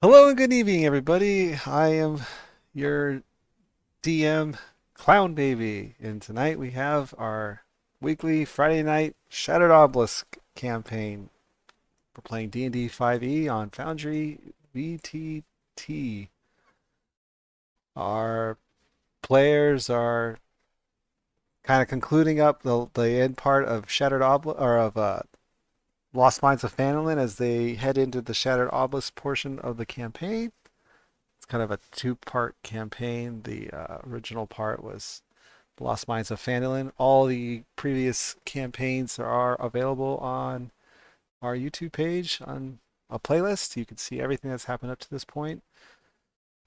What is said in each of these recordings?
Hello and good evening, everybody. I am your DM, Clown Baby, and tonight we have our weekly Friday night Shattered Obelisk campaign. We're playing D&D 5e on Foundry VTT. Our players are kind of concluding up the end part of Shattered Obelisk or of Lost Mines of Phandalin as they head into the Shattered Obelisk portion of the campaign. It's kind of a two-part campaign. The original part was Lost Mines of Phandalin. All the previous campaigns are available on our YouTube page on a playlist. You can see everything that's happened up to this point.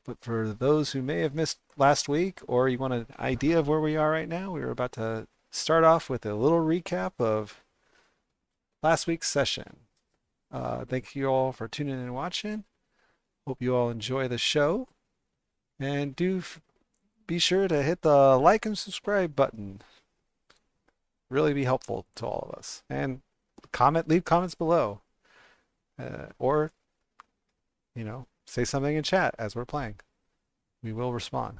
But for those who may have missed last week, or you want an idea of where we are right now, we were about to start off with a little recap of last week's session. Thank you all for tuning in and watching. Hope you all enjoy the show. And be sure to hit the like and subscribe button. Really be helpful to all of us. And leave comments below. Or, say something in chat as we're playing. We will respond.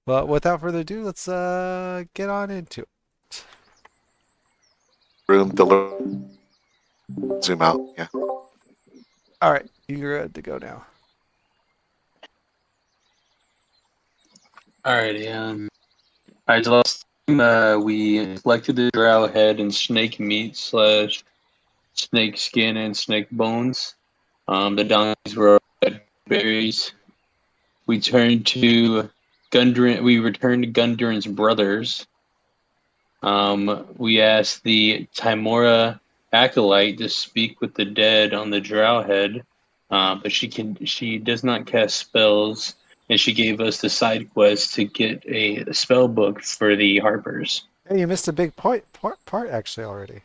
But without further ado, let's get on into it. Room zoom out. Yeah. All right, you're good to go now. Alrighty. Alright, so last time we collected the drow head and snake meat slash snake skin and snake bones. The donkeys were berries. We turned to Gundren. We returned to Gundren's brothers. We asked the Timora acolyte to speak with the dead on the drow head, but she does not cast spells. And she gave us the side quest to get a spell book for the Harpers. Hey, you missed a big part actually already.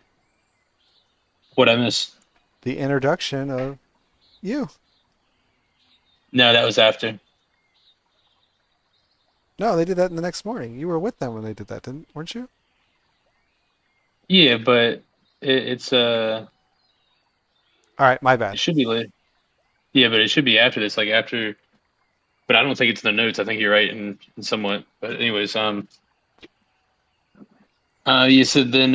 What I missed? The introduction of you. No, that was after. No, they did that in the next morning. You were with them when they did that, weren't you? Yeah, but it's All right, my it bad. should be late. Yeah, but it should be after this, like after. But I don't think it's in the notes. I think you're right in somewhat. But anyways, you said then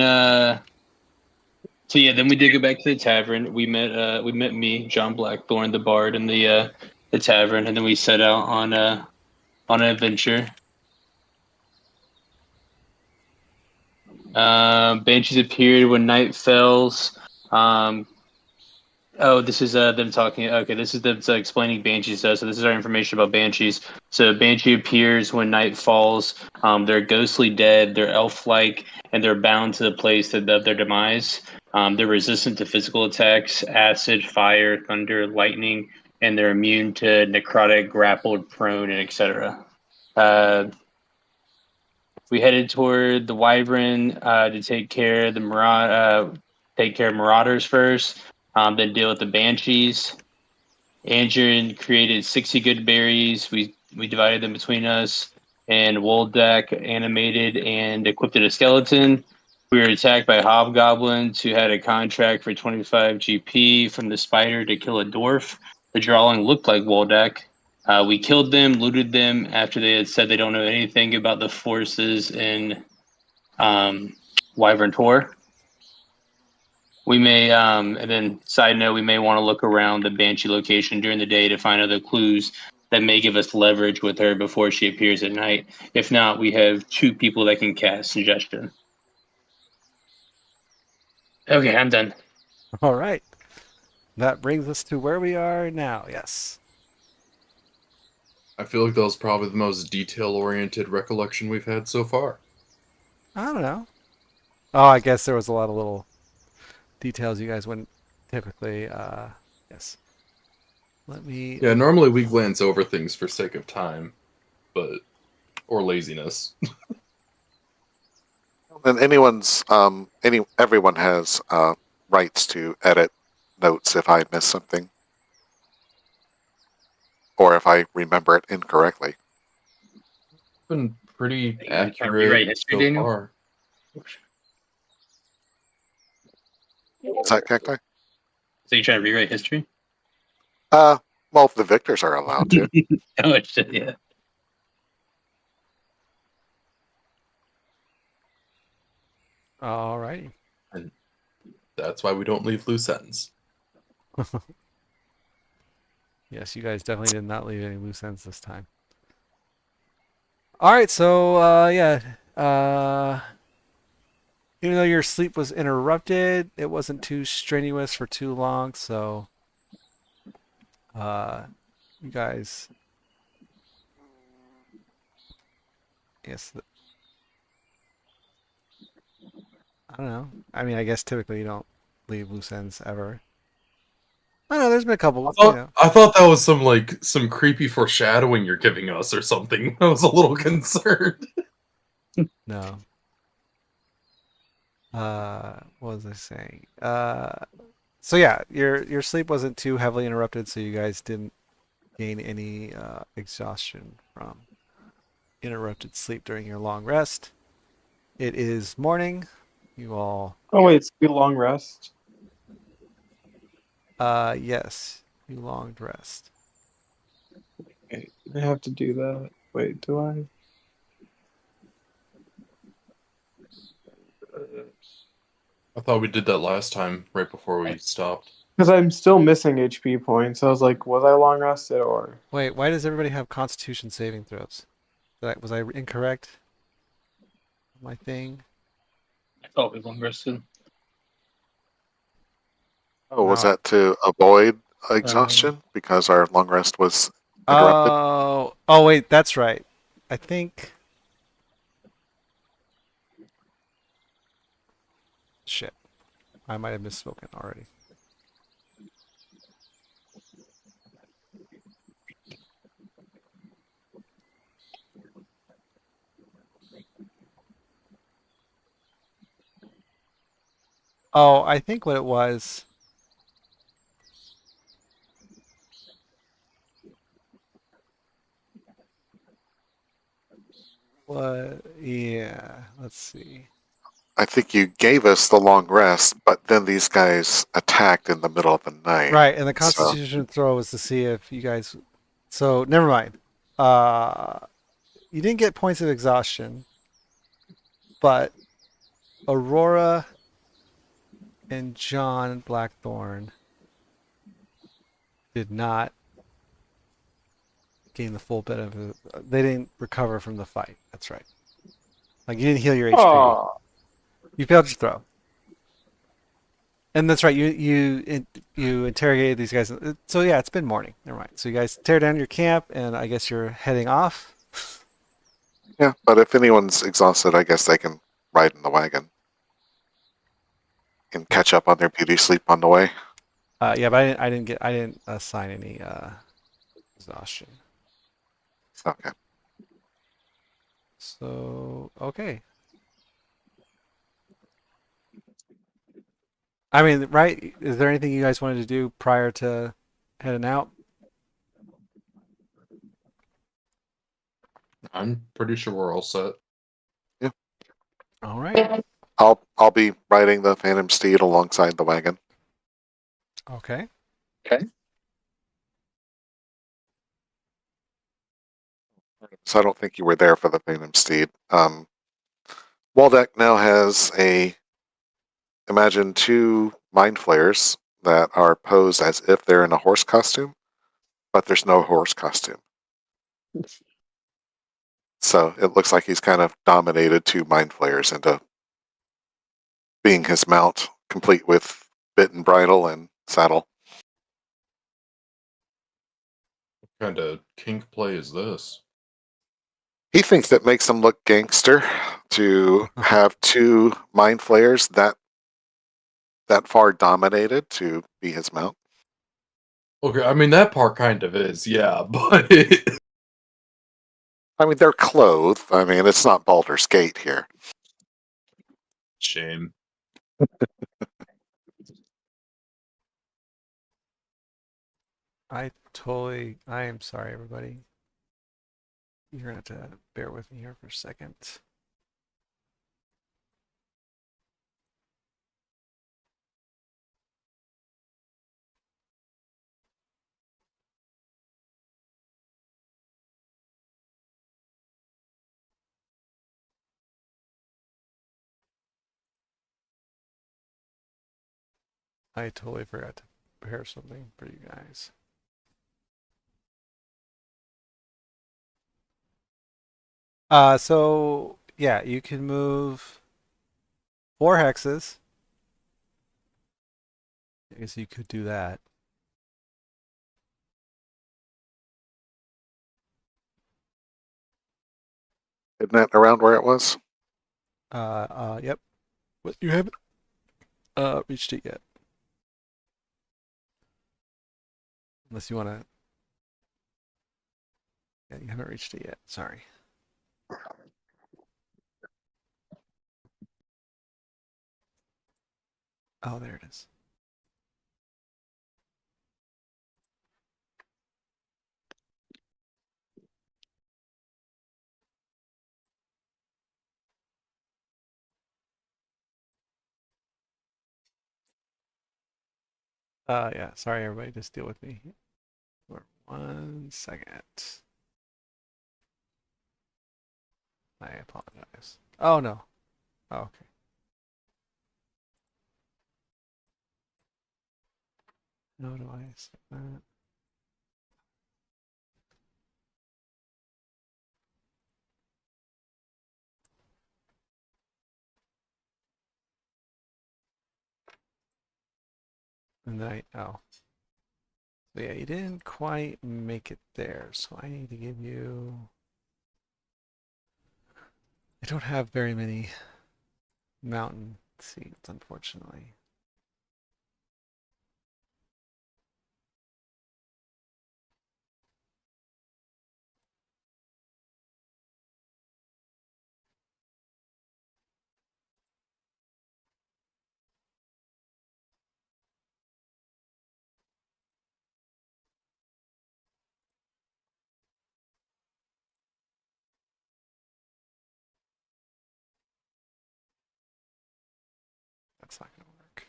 So yeah, then we did go back to the tavern. We met me, John Blackthorne, the bard, in the tavern, and then we set out on an adventure. Banshees appeared when night fells. Oh, this is them talking. Okay, this is them explaining Banshees. So this is our information about Banshees. So Banshee appears when night falls. They're ghostly dead. They're elf-like, and they're bound to the place of their demise. They're resistant to physical attacks, acid, fire, thunder, lightning, and they're immune to necrotic, grappled, prone, and etc. We headed toward the Wyvern to take care of marauders first, then deal with the Banshees. Andrew created 60 good berries. We divided them between us, and Woldak animated and equipped a skeleton. We were attacked by hobgoblins who had a contract for 25 GP from the spider to kill a dwarf. The drawing looked like Woldak. We killed them, looted them after they had said they don't know anything about the forces in Wyvern Tor. We may, and then side note, we may want to look around the Banshee location during the day to find other clues that may give us leverage with her before she appears at night. If not, we have two people that can cast suggestion. Okay, I'm done. All right. That brings us to where we are now. Yes. I feel like that was probably the most detail-oriented recollection we've had so far. I don't know. Oh, I guess there was a lot of little details you guys wouldn't typically. Yes. Let me. Yeah, normally we glance over things for sake of time, or laziness. And everyone has rights to edit notes if I miss something or if I remember it incorrectly. Been pretty You trying to rewrite accurate history, so Daniel? far. Is that cacti? So you trying to rewrite history? Well, if the victors are allowed to. How much? Yeah. All righty. And that's why we don't leave loose ends. Yes, you guys definitely did not leave any loose ends this time. All right, so yeah, even though your sleep was interrupted, it wasn't too strenuous for too long, so you guys, yes, I don't know. I mean, I guess typically you don't leave loose ends ever. I don't know. There's been a couple, you know. I thought that was some creepy foreshadowing you're giving us or something. I was a little concerned. No. What was I saying? So yeah, your sleep wasn't too heavily interrupted, so you guys didn't gain any exhaustion from interrupted sleep during your long rest. It is morning. You all, Oh wait, it's a long rest. yes, you longed rest. Wait, I have to do that. Wait, do I? I thought we did that last time, right before we stopped. Because I'm still missing HP points. I was like, was I long rested or? Wait, why does everybody have Constitution saving throws? Was I incorrect? My thing. I thought we long rested. Oh, was No. that to avoid exhaustion because our long rest was interrupted? Oh, wait, that's right. I think. Shit, I might have misspoken already. Oh, I think what it was. What? Yeah, let's see. I think you gave us the long rest, but then these guys attacked in the middle of the night. Right, and the So, Constitution throw was to see if you guys. So never mind. Uh, you didn't get points of exhaustion, but Aurora and John Blackthorn did not gain the full benefit. They didn't recover from the fight. That's right. Like you didn't heal your HP. Oh, You failed your throw. And that's right. You interrogated these guys. So yeah, it's been morning. Never mind. So you guys tear down your camp, and I guess you're heading off. yeah, but if anyone's exhausted, I guess they can ride in the wagon and catch up on their beauty sleep on the way. Yeah, but I didn't assign any exhaustion. Okay. So okay. I mean, right? Is there anything you guys wanted to do prior to heading out? I'm pretty sure we're all set. All right. I'll be riding the Phantom Steed alongside the wagon. Okay. So I don't think you were there for the Phantom Steed. Waldeck now has imagine two mind flayers that are posed as if they're in a horse costume, but there's no horse costume. So it looks like he's kind of dominated two mind flayers into being his mount, complete with bit and bridle and saddle. What kind of kink play is this? He thinks it makes him look gangster to have two mind flayers that far dominated to be his mount. Okay, I mean that part kind of is, yeah, but I mean, they're clothed. I mean, it's not Baldur's Gate here. shame. I am sorry, everybody. You're going to have to bear with me here for a second. I totally forgot to prepare something for you guys. So yeah, you can move 4 hexes. I guess you could do that. Isn't that around where it was? Yep. But you haven't reached it yet. Unless you want to. Yeah, you haven't reached it yet. Sorry. Oh, there it is. Yeah. Sorry, everybody. Just deal with me for 1 second. I apologize. Oh no. Oh, okay. How do I set that? And then oh. So yeah, you didn't quite make it there. So I need to give you. I don't have very many mountain seeds, unfortunately. That's not gonna work.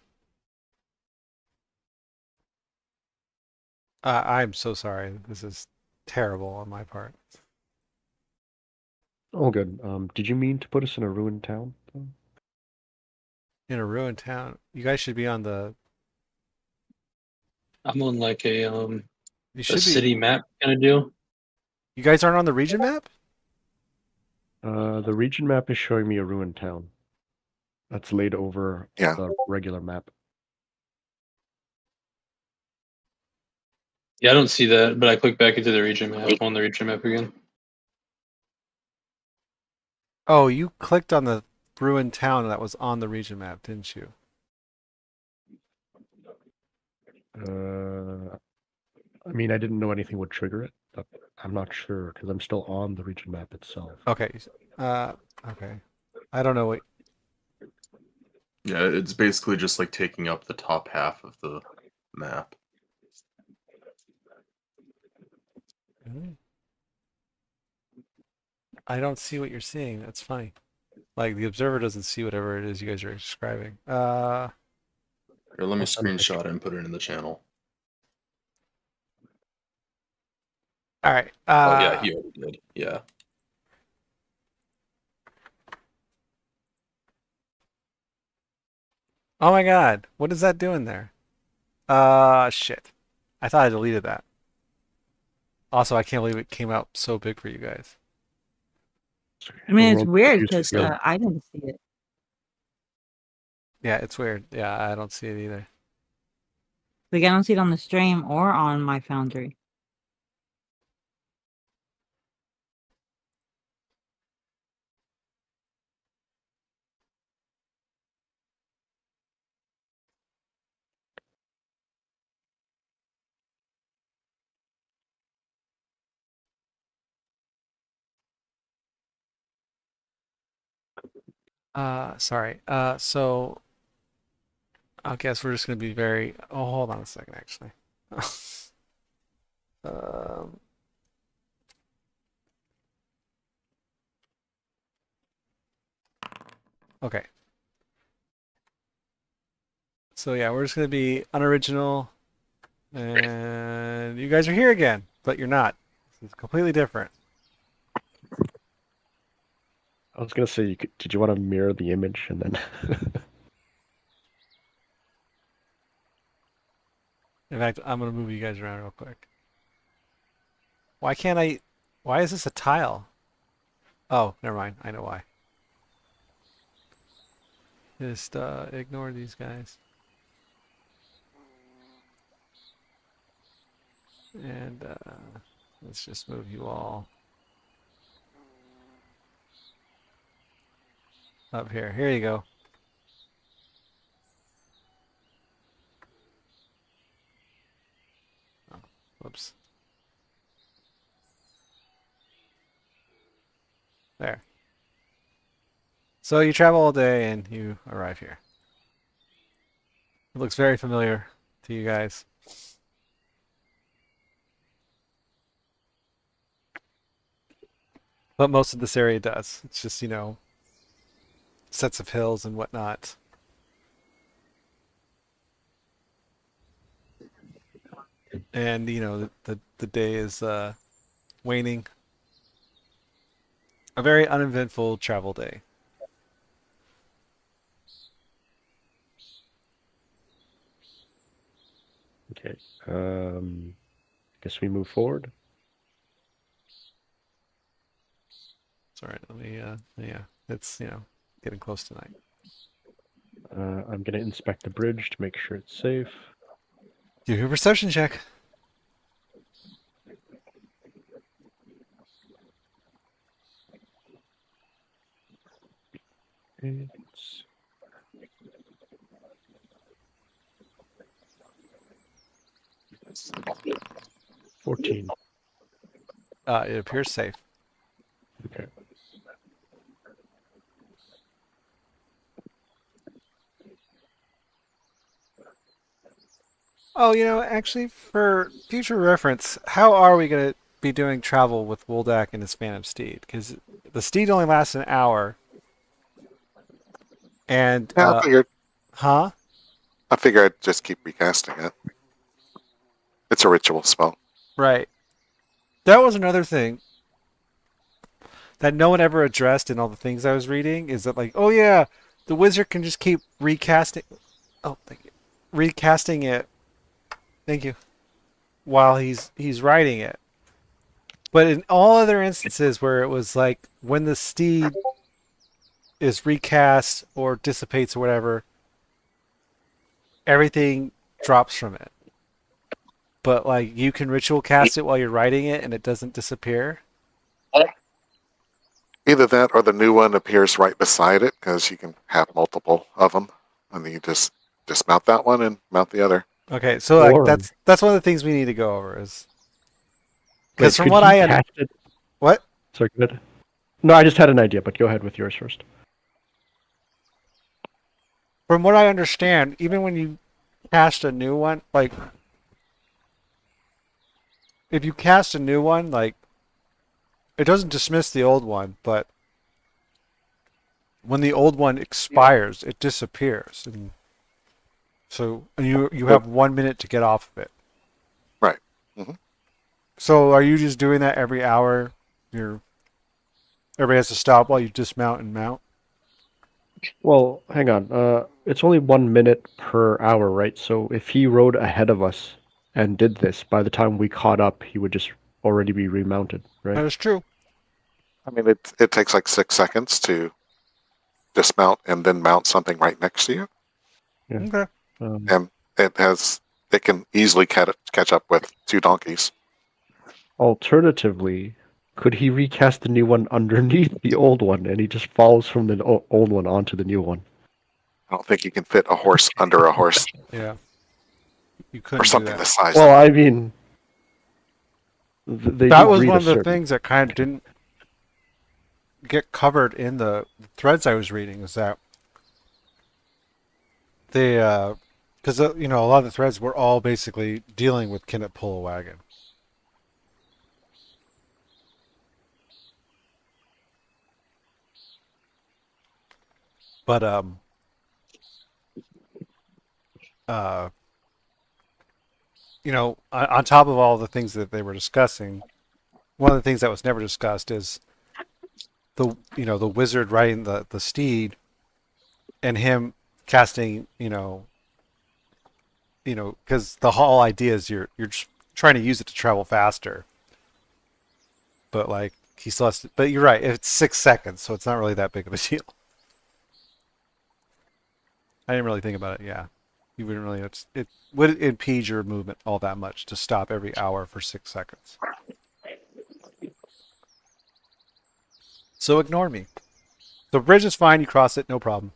I'm so sorry. This is terrible on my part. Oh, good. Did you mean to put us in a ruined town? In a ruined town, you guys should be on the. I'm on like You a should be. city map kind of deal. You guys aren't on the region map? The region map is showing me a ruined town. That's laid over Yeah. the regular map. Yeah, I don't see that, but I click back into the region map on the region map again. Oh, you clicked on the ruined town that was on the region map, didn't you? I mean, I didn't know anything would trigger it, but I'm not sure because I'm still on the region map itself. Okay. Uh, okay. I don't know what. Yeah, it's basically just like taking up the top half of the map. Really? I don't see what you're seeing. That's funny. Like the observer doesn't see whatever it is you guys are describing. Here, let me I'll send a picture. screenshot it and put it in the channel. All right. Oh yeah, he already did. Yeah. Oh my God. What is that doing there? Shit. I thought I deleted that. Also, I can't believe it came out so big for you guys. I mean, it's World weird producers because here. I didn't see it. Yeah, it's weird. Yeah, I don't see it either. Like, I don't see it on the stream or on my Foundry. Sorry. So I guess we're just gonna be very. Oh, hold on a second, actually. Um, okay. So yeah, we're just gonna be unoriginal, and you guys are here again, but you're not. This is completely different. I was gonna say, did you want to mirror the image and then? In fact, I'm gonna move you guys around real quick. Why can't I? Why is this a tile? Oh, never mind. I know why. Just ignore these guys. And let's just move you all up here. Here you go. Oh, whoops. There. So you travel all day and you arrive here. It looks very familiar to you guys. But most of this area does. It's just, sets of hills and whatnot. And, the day is waning. A very uneventful travel day. Okay. Guess we move forward. Sorry, let me, yeah, it's, getting close tonight. I'm going to inspect the bridge to make sure it's safe. Do your perception check. It's 14. It appears safe. Okay. Oh, actually, for future reference, how are we going to be doing travel with Woldak and his Phantom Steed? Because the steed only lasts an hour. And, Yeah, huh? I figure I'd just keep recasting it. It's a ritual spell. Right. That was another thing that no one ever addressed in all the things I was reading, is that like, oh yeah, the wizard can just keep recasting. Oh, thank you. Recasting it. Thank you. While he's writing it. But in all other instances where it was like when the steed is recast or dissipates or whatever, everything drops from it. But like you can ritual cast it while you're writing it and it doesn't disappear. Either that or the new one appears right beside it, because you can have multiple of them. And then you just dismount that one and mount the other. Okay, so like Or- that's one of the things we need to go over is Wait, because from could what he I cast it? what Sorry, good. No, I just had an idea, but go ahead with yours first. from what I understand, even when you cast a new one, like if you cast a new one, like it doesn't dismiss the old one, but when the old one expires, it disappears, and so you have 1 minute to get off of it. Right. Mm-hmm. So are you just doing that every hour? Everybody has to stop while you dismount and mount. Well, hang on. It's only 1 minute per hour, right? So if he rode ahead of us and did this, by the time we caught up, he would just already be remounted, That right? is true. I mean, it takes like 6 seconds to dismount and then mount something right next to you. Yeah. Okay. And it can easily catch up with 2 donkeys. Alternatively, could he recast the new one underneath the old one, and he just falls from the old one onto the new one? I don't think you can fit a horse under a horse Yeah. You or couldn't do something that. this size. Well, I mean, they That do was breed one a of the certain- things that kind of didn't get covered in the threads I was reading, is that they because a lot of the threads were all basically dealing with can it pull a wagon. But uh on top of all the things that they were discussing, one of the things that was never discussed is the wizard riding the steed and him casting because the whole idea is you're just trying to use it to travel faster. But like he still has to, but you're right. It's 6 seconds, so it's not really that big of a deal. I didn't really think about it. Yeah, you wouldn't really. It would impede your movement all that much to stop every hour for 6 seconds. So ignore me. The bridge is fine. You cross it, no problem.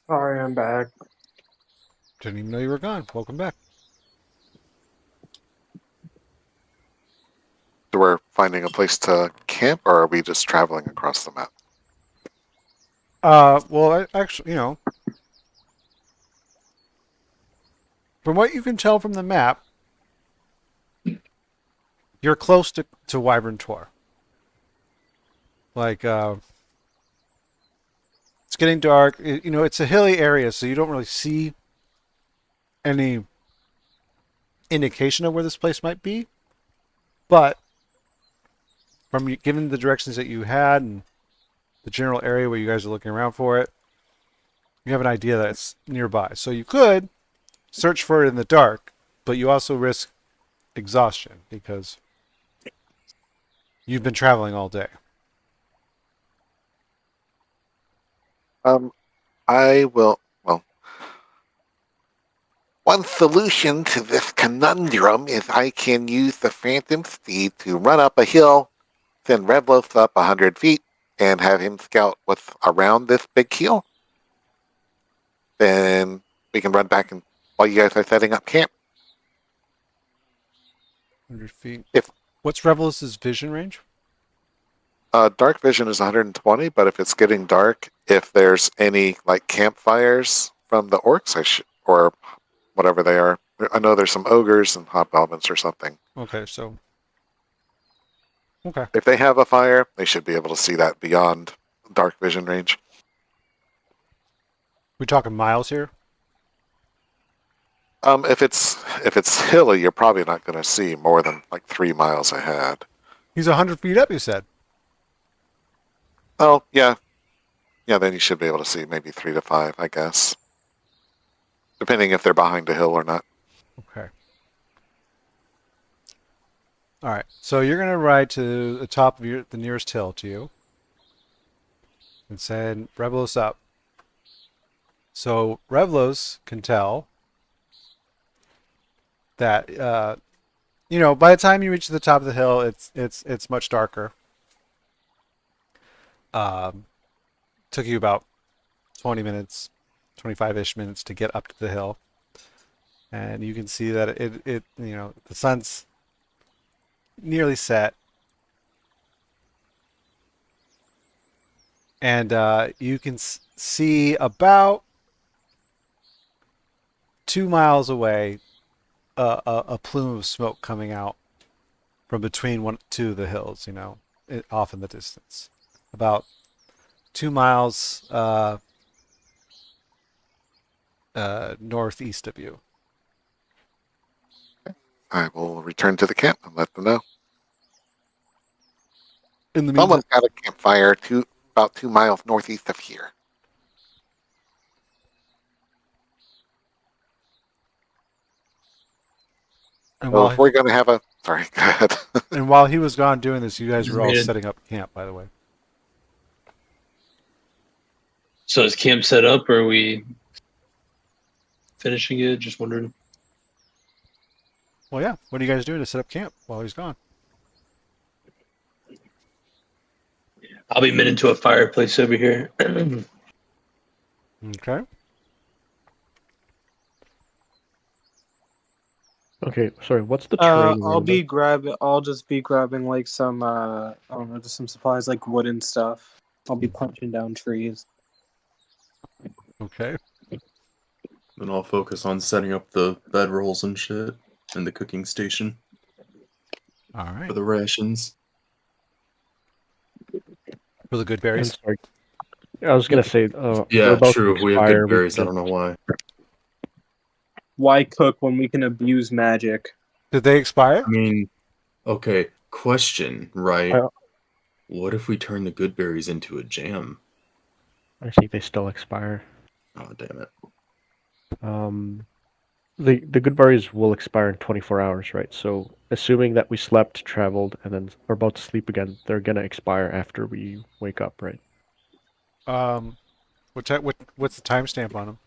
Sorry, I'm back. Didn't even know you were gone. Welcome back. So we're finding a place to camp, or are we just traveling across the map? Well, actually, from what you can tell from the map, you're close to Wyvern Tor. Like, it's getting dark. It's a hilly area, so you don't really see any indication of where this place might be. But given the directions that you had and the general area where you guys are looking around for it, you have an idea that it's nearby. So you could search for it in the dark, but you also risk exhaustion because you've been traveling all day. I will. Well, one solution to this conundrum is I can use the Phantom Steed to run up a hill, send Revlos up 100 feet, and have him scout what's around this big hill. Then we can run back and while you guys are setting up camp. 100 feet. If What's Revelus's vision range? dark vision is 120, but if it's getting dark, if there's any like campfires from the orcs, or whatever they are. I know there's some ogres and hobgoblins or something. Okay, so okay. If they have a fire, they should be able to see that beyond dark vision range. We talking miles here? If it's hilly, you're probably not going to see more than like 3 miles ahead. He's 100 feet up, you said. Oh yeah, then you should be able to see maybe 3 to 5, I guess, depending if they're behind a hill or not. Okay. All right. So you're gonna ride to the top of the nearest hill to you, and send Revlos up. So Revlos can tell that by the time you reach the top of the hill, it's much darker. Took you about 20 minutes, 25-ish minutes to get up to the hill, and you can see that the sun's nearly set, and you can see about 2 miles away a plume of smoke coming out from between two of the hills, off in the distance. About 2 miles northeast of you. I will return to the camp and let them know. In the meantime, Someone's got a campfire about 2 miles northeast of here. and So while if we're going to have a... Sorry, go ahead. and while he was gone doing this, you guys were all Yeah. setting up camp, by the way. So is camp set up, or are we finishing it? Just wondering. Well, yeah. What are you guys doing to set up camp while he's gone? I'll be minted to a fireplace over here. Okay. Okay, sorry. What's the terrain? I'll just be grabbing like some I don't know, just some supplies like wood and stuff. I'll be punching down trees. Okay. Then I'll focus on setting up the bedrolls and shit and the cooking station All right. for the rations. For the good And berries. sorry, I was gonna say, they're Yeah, about true. to We have expire. good berries. I don't know why. Why cook when we can abuse magic? Did they expire? I mean, okay. Question, right? I, What if we turn the good berries into a jam? I think they still expire. Oh, damn it. The good berries will expire in 24 hours, right? So, assuming that we slept, traveled, and then are about to sleep again, they're gonna expire after we wake up, right? What's the timestamp on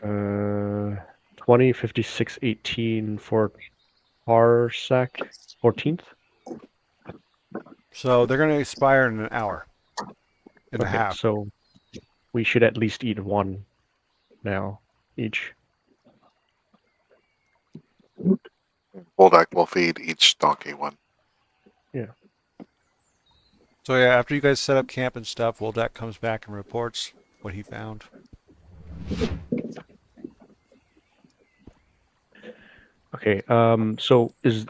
them? 20, 56, 18 for Parsec 14th. So they're gonna expire in an hour and a Okay, half. so we should at least eat one now each. Woldak will feed each donkey one. So yeah, after you guys set up camp and stuff, Woldak comes back and reports what he found. Okay, so is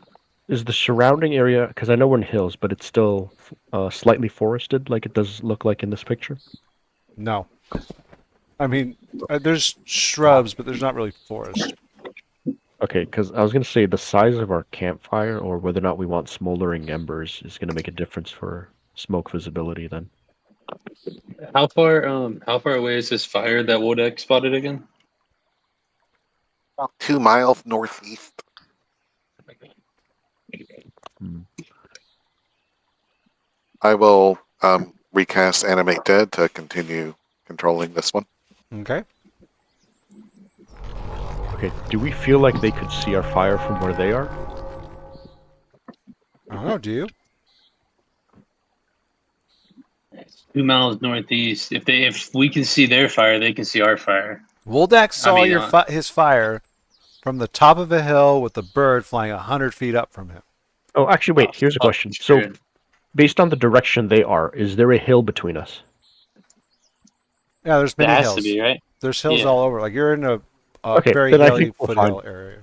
the surrounding area, because I know we're in hills, but it's still slightly forested, like it does look like in this picture? No. I mean, there's shrubs, but there's not really forest. Okay, because I was going to say the size of our campfire or whether or not we want smoldering embers is going to make a difference for smoke visibility then. How far away is this fire that Wodak spotted again? About 2 miles northeast. Hmm. I will recast Animate Dead to continue controlling this one. Okay. Okay, do we feel like they could see our fire from where they are? I don't know, do you? 2 miles northeast. If we can see their fire, they can see our fire. Woldak saw mean, his fire from the top of a hill with a bird flying 100 feet up from him. Oh, actually, wait, here's a question. So, based on the direction they are, is there a hill between us? Yeah, there's There many has hills. to be, right? There's hills Yeah. all over. Like you're in a Okay, very then I hilly think we're foothill fine. area.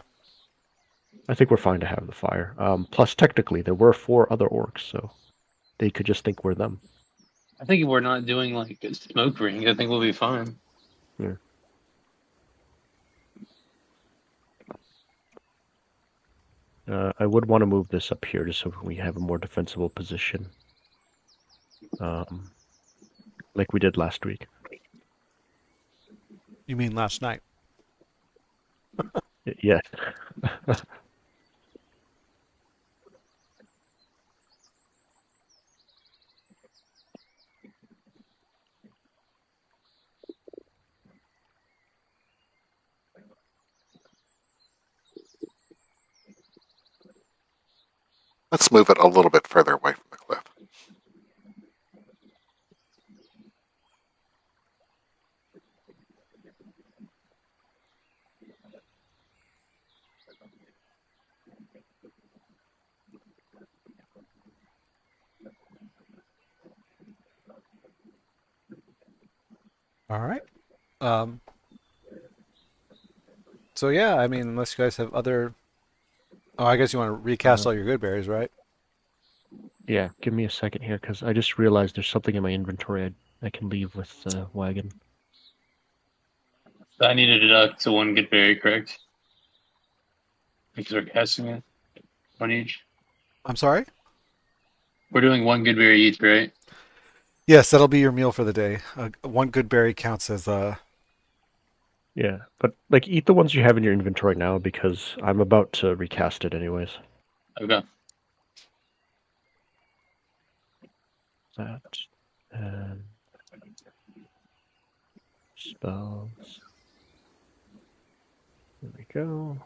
I think we're fine to have the fire. Plus, technically, there were 4 other orcs, so they could just think we're them. I think if we're not doing like a smoke ring, I think we'll be fine. Yeah. I would want to move this up here just so we have a more defensible position. Like we did last week. You mean last night? Yeah. Let's move it a little bit further away from the cliff. All right. So yeah, I mean, unless you guys have other. Oh, I guess you want to recast all your good berries, right? Yeah, give me a second here, because I just realized there's something in my inventory I can leave with the wagon. So I need to deduct to 1 good berry, correct? Because we're casting it. 1 each. I'm sorry? We're doing 1 good berry each, right? Yes, that'll be your meal for the day. 1 good berry counts as Yeah, but like eat the ones you have in your inventory now because I'm about to recast it anyways. Okay. That and spells. There we go.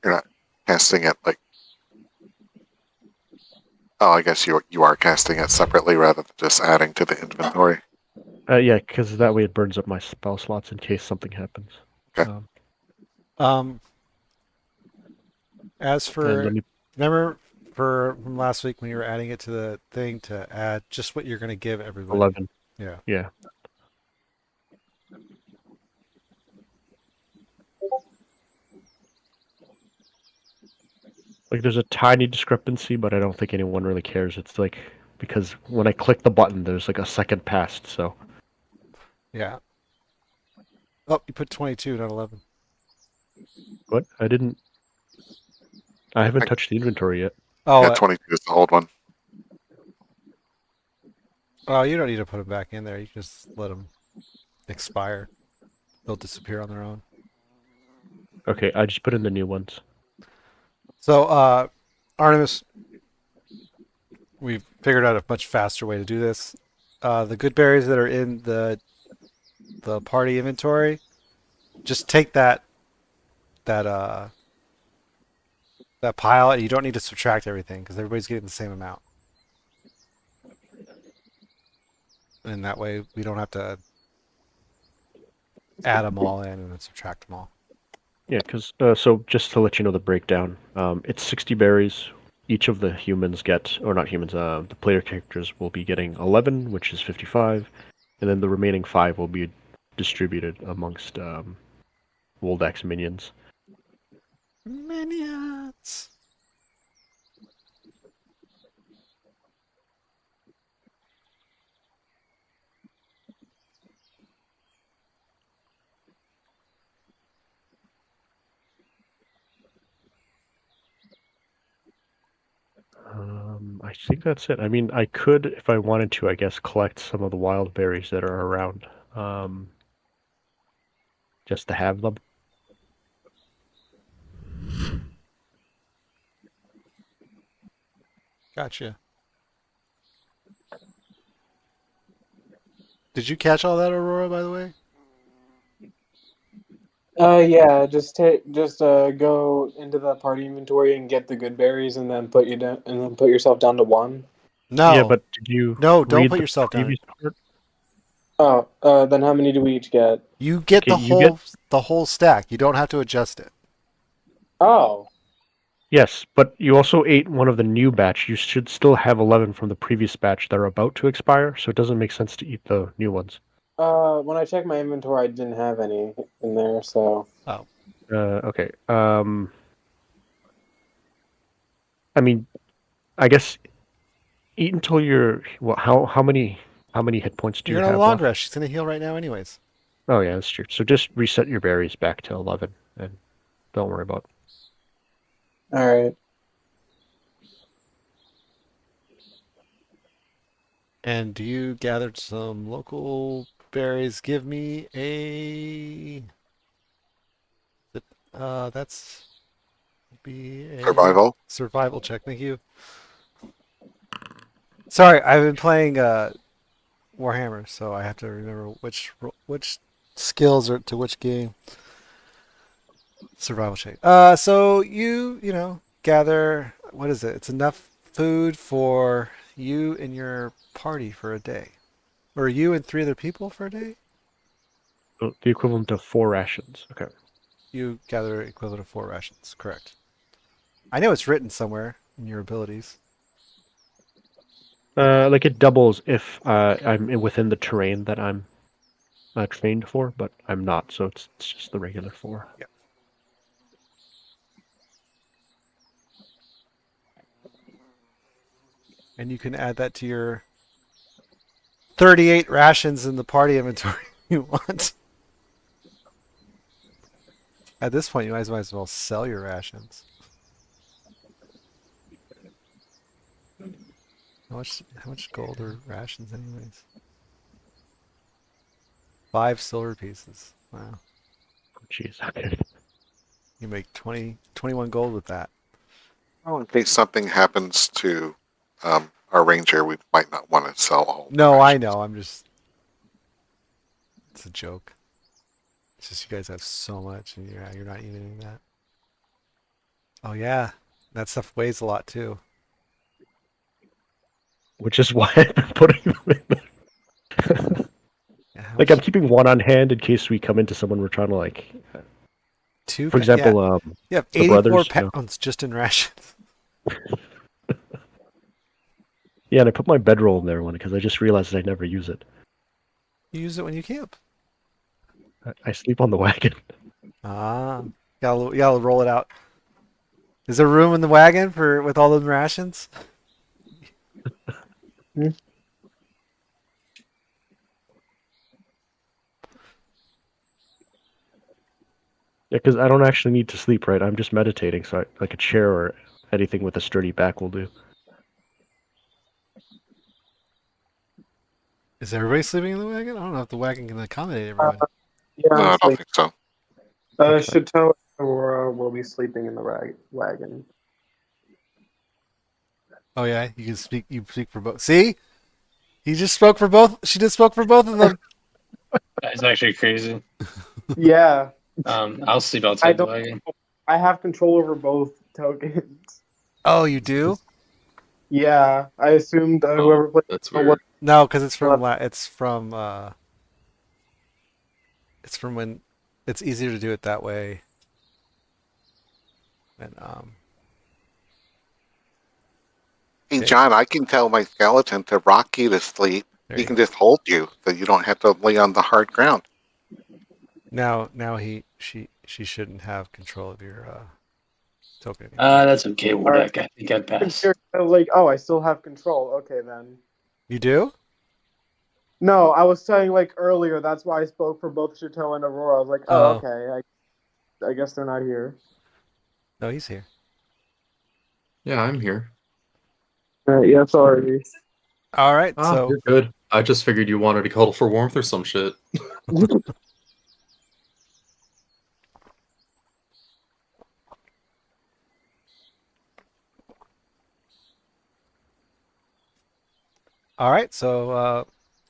You're not casting it like. Oh, I guess you are casting it separately rather than just adding to the inventory. Yeah, because that way it burns up my spell slots in case something happens. Okay. As for let me. remember from last week when you were adding it to the thing to add just what you're going to give everybody. 11. Yeah. Yeah. Like, there's a tiny discrepancy, but I don't think anyone really cares. It's like, because when I click the button, there's like a second passed, so. Yeah. Oh, you put 22, not 11. What? I haven't touched the inventory yet. Oh, Yeah, 22 is the old one. oh, you don't need to put them back in there. You can just let them expire. They'll disappear on their own. Okay, I just put in the new ones. So, Artemis, we've figured out a much faster way to do this. The good berries that are in the party inventory, just take that pile, and you don't need to subtract everything because everybody's getting the same amount. And that way we don't have to add them all in and then subtract them all. Yeah, because, so just to let you know the breakdown, it's 60 berries. Each of the humans get, or not humans, the player characters will be getting 11, which is 55, and then the remaining 5 will be distributed amongst Woldak's minions. Minions. I think that's it. I mean, I could, if I wanted to, I guess, collect some of the wild berries that are around, just to have them. Gotcha. Did you catch all that, Aurora, by the way? Yeah, just go into the party inventory and get the good berries, and then put yourself down to 1. No. Yeah, but did you No, don't read put the yourself down. previous part? Oh, then how many do we each get? You get Okay, the whole stack. You don't have to adjust it. Oh, Yes, but you also ate one of the new batch. You should still have 11 from the previous batch that are about to expire, so it doesn't make sense to eat the new ones. when I checked my inventory, I didn't have any in there, so. Oh. Okay. I mean, I guess eat until you're. Well, how many hit points do You're you in a have long left? rest. She's gonna heal right now, anyways. Oh yeah, that's true. So just reset your berries back to 11, and don't worry about it. All right. And you gathered some local berries. Give me a. That's be a Survival. check. Thank you. Sorry, I've been playing Warhammer, so I have to remember which skills are to which game. Survival check. So you gather, what is it? It's enough food for you and your party for a day, or you and 3 other people for a day. So the equivalent of 4 rations. Okay. You gather equivalent of 4 rations. Correct. I know it's written somewhere in your abilities. Like it doubles if I'm within the terrain that I'm trained for, but I'm not, so it's just the regular 4. Yep. And you can add that to your 38 rations in the party inventory you want. At this point, you might as well sell your rations. How much gold are rations anyways? 5 silver pieces. Wow. Jeez. You make 21 gold with that. Well, in case something happens to our ranger, we might not want to sell all. No, I know. I'm just. It's a joke. It's just you guys have so much, and you're not eating that. Oh yeah, that stuff weighs a lot too. Which is why I've been putting them in there. Yeah, Like, I'm keeping 1 on hand in case we come into someone we're trying to, like... 2. For example, you have the 84 brothers, pounds just in rations. Yeah, and I put my bedroll in there one because I just realized I never use it. You use it when you camp. I sleep on the wagon. Ah, you gotta roll it out. Is there room in the wagon for with all those rations? Yeah, because I don't actually need to sleep, right? I'm just meditating, so like a chair or anything with a sturdy back will do. Is everybody sleeping in the wagon? I don't know if the wagon can accommodate Uh, everyone. yeah, No, I'm I don't sleeping. think so. Okay. Chateau and Aurora will be sleeping in the wagon. Oh yeah, you can speak. You speak for both. See, he just spoke for both. She just spoke for both of them. That's actually crazy. Yeah, I'll sleep I outside the don't. wagon. I have control over both tokens. Oh, you do? Yeah, I assumed Oh, whoever played that's was weird. No, because it's from left. it's from when it's easier to do it that way. And Hey, okay, John, I can tell my skeleton to rock you to sleep. there He you can go. just hold you, so you don't have to lay on the hard ground. Now she shouldn't have control of your token anymore. That's okay, All right. Woldeck. I think I pass. I was like, oh, I still have control. Okay, then. You do? No, I was saying like earlier. That's why I spoke for both Chateau and Aurora. I was like, oh, Oh, okay. I guess they're not here. no, he's here. Yeah, I'm here. Yeah, sorry. All right, Ah, so you're good. I just figured you wanted to cuddle for warmth or some shit.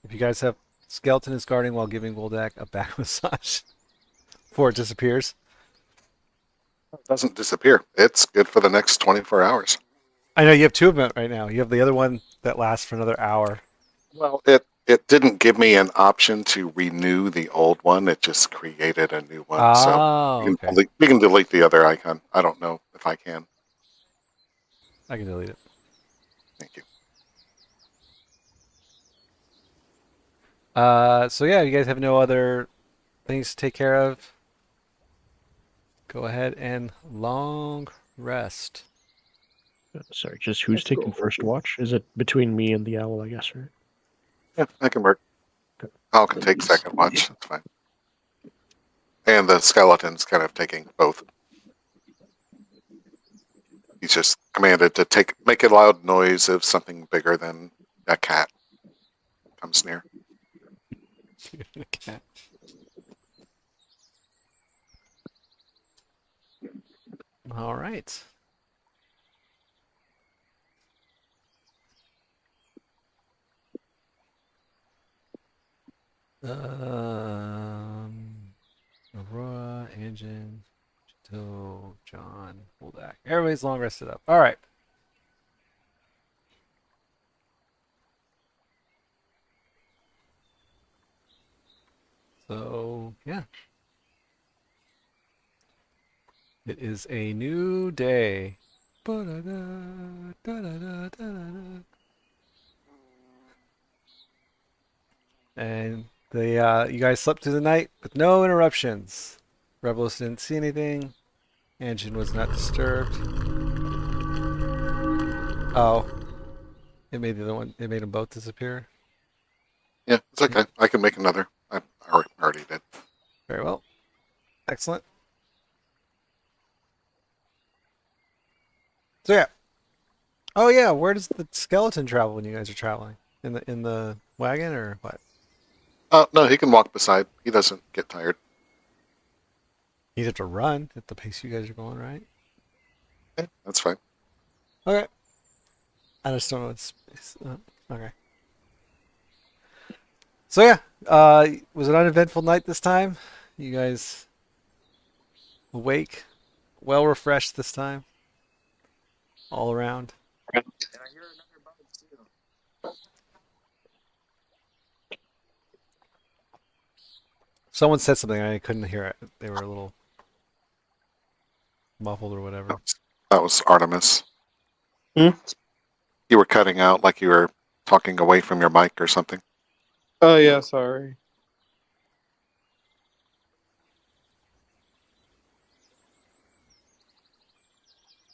if you guys have skeleton is guarding while giving Woldak a back massage before it disappears. It doesn't disappear. It's good for the next 24 hours. I know you have two of them right now. You have the other one that lasts for another hour. Well, it didn't give me an option to renew the old one. It just created a new one. So Oh, okay. we can delete the other icon. I don't know if I can. I can delete it. Thank you. So yeah, you guys have no other things to take care of. Go ahead and long rest. Sorry, just who's taking first watch? Is it between me and the owl, I guess, right? Yeah, that can work. I can take second watch. That's fine. And the skeleton's kind of taking both. He's just commanded to make a loud noise if something bigger than a cat comes near. Okay. All right. Aurora, Engine, Chateau, John, Woldak. Everybody's long rested up. All right. So yeah, it is a new day. Ba-da-da, da-da-da, da-da-da. And you guys slept through the night with no interruptions. Rebels didn't see anything. Engine was not disturbed. Oh, it made the other one. It made them both disappear. Yeah, it's okay. I can make another. I already did. Very well. Excellent. So yeah. Oh yeah, where does the skeleton travel when you guys are traveling? In the wagon or what? No, he can walk beside. He doesn't get tired. You'd have to run at the pace you guys are going, right? Yeah, that's fine. Okay. I just don't know. Okay. So yeah, was an uneventful night this time. You guys awake, well refreshed this time, all around. Someone said something I couldn't hear it. They were a little muffled or whatever. That was Artemis. Hmm? You were cutting out like you were talking away from your mic or something. Oh yeah, sorry.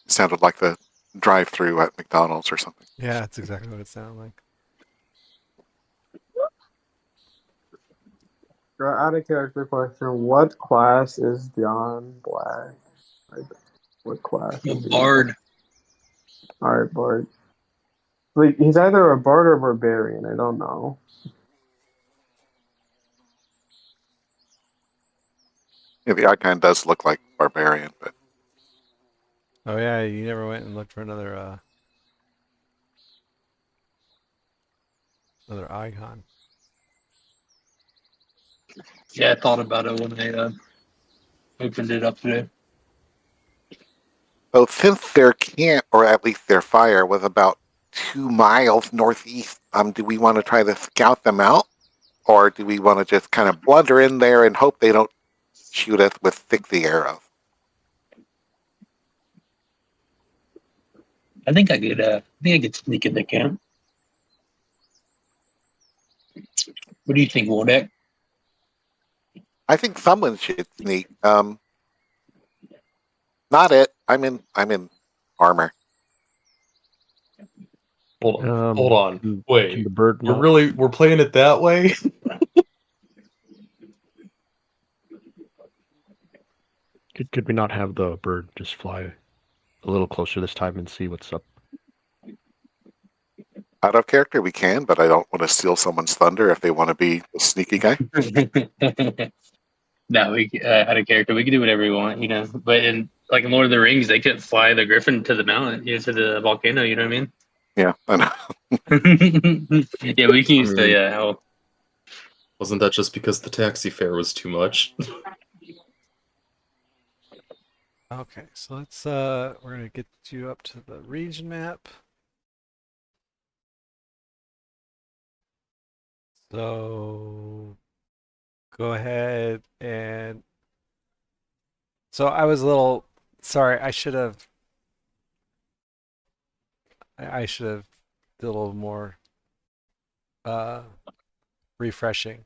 It sounded like the drive-through at McDonald's or something. Yeah, that's exactly what it sounded like. Out of character question: what class is John Black? Like, what class is he? Bard. All right, Bard. Like he's either a bard or a barbarian. I don't know. Yeah, the icon does look like barbarian, but Oh yeah, you never went and looked for another icon. Yeah, I thought about it when I opened it up today. so since their camp, or at least their fire, was about 2 miles northeast, do we want to try to scout them out, or do we want to just kind of blunder in there and hope they don't shoot us with 60 arrows? I think I could sneak in the camp. What do you think, Wodek? I think someone should sneak. Not it. I'm in armor. Hold on. Um, Hold on. Can Wait. the bird not? We're playing it that way? Could we not have the bird just fly a little closer this time and see what's up? Out of character, we can, but I don't want to steal someone's thunder if they want to be the sneaky guy. No, we out of character. We can do whatever we want, you know. But in like in Lord of the Rings, they could fly the griffin to the mountain, you know, to the volcano. You know what I mean? Yeah, I know. Yeah, we can use the hell. Wasn't that just because the taxi fare was too much? Okay, so let's we're gonna get you up to the region map. So go ahead and so I was a little sorry, I should have did a little more refreshing.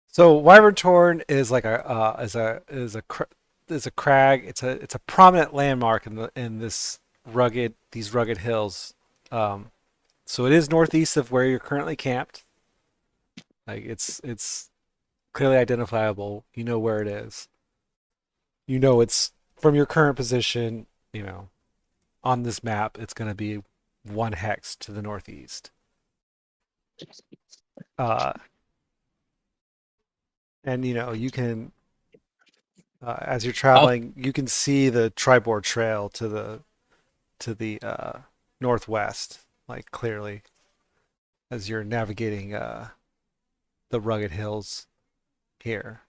So Wyvern Torn is like is a crag. It's a prominent landmark in these rugged hills. So it is northeast of where you're currently camped. Like it's clearly identifiable. You know where it is. You know it's from your current position. You know, on this map, it's going to be 1 hex to the northeast. And you know you can as you're traveling, you can see the Tribord Trail to the northwest, like clearly, as you're navigating the rugged hills here.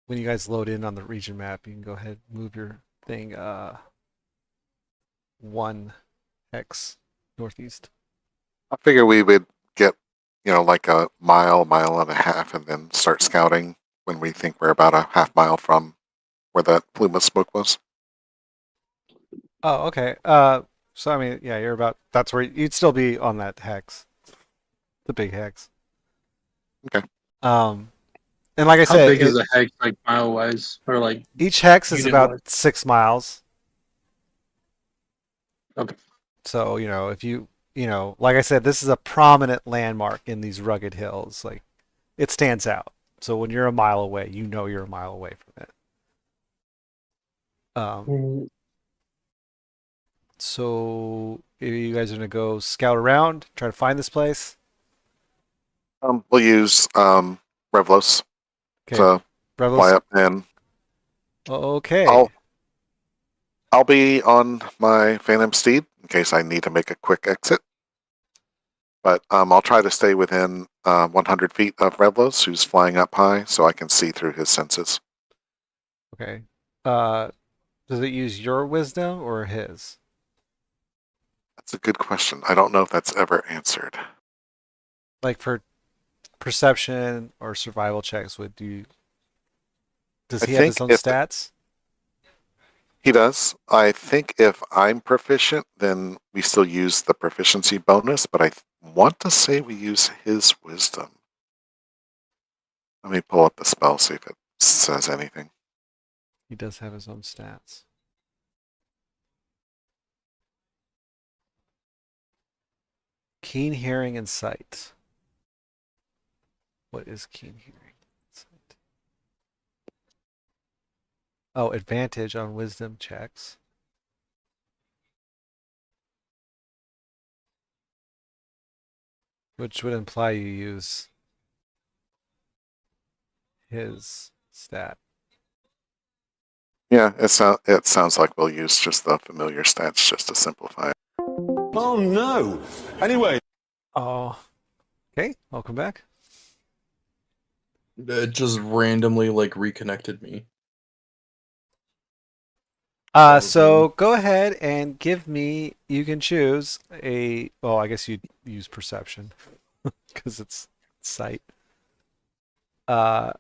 When you guys load in on the region map, you can go ahead and move your thing 1 hex northeast. I figure we would get, like a mile and a half, and then start scouting when we think we're about a half mile from where that plume of smoke was. Oh, okay. So I mean, yeah, that's where you'd still be on that hex, the big hex. Okay. And like I How said, big is a hex, like mile wise, or like each hex is unit-wise? about 6 miles. Okay. So, if like I said, this is a prominent landmark in these rugged hills. Like, it stands out. So when you're a mile away, you know you're a mile away from it. So you guys are gonna go scout around, try to find this place. We'll use Revlos Okay, to fly Brevos. up, and Okay. I'll be on my Phantom Steed in case I need to make a quick exit. But I'll try to stay within 100 feet of Revlos, who's flying up high, so I can see through his senses. Okay. Does it use your wisdom or his? That's a good question. I don't know if that's ever answered. Like for perception or survival checks, does he have his own stats? He does. I think if I'm proficient, then we still use the proficiency bonus, but I want to say we use his wisdom. Let me pull up the spell, see if it says anything. He does have his own stats. Keen hearing and sight. What is keen hearing and sight? Oh, advantage on wisdom checks. Which would imply you use his stat. Yeah, it sounds like we'll use just the familiar stats just to simplify it. Oh no. Anyway. Oh, okay. Welcome back. It just randomly like reconnected me. So go ahead and give me. You can choose a. Well, I guess you'd use perception because it's sight. But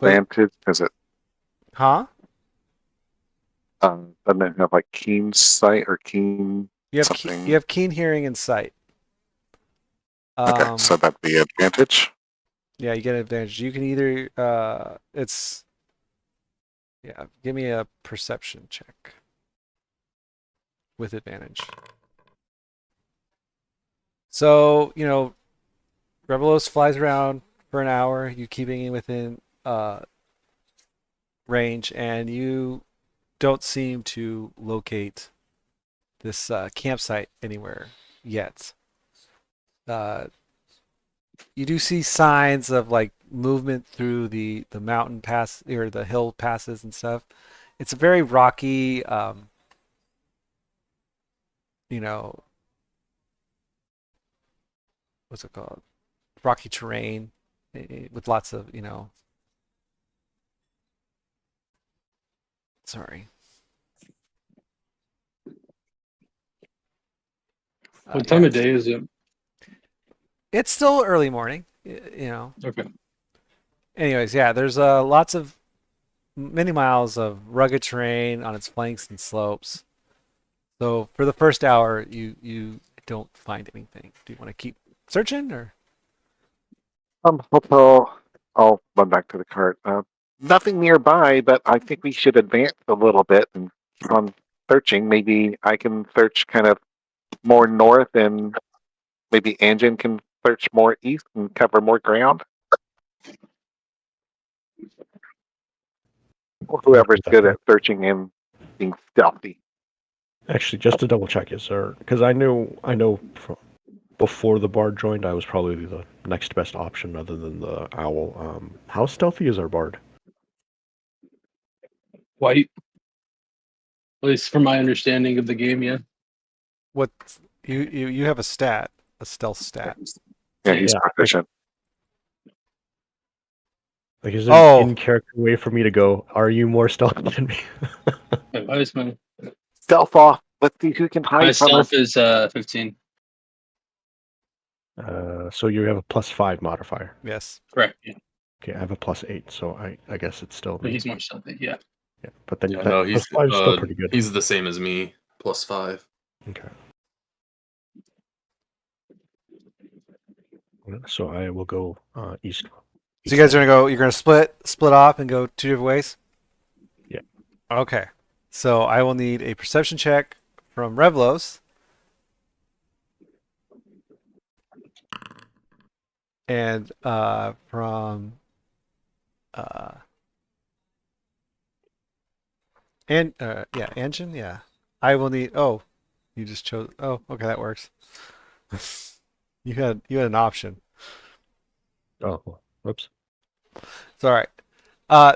Advantage, is it? huh? Doesn't it have like keen sight or keen You have something? you have keen hearing and sight. Okay, so that'd be advantage. Yeah, you get an advantage. You can either it's yeah, give me a perception check with advantage. So, Revelos flies around for an hour, you keeping it within range, and you don't seem to locate this campsite anywhere yet. You do see signs of like movement through the mountain pass or the hill passes and stuff. It's a very rocky, you know, what's it called? Rocky terrain with lots of, sorry. What time of day is it? It's still early morning, you know. Okay. Anyways, yeah, there's lots of many miles of rugged terrain on its flanks and slopes. So for the first hour, you don't find anything. Do you want to keep searching or? I'll run back to the cart. Nothing nearby, but I think we should advance a little bit and keep on searching. Maybe I can search kind of more north, and maybe Anjin can search more east and cover more ground. Or whoever's good at searching and being stealthy. Actually, just to double check, is there? Because I know from before the bard joined, I was probably the next best option other than the owl. How stealthy is our bard? White. At least from my understanding of the game, yeah. What you have a stealth stat. Yeah, he's Yeah, proficient. Like, is there an in-character way for me to go? Are you more stealthy than me? My Stealth off. Let's see who can hide from us. stealth is 15. So you have a +5 modifier. Yes. Correct. Yeah. Okay, I have a +8, so I guess it's still But me. he's more stealthy. Yeah. Yeah, but then Yeah, that no, he's +5 is still pretty good. He's the same as me, +5. Okay. So I will go east. So you guys are gonna go. You're gonna split off and go two different ways. Yeah. Okay. So I will need a perception check from Revlos. And from Anjin, yeah. I will need. Oh, you just chose. Oh, okay, that works. you had an option. Oh, whoops. It's all right.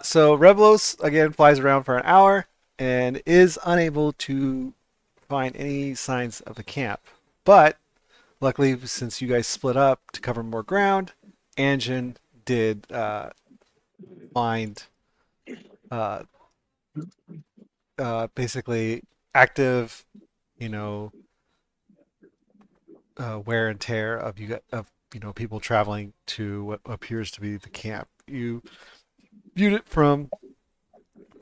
So Revlos again flies around for an hour and is unable to find any signs of the camp. But luckily, since you guys split up to cover more ground, Anjin did find basically active, wear and tear of people traveling to what appears to be the camp. You viewed it from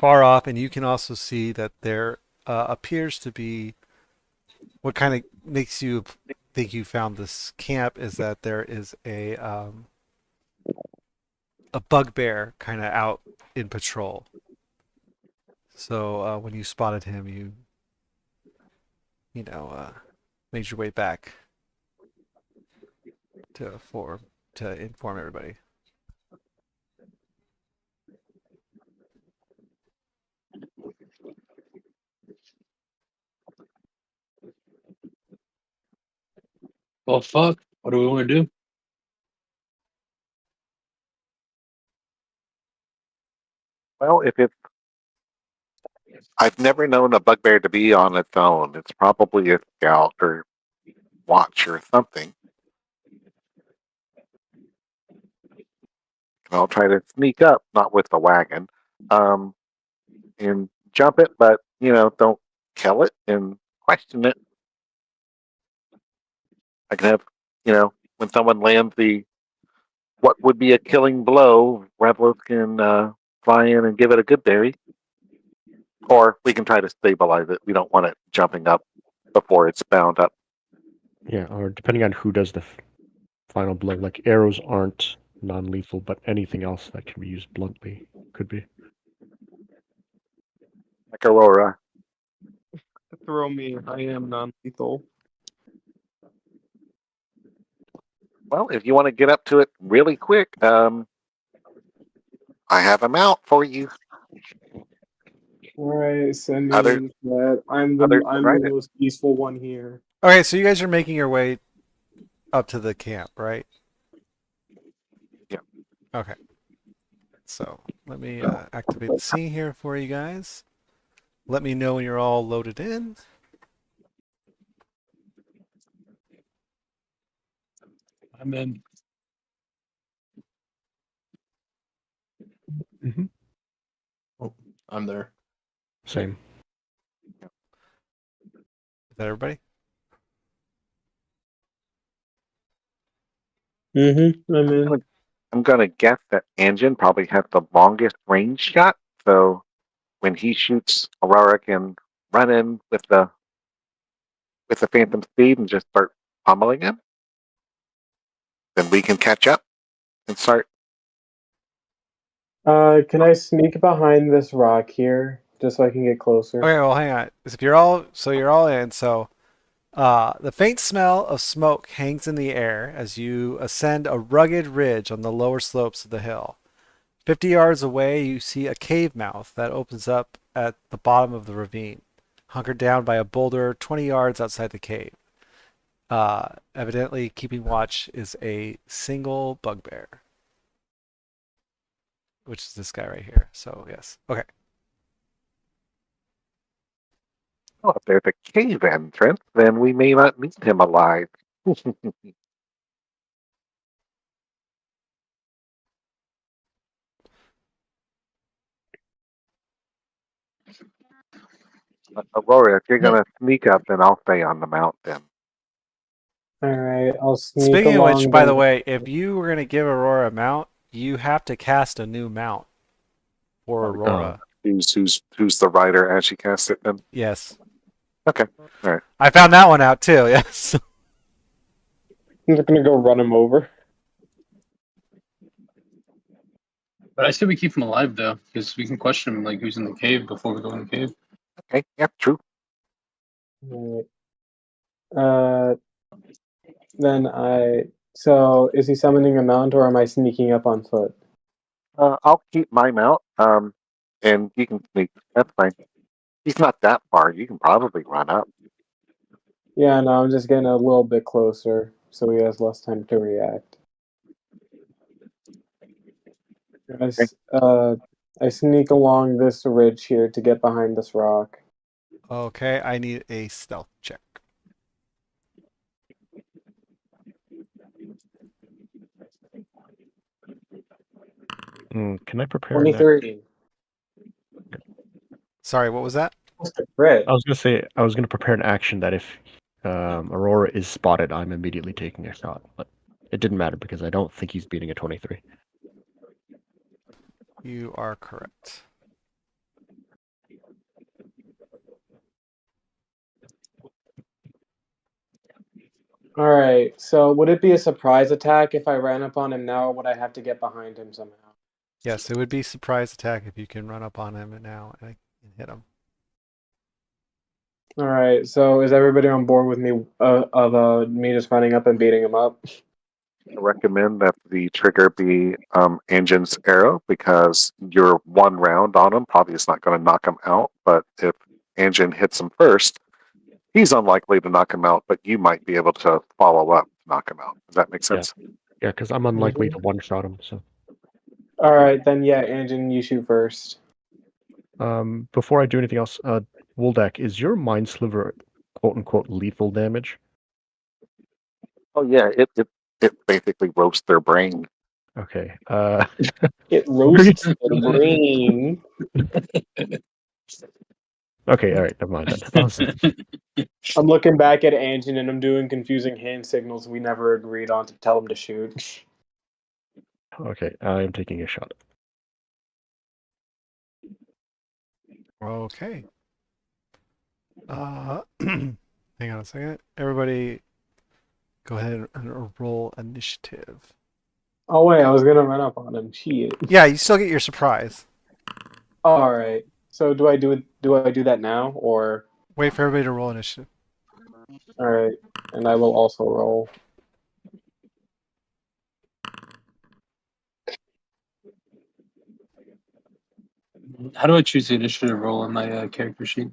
far off, and you can also see that there appears to be what kind of makes you think you found this camp is that there is a bugbear kind of out in patrol. So when you spotted him, you made your way back to inform everybody. Well, fuck. What do we want to do? Well, if it's, I've never known a bugbear to be on its own. It's probably a scout or watch or something. And I'll try to sneak up, not with the wagon, and jump it, but don't kill it and question it. I can have, when someone lands what would be a killing blow, Rebels can fly in and give it a good berry. Or we can try to stabilize it. We don't want it jumping up before it's bound up. Yeah, or depending on who does the final blow, like arrows aren't non-lethal, but anything else that can be used bluntly could be. Like Aurora. Throw me. I am non-lethal. Well, if you want to get up to it really quick, I have a mount for you. All right, send me Other- in that. I'm others the write it. most peaceful one here. Okay, so you guys are making your way up to the camp, right? Yeah. Okay. So let me activate the scene here for you guys. Let me know when you're all loaded in. I'm in. Mm-hmm. Oh, I'm there. Same. Is that everybody? I'm in. I'm gonna guess that Anjin probably has the longest range shot. So when he shoots, Aurora can run in with the phantom speed and just start pummeling him. Then we can catch up and start. Can I sneak behind this rock here, just so I can get closer? Okay, well, hang on. If you're all in. So the faint smell of smoke hangs in the air as you ascend a rugged ridge on the lower slopes of the hill. 50 yards away, you see a cave mouth that opens up at the bottom of the ravine, hunkered down by a boulder 20 yards outside the cave. Evidently, keeping watch is a single bugbear, which is this guy right here. So, yes. Okay. Well, if there's a cave entrance, then we may not meet him alive. Aurora, if you're gonna sneak up, then I'll stay on the mount then. All right, I'll sneak Speaking of along. which, by the way, if you were going to give Aurora a mount, you have to cast a new mount for Aurora. Who's the rider as she casts it then? Yes. Okay. All right. I found that one out too, yes. I'm just gonna go run him over. But I say we keep him alive though, because we can question him like who's in the cave before we go in the cave. Okay. Yeah. True. All right. So is he summoning a mount, or am I sneaking up on foot? I'll keep my mount. And you can sneak. That's fine. He's not that far. You can probably run up. Yeah, no, I'm just getting a little bit closer, so he has less time to react. I sneak along this ridge here to get behind this rock. Okay, I need a stealth check. Can I prepare? 23. Sorry, what was that? What's the crit? I was gonna say I was gonna prepare an action that if Aurora is spotted, I'm immediately taking a shot. But it didn't matter because I don't think he's beating a 23. You are correct. All right. So would it be a surprise attack if I ran up on him now, or would I have to get behind him somehow? Yes, it would be surprise attack if you can run up on him now and hit him. All right. So is everybody on board with me me just running up and beating him up? I recommend that the trigger be Anjin's arrow because your one round on him probably is not going to knock him out. But if Anjin hits him first, he's unlikely to knock him out, but you might be able to follow up to knock him out. Does that make sense? Yeah, because I'm unlikely to one-shot him. So All right, then yeah, Anjin, you shoot first. before I do anything else, Woldak, is your Mind Sliver quote-unquote lethal damage? Oh yeah, it basically roasts their brain. Okay. It roasts their brain. Okay, all right, never mind then. I'm looking back at Anjin and I'm doing confusing hand signals we never agreed on to tell him to shoot. Okay, I am taking a shot. Okay. Hang on a second. Everybody, go ahead and roll initiative. Oh wait, I was gonna run up on him. Shit. Yeah, you still get your surprise. All right. So do I do it? Do I do that now or? Wait for everybody to roll initiative. All right, and I will also roll. How do I choose the initiative roll on my character sheet?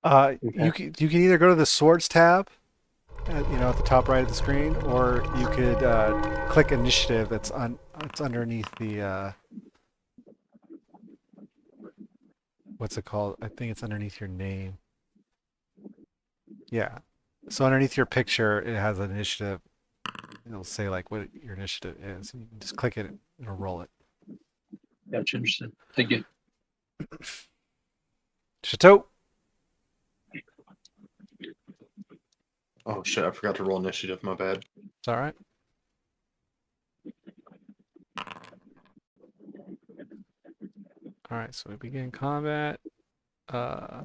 Okay. You can either go to the swords tab, at the top right of the screen, or you could click initiative. It's underneath the what's it called? I think it's underneath your name. Yeah. So underneath your picture, it has an initiative. It'll say like what your initiative is. You can just click it and it'll roll it. Gotcha, interesting. Thank you. Chateau. Oh shit! I forgot to roll initiative. My bad. It's all right. All right, so we begin combat. I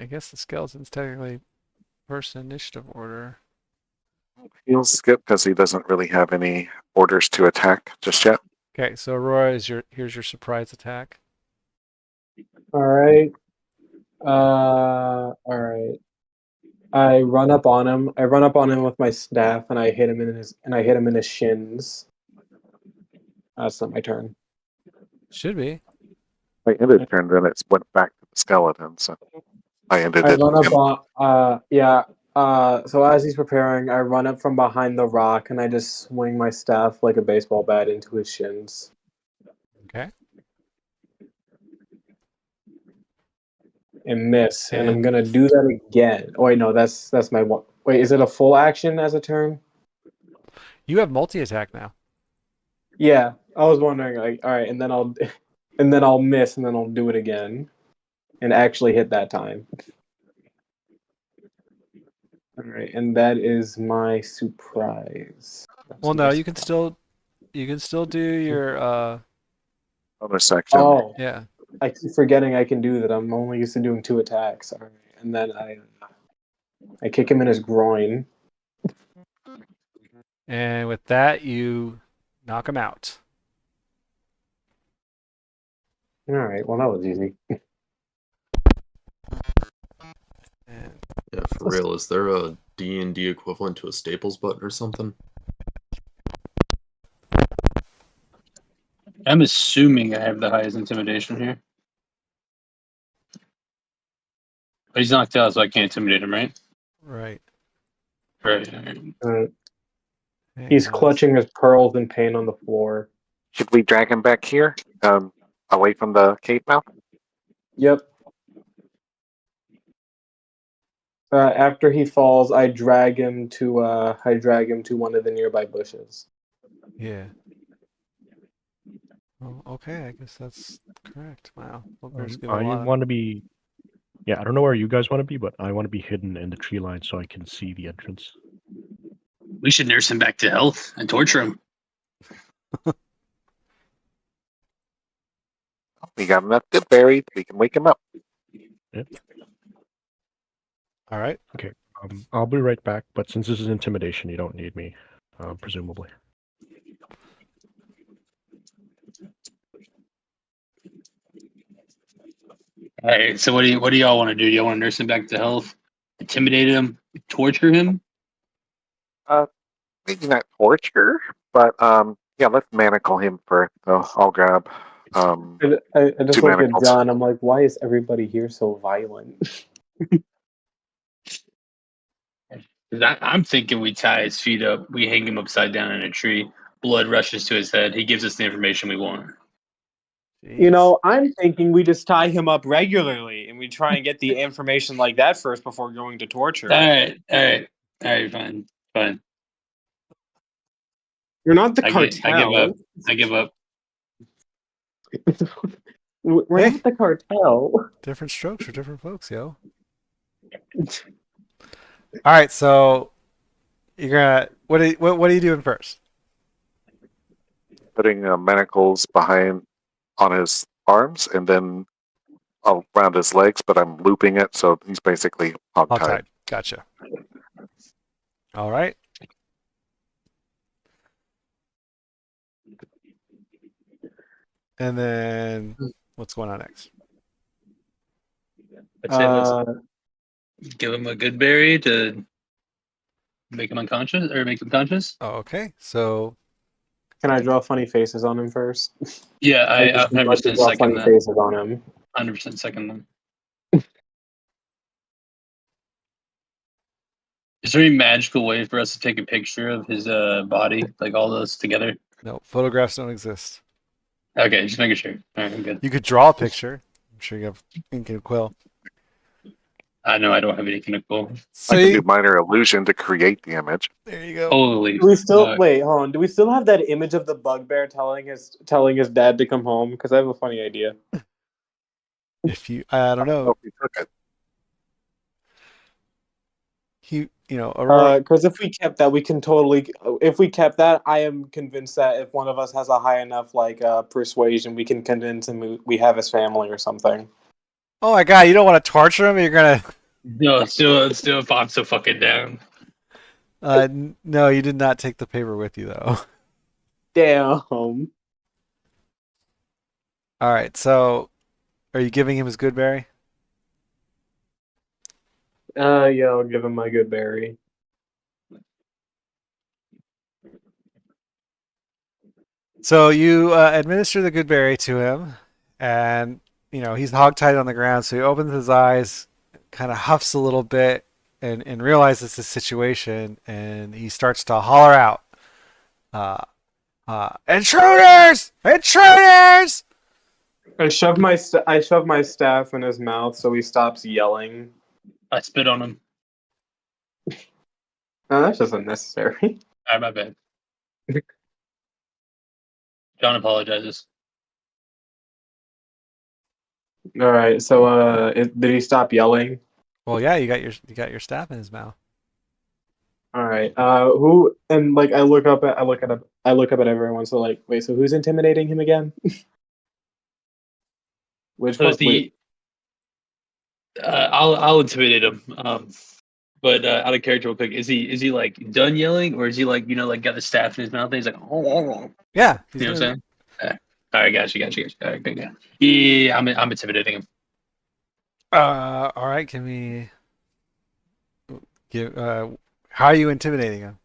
guess the skeleton's technically first in initiative order. He'll skip because he doesn't really have any orders to attack just yet. Okay, so Aurora here's your surprise attack. All right. All right. I run up on him. I run up on him with my staff, and I hit him in his shins. That's not my turn. Should be. I ended the turn, then it went back to the skeleton, so I ended I it. run up on. Yeah. So as he's preparing, I run up from behind the rock, and I just swing my staff like a baseball bat into his shins. Okay. And miss, and I'm And- gonna do that again. Oh wait, no, that's my one. Wait, is it a full action as a turn? You have multi-attack now. Yeah, I was wondering. Like, all right, and then I'll miss, and then I'll do it again, and actually hit that time. All right, and that is my surprise. Well, no, you can still do your Bonus action. Oh, yeah. I keep forgetting I can do that. I'm only used to doing 2 attacks. All right, and then I kick him in his groin. And with that, you knock him out. All right, well that was easy. And Yeah, for real. Is there a D&D equivalent to a Staples button or something? I'm assuming I have the highest intimidation here. But he's knocked out, so I can't intimidate him, right? right. Right. He's Hang on a clutching his pearls in pain on the floor. Should we drag him back here, away from the cave mouth? Yep. After he falls, I drag him to one of the nearby bushes. Yeah. Well, okay, I guess that's correct. Wow. Well, there's been a I lot of- want to be. Yeah, I don't know where you guys want to be, but I want to be hidden in the tree line so I can see the entrance. We should nurse him back to health and torture him. We got enough good berries. We can wake him up. Yep. All right. Okay. I'll be right back. But since this is intimidation, you don't need me, presumably. All right. So what do y'all want to do? Do y'all want to nurse him back to health, intimidate him, torture him? Maybe not torture, but yeah, let's manacle him first. So I'll grab I just 2 look at manacles. John. I'm like, why is everybody here so violent? 'Cause I'm thinking we tie his feet up, we hang him upside down in a tree, blood rushes to his head. He gives us the information we want. You Jeez. know, I'm thinking we just tie him up regularly and we try and get the information like that first before going to torture. All right, fine. We're not the I give cartel. up. I give up. We're Hey. not the cartel. Different strokes for different folks, yo. All right, so you're gonna what are you doing first? Putting manacles behind on his arms and then around his legs, but I'm looping it so he's basically hogtied. Hogtied. Gotcha. All right. And then what's going on next? Let's give him a good berry to make him unconscious or make him conscious. Oh, okay. So Can I draw funny faces on him first? Yeah, I just like to 100% draw second funny that. faces on him. 100% second them. Is there any magical way for us to take a picture of his body, like all those together? no, photographs don't exist. Okay, just making sure. All right, I'm good. You could draw a picture. I'm sure you have ink and quill. I know I don't have anything to cool. So I can do minor illusion to create the image. there you go. Holy. Do we still fuck. wait? Hold on. Do we still have that image of the bugbear telling his dad to come home? Because I have a funny idea. If you, I don't know, Oh, he took it. Aurora. Because if we kept that, we can totally. If we kept that, I am convinced that if one of us has a high enough persuasion, we can convince him we have his family or something. Oh my god, you don't want to torture him? You're gonna. No, let's do it. I'm so fucking down. No, you did not take the paper with you though. Damn. All right, so are you giving him his good berry? Yeah, I'll give him my good berry. So you administer the good berry to him, and he's hogtied on the ground. So he opens his eyes, kind of huffs a little bit, and realizes the situation, and he starts to holler out, "Intruders! Intruders!" I shove my staff in his mouth so he stops yelling. I spit on him. Oh, that's just unnecessary. All right, my bad. John apologizes. All right. So, did he stop yelling? Well, yeah, you got your staff in his mouth. All right. Who and I look up at everyone. So wait. So who's intimidating him again? Which So one? it's the. I'll intimidate him. But out of character, real quick, is he like done yelling, or is he like got the staff in his mouth? And he's like, oh. Yeah, You know what I'm saying? All right, gotcha. All right, good. Yeah, I'm intimidating him. All right. Can we give? How are you intimidating him?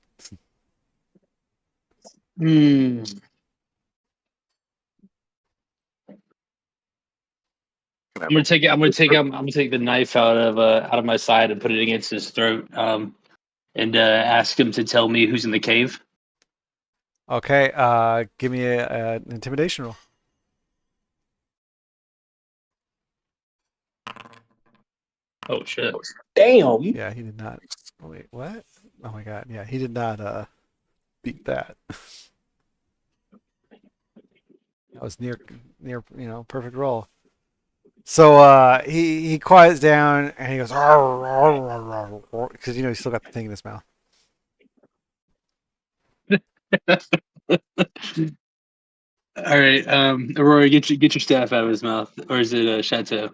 I'm gonna take the knife out of my side and put it against his throat. And ask him to tell me who's in the cave. Okay. Give me an intimidation roll. Oh shit! Damn. Yeah, he did not. Oh, wait, what? Oh my god. Yeah, he did not beat that. That was near perfect roll. So he quiets down and he goes because he's still got the thing in his mouth. All right, Aurora, get your staff out of his mouth, or is it Chateau?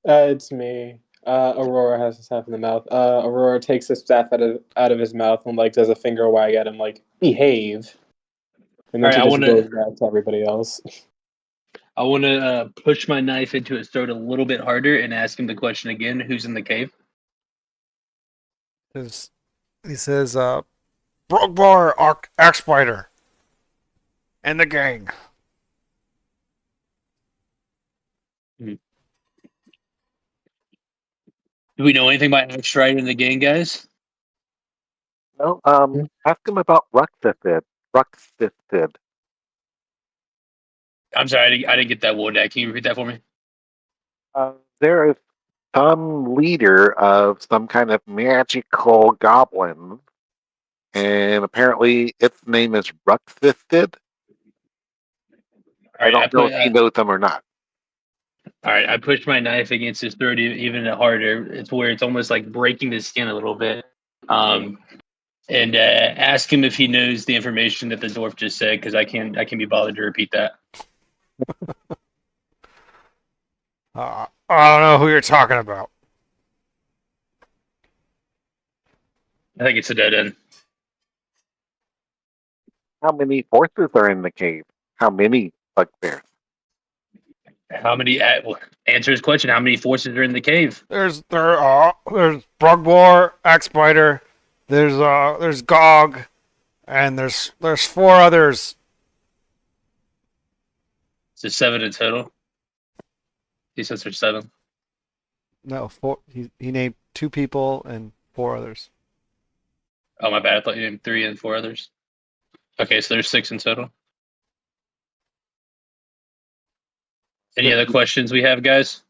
It's me. Aurora has his staff in the mouth. Aurora takes the staff out of his mouth and like does a finger wag at him, like behave. And then All right, she I just want goes to. back to everybody else. I want to push my knife into his throat a little bit harder and ask him the question again. Who's in the cave? He says, Brogbar, Axe Spider, and the gang. Do we know anything about Axe Strider and the gang, guys? No, ask him about Ruxithid. Ruxithid. I'm sorry, I didn't get that word. Can you repeat that for me? There is some leader of some kind of magical goblin, and apparently its name is Ruxithid. All I right, don't know if he knows them or not. All right, I pushed my knife against his throat even harder. It's where it's almost like breaking the skin a little bit. And ask him if he knows the information that the dwarf just said, because I can't be bothered to repeat that. I don't know who you're talking about. I think it's a dead end. How many forces are in the cave? How many bugbears? How many? Answer his question. How many forces are in the cave? There's Brogbar, Axe Spider, there's Gog, and there's four others. It's 7 in total. He says there's 7. No, four. He named 2 people and 4 others. Oh, my bad. I thought you named 3 and 4 others. Okay, so there's 6 in total. Any other questions we have, guys?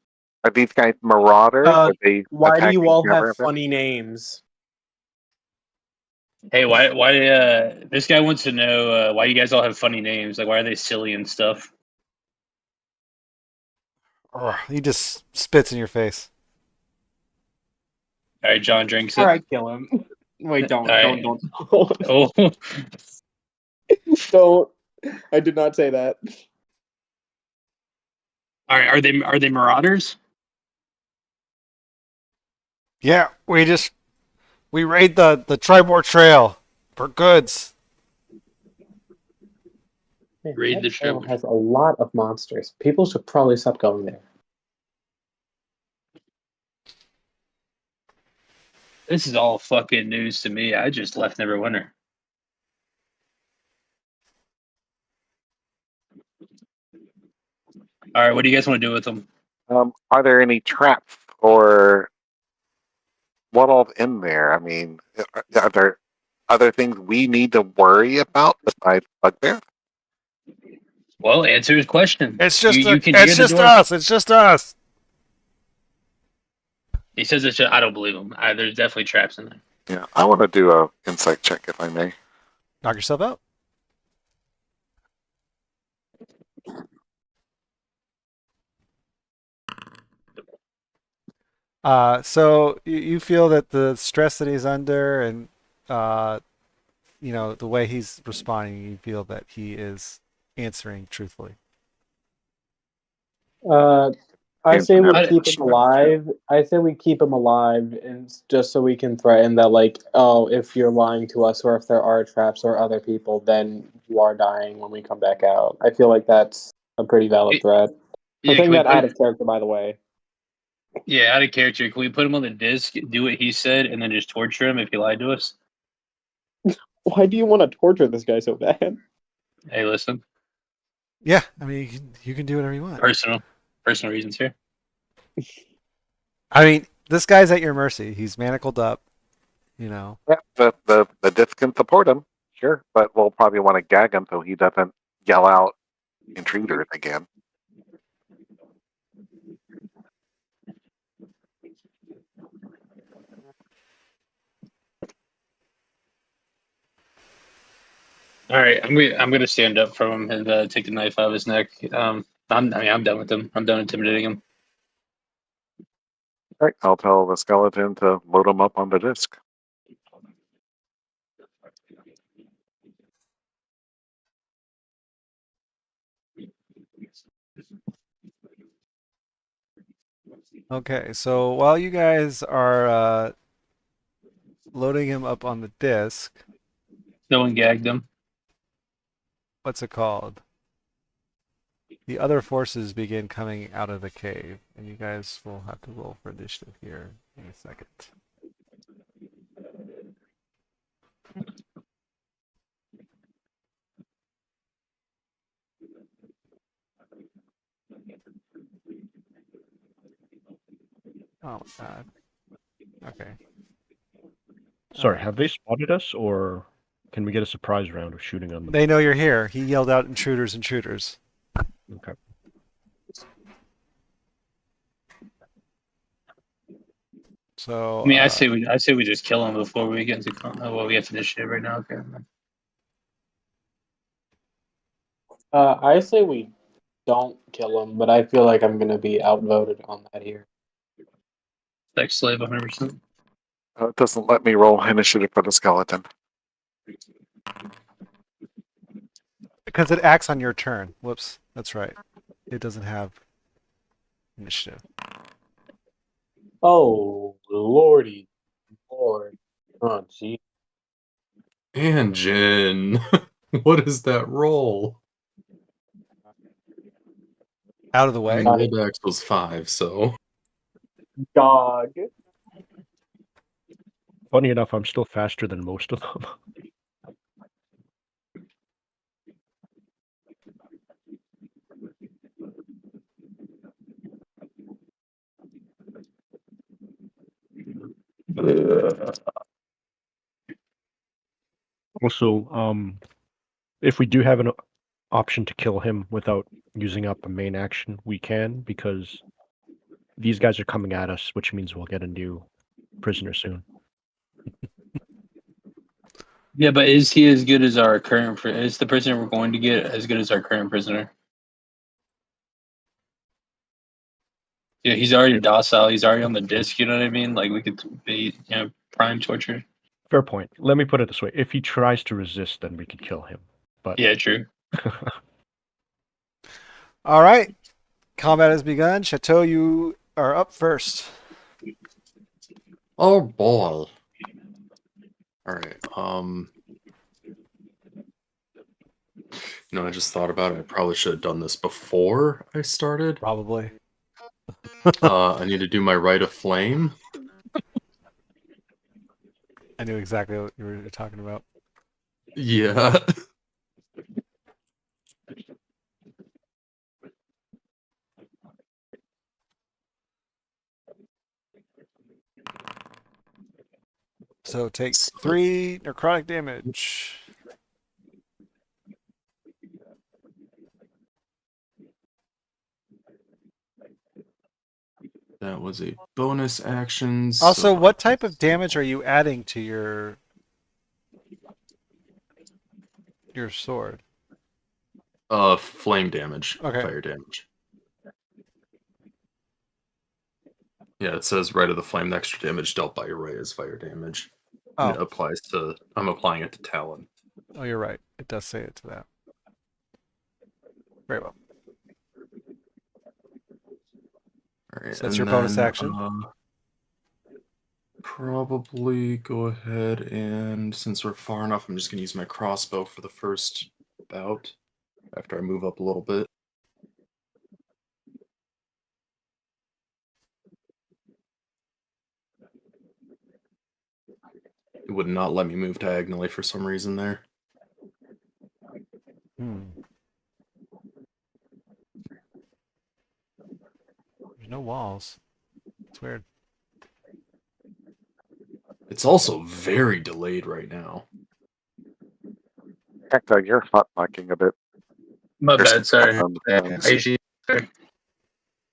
Are these guys marauders? Are they Why do you attacking all have caravan? funny names? Hey, why this guy wants to know why you guys all have funny names. Like, why are they silly and stuff? He just spits in your face. All right, John drinks it. All right, kill him. Wait, don't, All right. don't. Oh, Don't. I did not say that. all right. Are they marauders? Yeah, we raid the Tribor Trail for goods. Raid That the trail Tribor. has a lot of monsters. People should probably stop going there. This is all fucking news to me. I just left Neverwinter. All right, what do you guys want to do with them? Are there any traps or what all's in there? I mean, are there other things we need to worry about besides bugbear? Well, answer his question. It's just you can hear the dwarf. us. It's just us. He says it's just, I don't believe him. There's definitely traps in there. Yeah, I want to do a insight check if I may. Knock yourself out. So you feel that the stress that he's under and the way he's responding, you feel that he is answering truthfully. I say we I- keep him alive. I say we keep him alive, and just so we can threaten that, like, oh, if you're lying to us, or if there are traps or other people, then you are dying when we come back out. I feel like that's a pretty valid threat. Yeah, I'm saying can we that put- out of character, by the way. Yeah, out of character. Can we put him on the disc, do what he said, and then just torture him if he lied to us? Why do you want to torture this guy so bad? Hey, listen. Yeah, I mean you can do whatever you want. Personal reasons here. I mean, this guy's at your mercy. He's manacled up. Yeah, the disc can support him, sure, but we'll probably want to gag him so he doesn't yell out intruders again. All right, I'm gonna stand up from him and take the knife out of his neck. I'm done with him. I'm done intimidating him. All right, I'll tell the skeleton to load him up on the disc. Okay, so while you guys are loading him up on the disc, No one gagged him. what's it called? The other forces begin coming out of the cave, and you guys will have to roll for initiative here in a second. Oh my god. Okay. Sorry, Alright. have they spotted us, or can we get a surprise round of shooting on them? They know you're here. He yelled out intruders, intruders. Okay. So I mean, I say we just kill him before we get into well, we get to initiative right now. Okay. I say we don't kill him, but I feel like I'm gonna be outvoted on that here. Sex slave, 100%. It doesn't let me roll initiative for the skeleton. because it acts on your turn. Whoops, that's right. It doesn't have initiative. Oh lordy, lord, oh gee. And Jin, what is that roll? Out of the I way. mean, rollbacks was 5, so Dog. Funny enough, I'm still faster than most of them. Also, if we do have an option to kill him without using up a main action, we can, because these guys are coming at us, which means we'll get a new prisoner soon. Yeah, but is he as good as our current? Is the prisoner we're going to get as good as our current prisoner? Yeah, he's already docile. He's already on the disc. You know what I mean? Like we could be, prime torture. Fair point. Let me put it this way. If he tries to resist, then we could kill him. But Yeah, true. All right. Combat has begun. Chateau, you are up first. oh boy. All right. I just thought about it. I probably should have done this before I started. Probably. I need to do my rite of flame. I knew exactly what you were talking about. Yeah. So take 3 necrotic damage. That was a bonus action. Also, so what type of damage are you adding to your sword? flame damage. Okay. Fire damage. Yeah, it says right of the flame, the extra damage dealt by your ray is fire damage. And it Oh, applies to I'm applying it to Talon. oh, you're right. It does say it to that. Very well. Alright, So that's your bonus action. Probably go ahead and since we're far enough, I'm just gonna use my crossbow for the first bout after I move up a little bit. It would not let me move diagonally for some reason there. There's no walls. It's weird. It's also very delayed right now. Heck, you're hot lacking a bit. My There's bad. Sorry. some- I usually-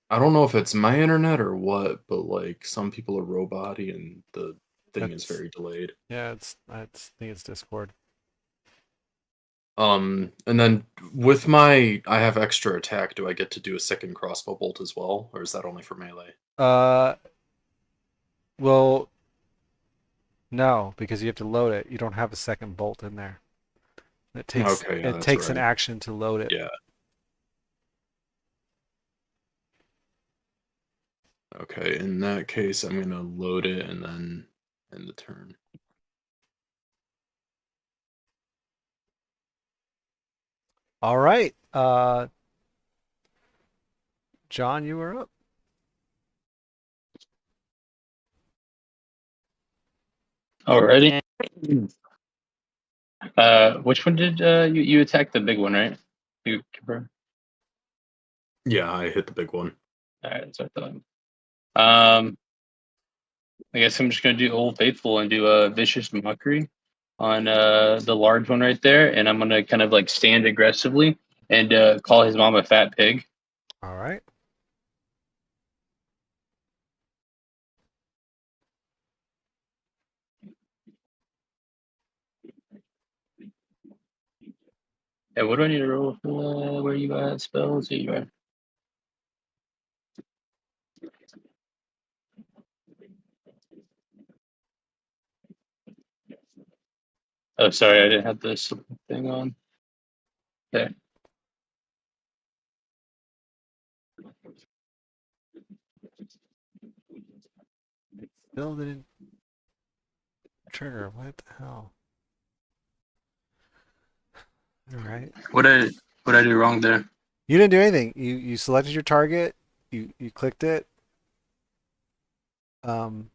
I don't know if it's my internet or what, but like some people are robot-y and the thing is very delayed. Yeah, I think it's Discord. And then with my I have extra attack, do I get to do a second crossbow bolt as well, or is that only for melee? Well, no, because you have to load it. You don't have a second bolt in there. It takes Okay, yeah, it that's takes an right. action to load it. Yeah. Okay, in that case, I'm gonna load it and then end the turn. All right. John, you are up. Alrighty. Which one did you attack? The big one, right? You confirm? Yeah, I hit the big one. All right, that's what I thought. I guess I'm just gonna do Old Faithful and do a vicious mockery on the large one right there, and I'm gonna kind of like stand aggressively and call his mom a fat pig. All right. Yeah, what do I need to roll for? Where you at? Spells? Here you are. Oh, sorry, I didn't have this thing on. Okay. Still didn't trigger. What the hell? All right. What I do wrong there? You didn't do anything. You selected your target. You clicked it. Um.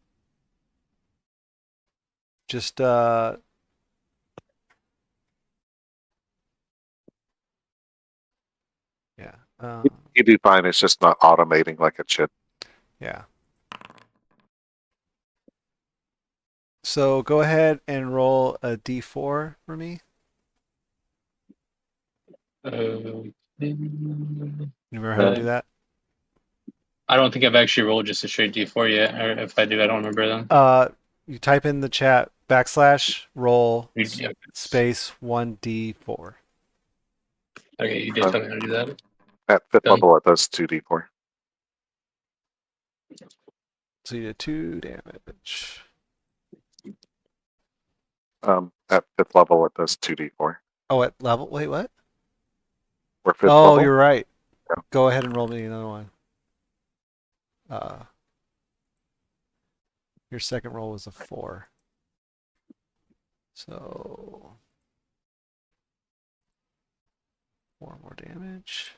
Just yeah. You do fine. It's just not automating like it should. Yeah. So go ahead and roll a d4 for me. You You remember how to do that? I don't think I've actually rolled just a straight D4 yet, or if I do, I don't remember them. You type in the chat / roll Yeah. space 1d4. Okay, you did tell me how to do that. At 5th Done. level, it does 2d4. So you did 2 damage. At 5th level, it does 2d4. Oh, at level? Wait, what? We're 5th Oh, level. you're right. Yeah. Go ahead and roll me another one. Your second roll was a 4. So 4 more damage.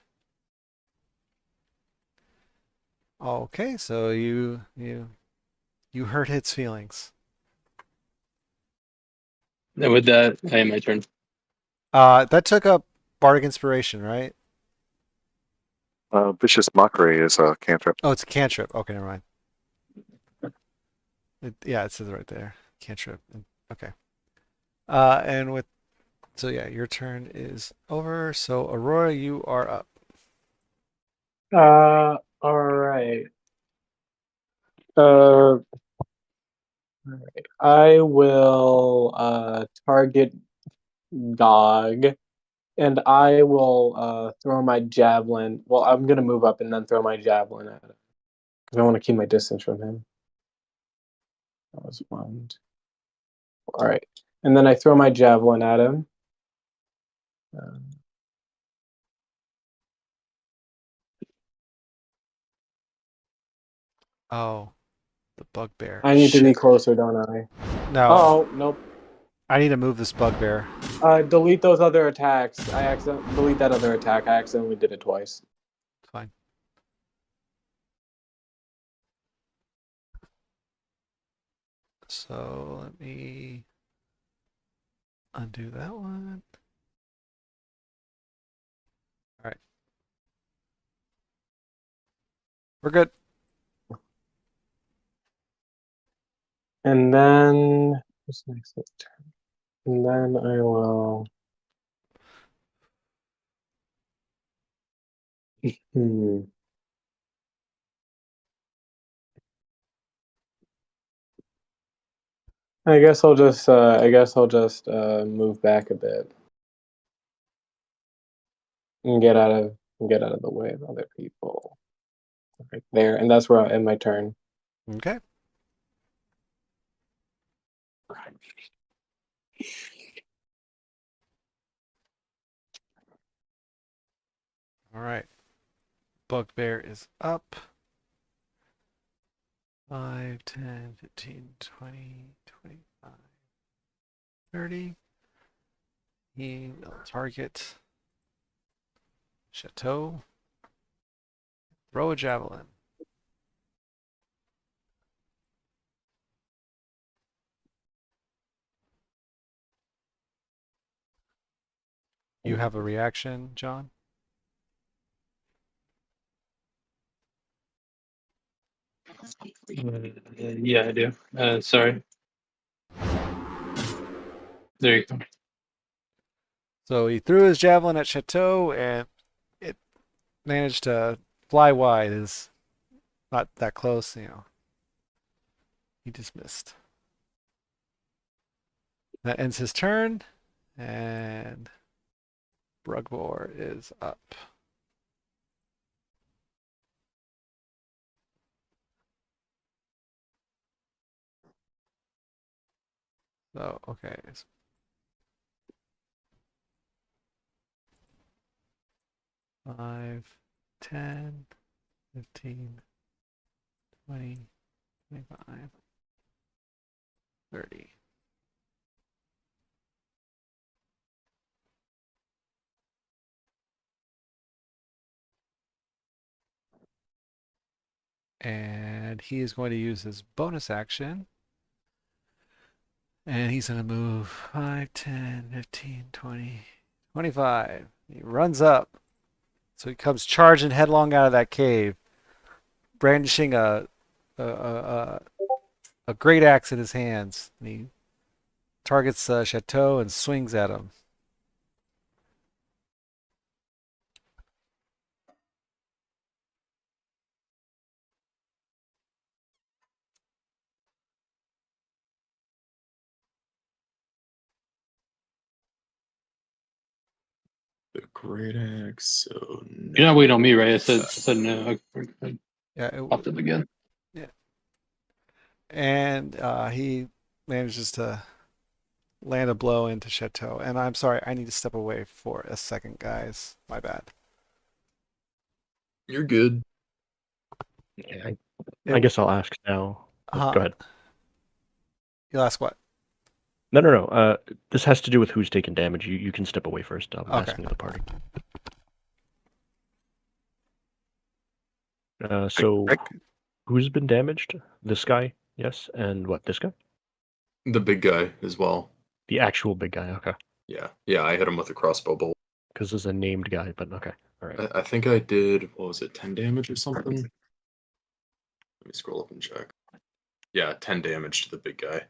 Okay, so you hurt its feelings. And with that, I am my turn. That took up Bardic Inspiration, right? Vicious Mockery is a cantrip. Oh, it's a cantrip. Okay, never mind. Yeah, it says right there. Cantrip. Okay. And with so yeah, your turn is over. So Aurora, you are up. All right. Uh, I will target Gog, and I will throw my javelin. Well, I'm gonna move up and then throw my javelin at him because I want to keep my distance from him. That was one. All right, and then I throw my javelin at him. Oh, the bugbear. I need to be Shit. closer, don't I? No, Oh, nope. I need to move this bugbear. Delete those other attacks. Delete that other attack. I accidentally did it twice. It's fine. So let me undo that one. All right. We're good. And then what's next? And then I will. I guess I'll just. Move back a bit and get out of the way of other people. Right there, and that's where I'll end my turn. Okay. All right. Bugbear is up. 5, 10, 15, 20, 25, 30. He will target Chateau. Throw a javelin. You have a reaction, John? Yeah, I do. Sorry. There you go. So he threw his javelin at Chateau, and it managed to fly wide. Is not that close, you know. He just missed. That ends his turn, and Brugbor is up. So, okay. 5, 10, 15, 20, 25, 30. And he is going to use his bonus action. And he's going to move 5, 10, 15, 20, 25. He runs up. So he comes charging headlong out of that cave, brandishing a, a, a great axe in his hands. And he targets Chateau and swings at him. The great axe. So no. You're not waiting on me, right? I said no. I Yeah, popped up again. yeah. And he manages to land a blow into Chateau. And I'm sorry, I need to step away for a second, guys. My bad. You're good. Yeah, I guess I'll ask now. Go ahead. You'll ask what? No. This has to do with who's taking damage. You can step away first. I'm Okay. asking the party. So who's been damaged? This guy, yes, and what? This guy? The big guy as well. The actual big guy. Okay. Yeah. I hit him with a crossbow bolt. Because there's a named guy, but okay. All right. I think I did. What was it? 10 damage or something. Let me scroll up and check. Yeah, 10 damage to the big guy.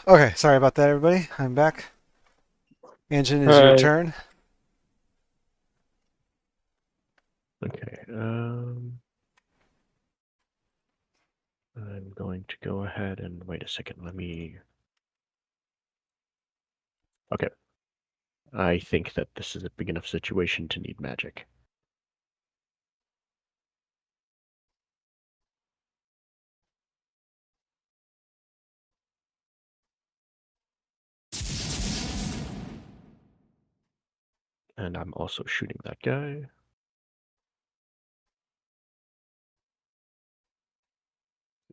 Okay, sorry about that, everybody. I'm back. Engine is your Alright. turn. Okay. I'm going to go ahead and wait a second. Let me. Okay. I think that this is a big enough situation to need magic. And I'm also shooting that guy.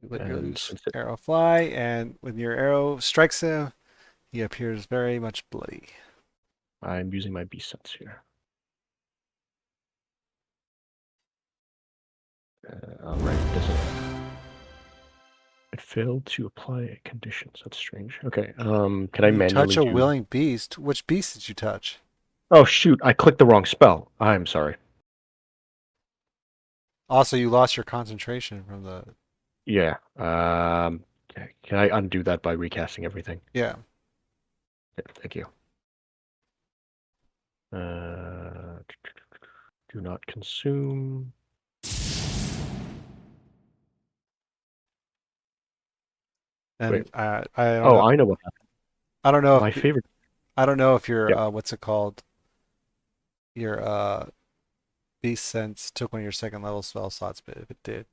Let your And loose since it, arrow fly, and when your arrow strikes him, he appears very much bloody. I'm using my beast sense here. All right, doesn't. It failed to apply conditions. That's strange. Okay. Can I You touch manually a do? willing beast. Which beast did you touch? Oh shoot! I clicked the wrong spell. I'm sorry. Also, you lost your concentration from the. Yeah. Okay. Can I undo that by recasting everything? Yeah. Yeah, thank you. Do not consume. And Wait. I don't Oh, know. I know what happened. I don't know My if favorite. I don't know if your Yeah. what's it called? Your beast sense took one of your second level spell slots, but if it did,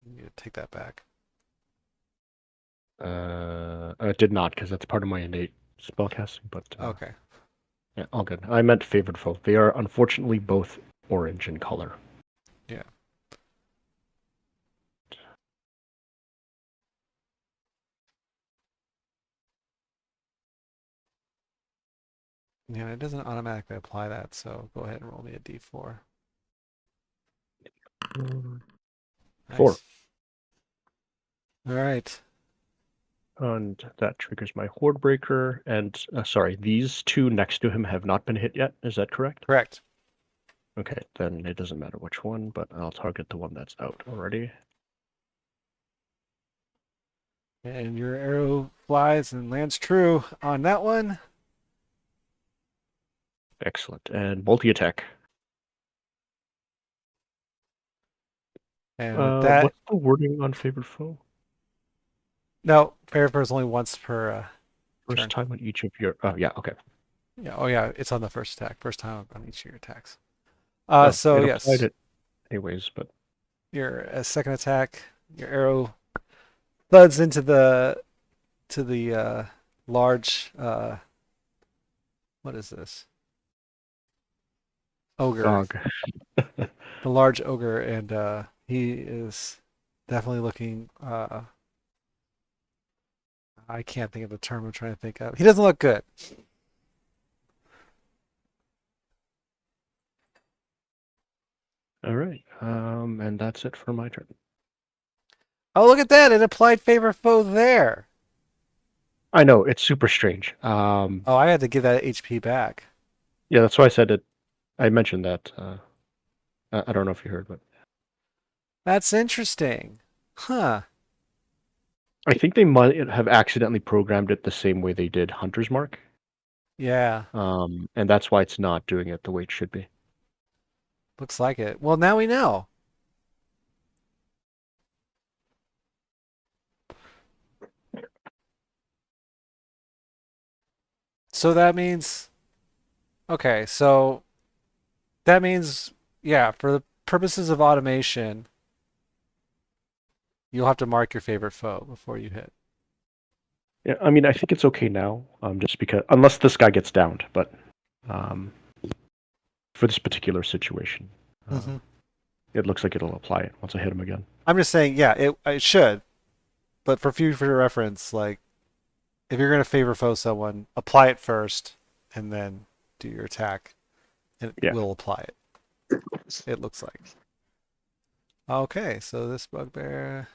you take that back. It did not because that's part of my innate spellcasting. But Okay. yeah, all good. I meant favored foe. They are unfortunately both orange in color. Yeah. Yeah, it doesn't automatically apply that, so go ahead and roll me a d4. 4. Nice. All right. And that triggers my Horde Breaker. And sorry, these two next to him have not been hit yet. Is that correct? Correct. Okay, then it doesn't matter which one, but I'll target the one that's out already. And your arrow flies and lands true on that one. Excellent. And multi-attack. And with that, What's the wording on favored foe? no, fair is only once per First turn. time on each of your. Oh yeah, okay. Yeah. Oh yeah, it's on the first attack. First time on each of your attacks. Oh, So it yes, applied it anyways, but your second attack, your arrow thuds into the large what is this? Ogre. dog. The large ogre, and he is definitely looking. I can't think of the term I'm trying to think of. He doesn't look good. All right. And that's it for my turn. Oh, look at that! It applied favor foe there. I know it's super strange. Oh, I had to give that HP back. Yeah, that's why I said it. I mentioned that. I don't know if you heard, but That's interesting. Huh. I think they might have accidentally programmed it the same way they did Hunter's Mark. Yeah, And that's why it's not doing it the way it should be. looks like it. Well, now we know. So that means, okay, so that means, yeah, for the purposes of automation, you'll have to mark your favorite foe before you hit. Yeah, I mean, I think it's okay now, just because unless this guy gets downed, but for this particular situation, it looks like it'll apply it once I hit him again. I'm just saying, yeah, it should, but for future reference, like if you're gonna favor foe someone, apply it first, and then do your attack, and it Yeah. will apply it. It looks like. Okay, so this bugbear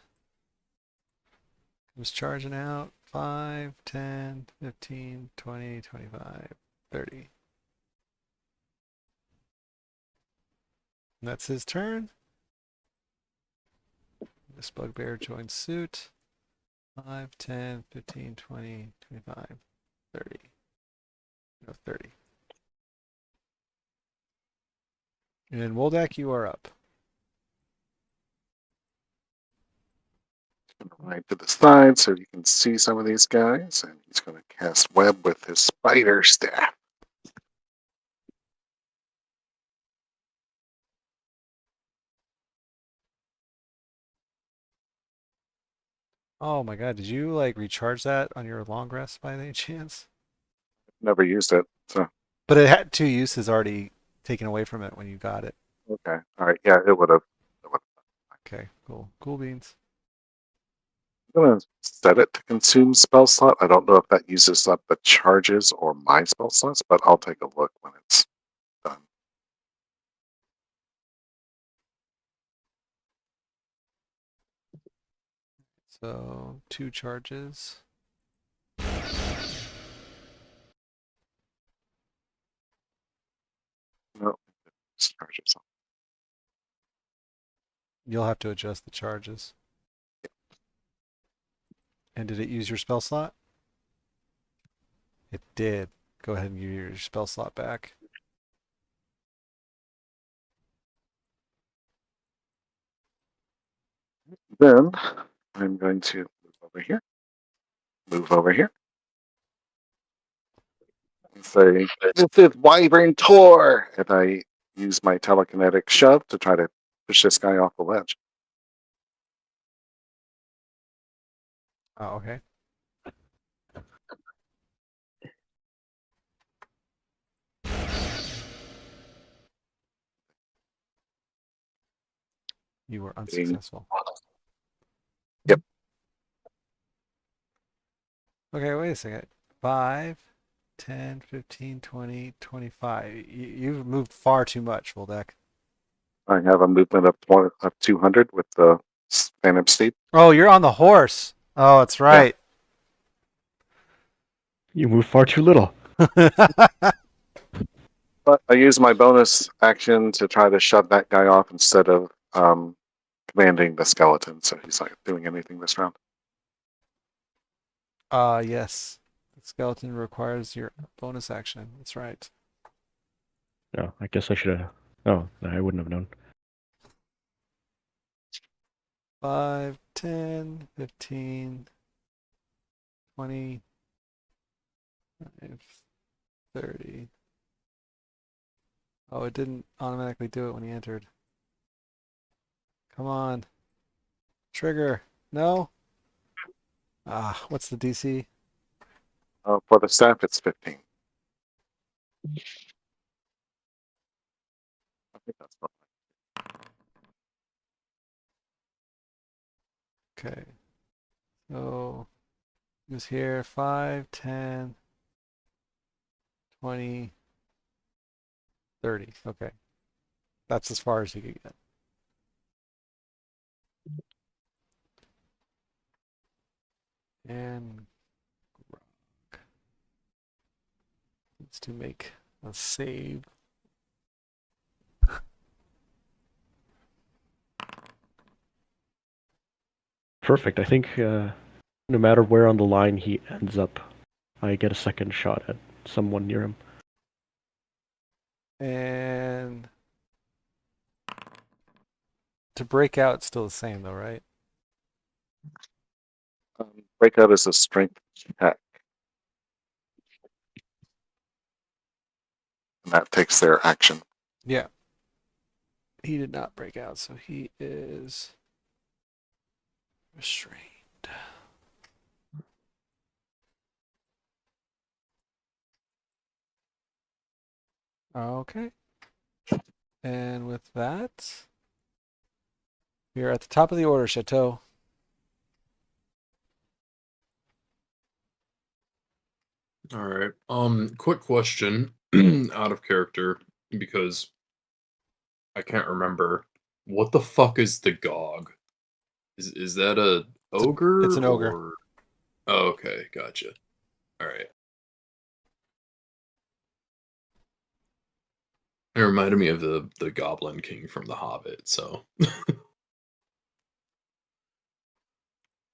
comes charging out 5, 10, 15, 20, 25, 30. And that's his turn. This bugbear joins suit. 5, 10, 15, 20, 25, 30. No, 30. And Woldak, you are up. Right to the side so you can see some of these guys, and he's going to cast web with his spider staff. Oh my god, did you like recharge that on your long rest by any chance? Never used it, so But it had 2 uses already taken away from it when you got it. okay. All right, yeah, it would have. Okay, cool. Cool beans. I'm going to set it to consume spell slot. I don't know if that uses up the charges or my spell slots, but I'll take a look when it's done. So 2 charges. No, it's charges. You'll have to adjust the charges. And did it use your spell slot? It did. Go ahead and give your spell slot back. Then I'm going to move over here. Move over here. And say, this is Wyvern Tor! And I use my telekinetic shove to try to push this guy off the ledge. Oh, okay. You were unsuccessful. Yep. Okay, wait a second. 5, 10, 15, 20, 25. You've moved far too much, Voldeck. I have a movement of 200 with the Phantom Steed. Oh, you're on the horse. Oh, that's right. You move far too little. But I use my bonus action to try to shove that guy off instead of commanding the skeleton, so he's not doing anything this round. Yes. The skeleton requires your bonus action. That's right. No, I guess I should have. Oh, no, I wouldn't have known. 5, 10, 15, 20, 30. Oh, it didn't automatically do it when he entered. Come on. Trigger. No? Ah, what's the DC? For the staff, it's 15. I think that's not Okay. So he was here 5, 10, 20, 30. Okay. That's as far as he could get. And Grog needs to make a save. Perfect. I think no matter where on the line he ends up, I get a second shot at someone near him. And to break out, it's still the same though, right? Breakout is a strength check. And that takes their action. Yeah. He did not break out, so he is restrained. Okay. And with that, we are at the top of the order, Chateau. All right. Quick question, out of character, because I can't remember. What the fuck is the Gog? Is that a ogre? It's an ogre. Or... Oh, okay, gotcha. All right. It reminded me of the Goblin King from The Hobbit. So,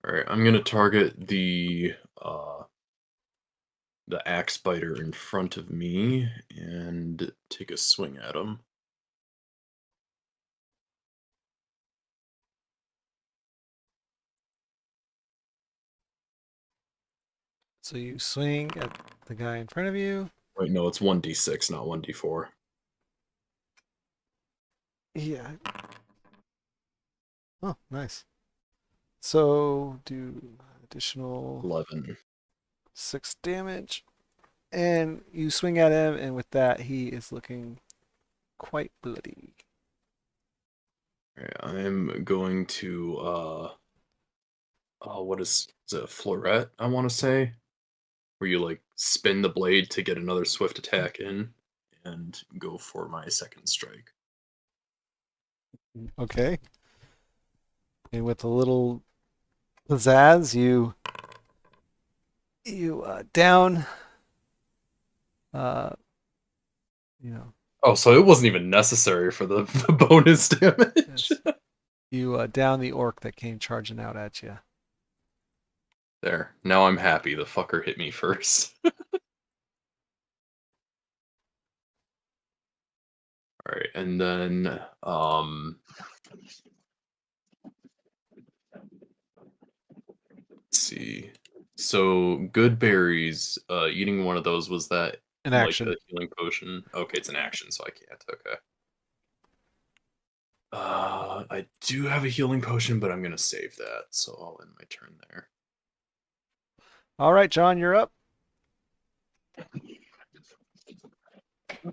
all Alright, I'm gonna target the axe biter in front of me and take a swing at him. So you swing at the guy in front of you. Wait, no, it's 1d6, not 1d4. Yeah. Oh, nice. So do additional 11. 6 damage. And you swing at him, and with that, he is looking quite bloody. Alright, I'm going to what is it, a floret, I want to say? Where you like spin the blade to get another swift attack in and go for my second strike. Okay. And with a little pizzazz, you down. You know. Oh, so it wasn't even necessary for the bonus damage. Yes. You down the orc that came charging out at you. There. Now I'm happy. The fucker hit me first. Alright, and then let's see. So good berries, eating one of those, was that An like action. a healing potion? Okay, it's an action, so I can't. Okay. I do have a healing potion, but I'm gonna save that, so I'll end my turn there. All right, John, you're up.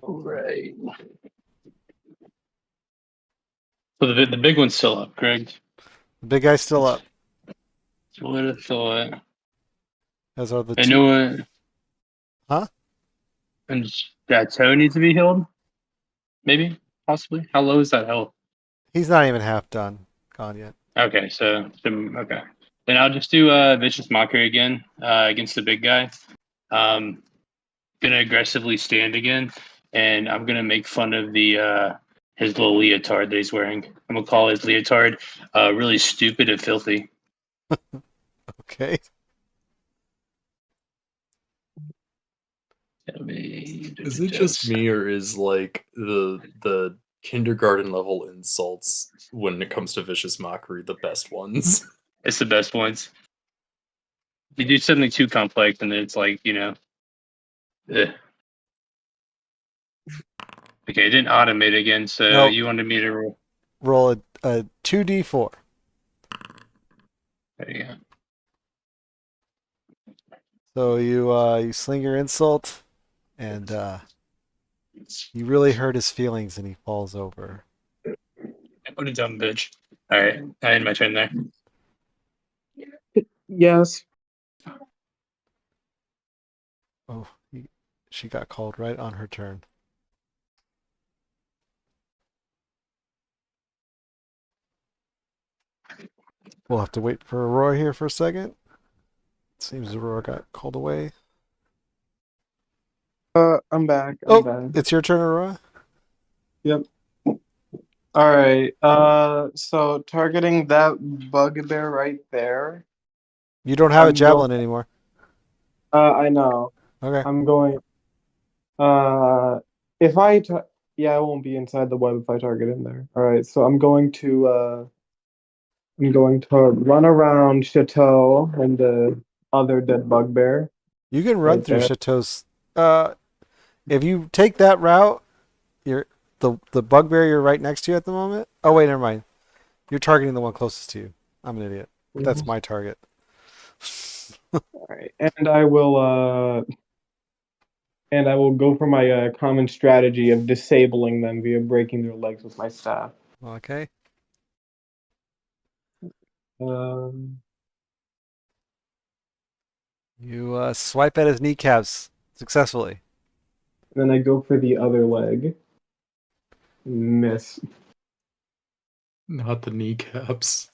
All right. So the big one's still up, correct? The big guy's still up, So what I thought. as are the I two. know what. Huh? And that toe needs to be healed? Maybe? Possibly? How low is that health? He's not even half gone yet. Okay, so okay. Then I'll just do Vicious Mockery again against the big guy. Gonna aggressively stand again, and I'm gonna make fun of the his little leotard that he's wearing. I'm gonna call his leotard really stupid and filthy. Okay. Is it just me, or is like the kindergarten level insults when it comes to vicious mockery the best ones? It's the best ones. You do something too complex, and then it's like, ugh. Okay, it didn't automate again, so Nope. you wanted me to Roll a 2d4. there you go. So you sling your insult, and you really hurt his feelings, and he falls over. What a dumb bitch. All right, I end my turn there. Yes. Oh, she got called right on her turn. We'll have to wait for Aurora here for a second. It seems Aurora got called away. I'm back. Oh, back. it's your turn, Aurora. Yep. All right. So targeting that bugbear right there. You don't have a I'm javelin anymore. I know. Okay. I'm going. If yeah, I won't be inside the web if I target in there. All right. So I'm going to run around Chateau and the other dead bugbear. You can run Right through there. Chateau's. If you take that route, you're the bugbear you're right next to at the moment. Oh wait, never mind. You're targeting the one closest to you. I'm an idiot. That's my target. All right, and I will go for my common strategy of disabling them via breaking their legs with my staff. Okay. You swipe at his kneecaps successfully. Then I go for the other leg. Miss. Not the kneecaps.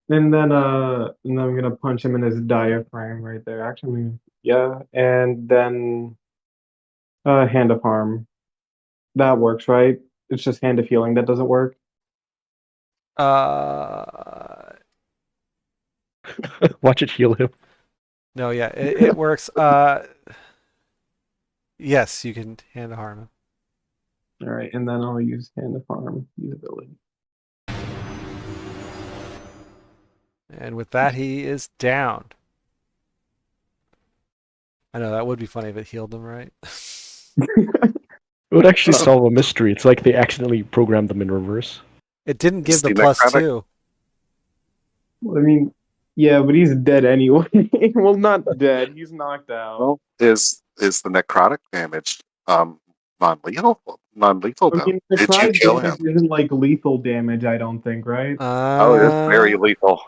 And then I'm gonna punch him in his diaphragm right there. Actually, yeah, and then hand of harm. That works, right? It's just hand of healing that doesn't work. Watch it heal him. No, yeah, it works. Yes, you can hand to harm him. All right, and then I'll use Hand of Harm usability. And with that, he is down. I know that would be funny if it healed him, right? It would actually solve a mystery. It's like they accidentally programmed them in reverse. It didn't give Is the he plus necrotic? 2. I mean, yeah, but he's dead anyway. Well, not dead. He's knocked out. Well, is the necrotic damage non-lethal? Non-lethal I though. mean, Did you necrotic kill him? damage isn't like lethal damage, I don't think, right? Oh, it's very lethal.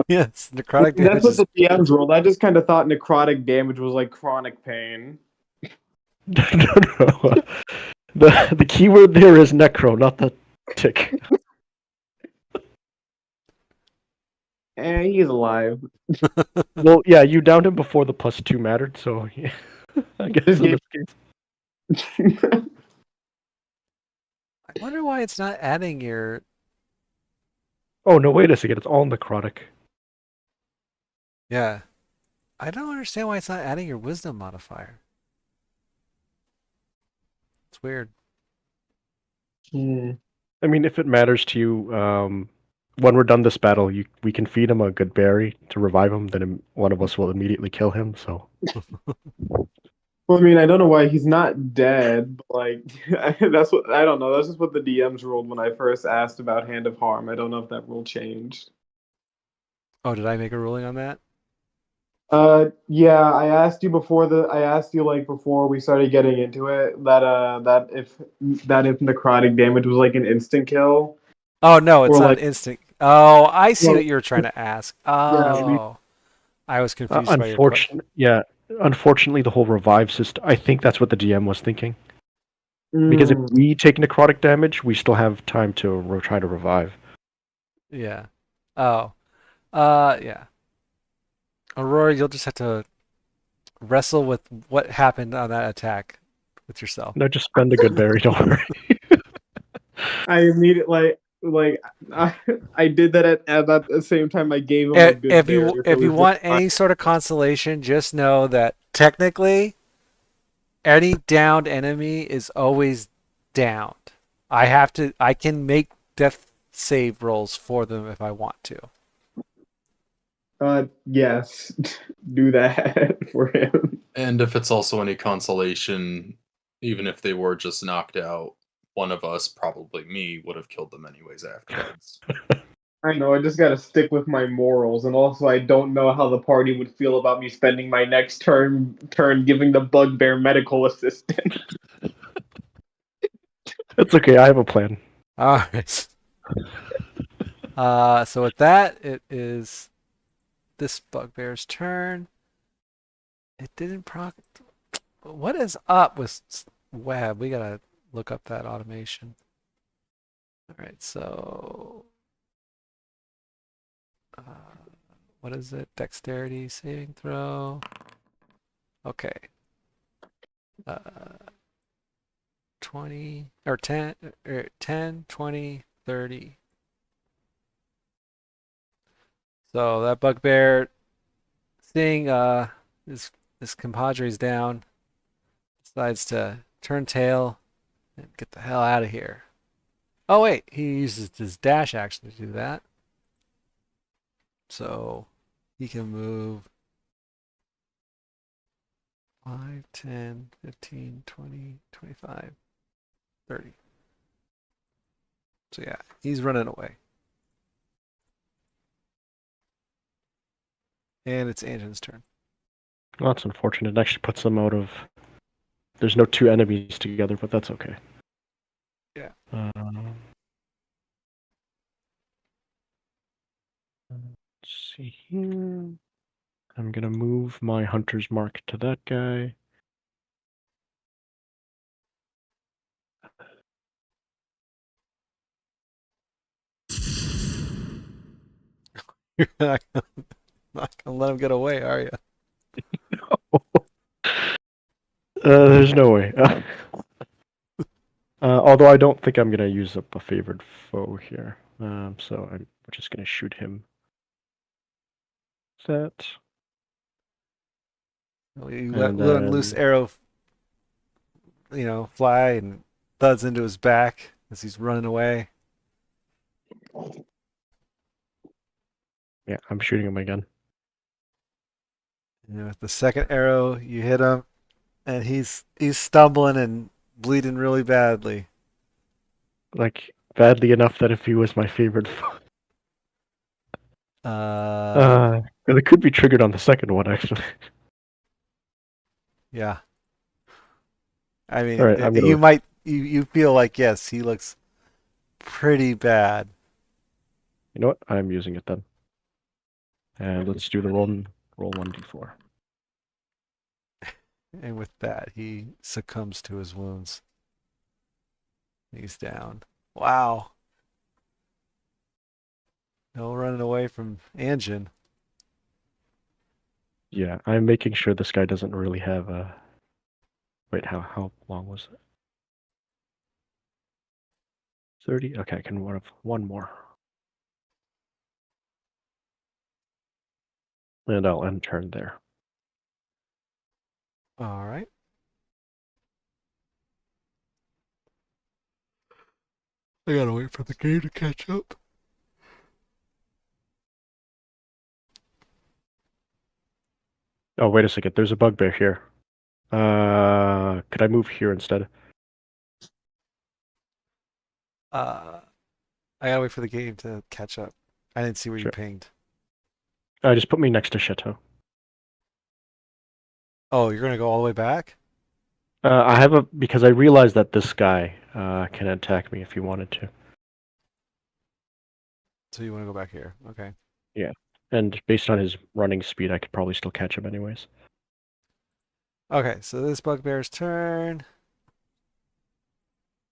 Yes, I necrotic mean, that's damage what is. the DMs rolled. I just kind of thought necrotic damage was like chronic pain. No. The keyword there is necro, not the tick. He's alive. Well, yeah, you downed him before the plus 2 mattered, so yeah. I guess This in game- this case. I wonder why it's not adding your. Oh no, wait a second, it's all necrotic. Yeah. I don't understand why it's not adding your wisdom modifier. It's weird. Hmm. I mean, if it matters to you, when we're done this battle, we can feed him a good berry to revive him. Then one of us will immediately kill him. So Well, I mean, I don't know why he's not dead, but like that's what I don't know. That's just what the DMs ruled when I first asked about Hand of Harm. I don't know if that rule changed. Oh, did I make a ruling on that? Yeah, I asked you like before we started getting into it that if necrotic damage was like an instant kill Oh, no, it's or not like instant. Oh, I see well, what you were trying to ask. yeah, Oh, I was confused by your question. unfortunately, the whole revive system. I think that's what the DM was thinking. we Because if we take necrotic damage, we still have time to try to revive. Yeah. Oh. Yeah. Aurora, you'll just have to wrestle with what happened on that attack with yourself. No, just spend a good berry. Don't worry. I immediately like I, I did that at the same time I gave him a good If berry. you So if it you was want just fine. any sort of consolation, just know that technically any downed enemy is always downed. I can make death save rolls for them if I want to. Yes, do that for him. And if it's also any consolation, even if they were just knocked out, one of us, probably me, would have killed them anyways afterwards. I know, I just gotta stick with my morals, and also I don't know how the party would feel about me spending my next turn giving the bugbear medical assistance. It's okay. I have a plan. All right. So with that, it is this bugbear's turn. It didn't proc. What is up with web? We gotta look up that automation. All right, so what is it? Dexterity saving throw. Okay. 20 or 10 or 10, 20, 30. So that bugbear seeing his compadre's down, decides to turn tail and get the hell out of here. Oh wait, he uses his dash action to do that. So he can move 5, 10, 15, 20, 25, 30. So yeah, he's running away. And it's Anjan's turn. Well, that's unfortunate. It actually puts them out of. There's no two enemies together, but that's okay. Yeah. Let's see here. I'm gonna move my hunter's mark to that guy. You're not gonna let him get away, are you? There's no way. Although I don't think I'm gonna use up a favored foe here. So I'm just gonna shoot him. Set. You let And one loose then arrow, fly and thuds into his back as he's running away. yeah, I'm shooting him again. And with the second arrow, you hit him, and he's stumbling and bleeding really badly. Like badly enough that if he was my favorite, Uh, it could be triggered on the second one actually. yeah. I mean, All right, I'm you gonna. might you feel like yes, he looks pretty bad. You know what? I'm using it then. And let's do the roll 1d4. And with that, he succumbs to his wounds. He's down. Wow. No running away from Anjin. Yeah, I'm making sure this guy doesn't really have a. Wait, how long was it? 30? Okay, I can have one more. And I'll end turn there. All right. I gotta wait for the game to catch up. Oh, wait a second. There's a bugbear here. Could I move here instead? I gotta wait for the game to catch up. I didn't see where you Sure. pinged. Just put me next to Chateau. Oh, you're gonna go all the way back? I have a because I realized that this guy can attack me if he wanted to. So you want to go back here? Okay. Yeah, and based on his running speed, I could probably still catch him anyways. Okay, so this bugbear's turn.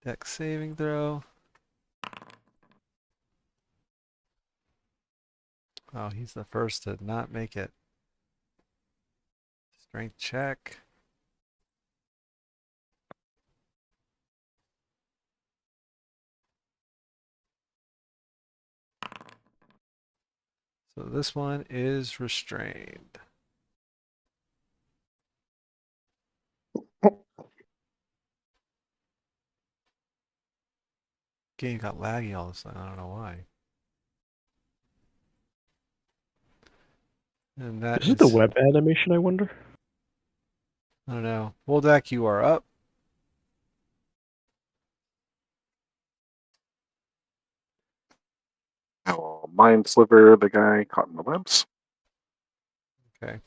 Dex saving throw. Oh, he's the first to not make it. Strength check. So this one is restrained. Game got laggy all of a sudden. I don't know why. And that This is the is, web animation, I wonder. I don't know. Woldak, you are up. I'll mind sliver the guy caught in the webs. Okay.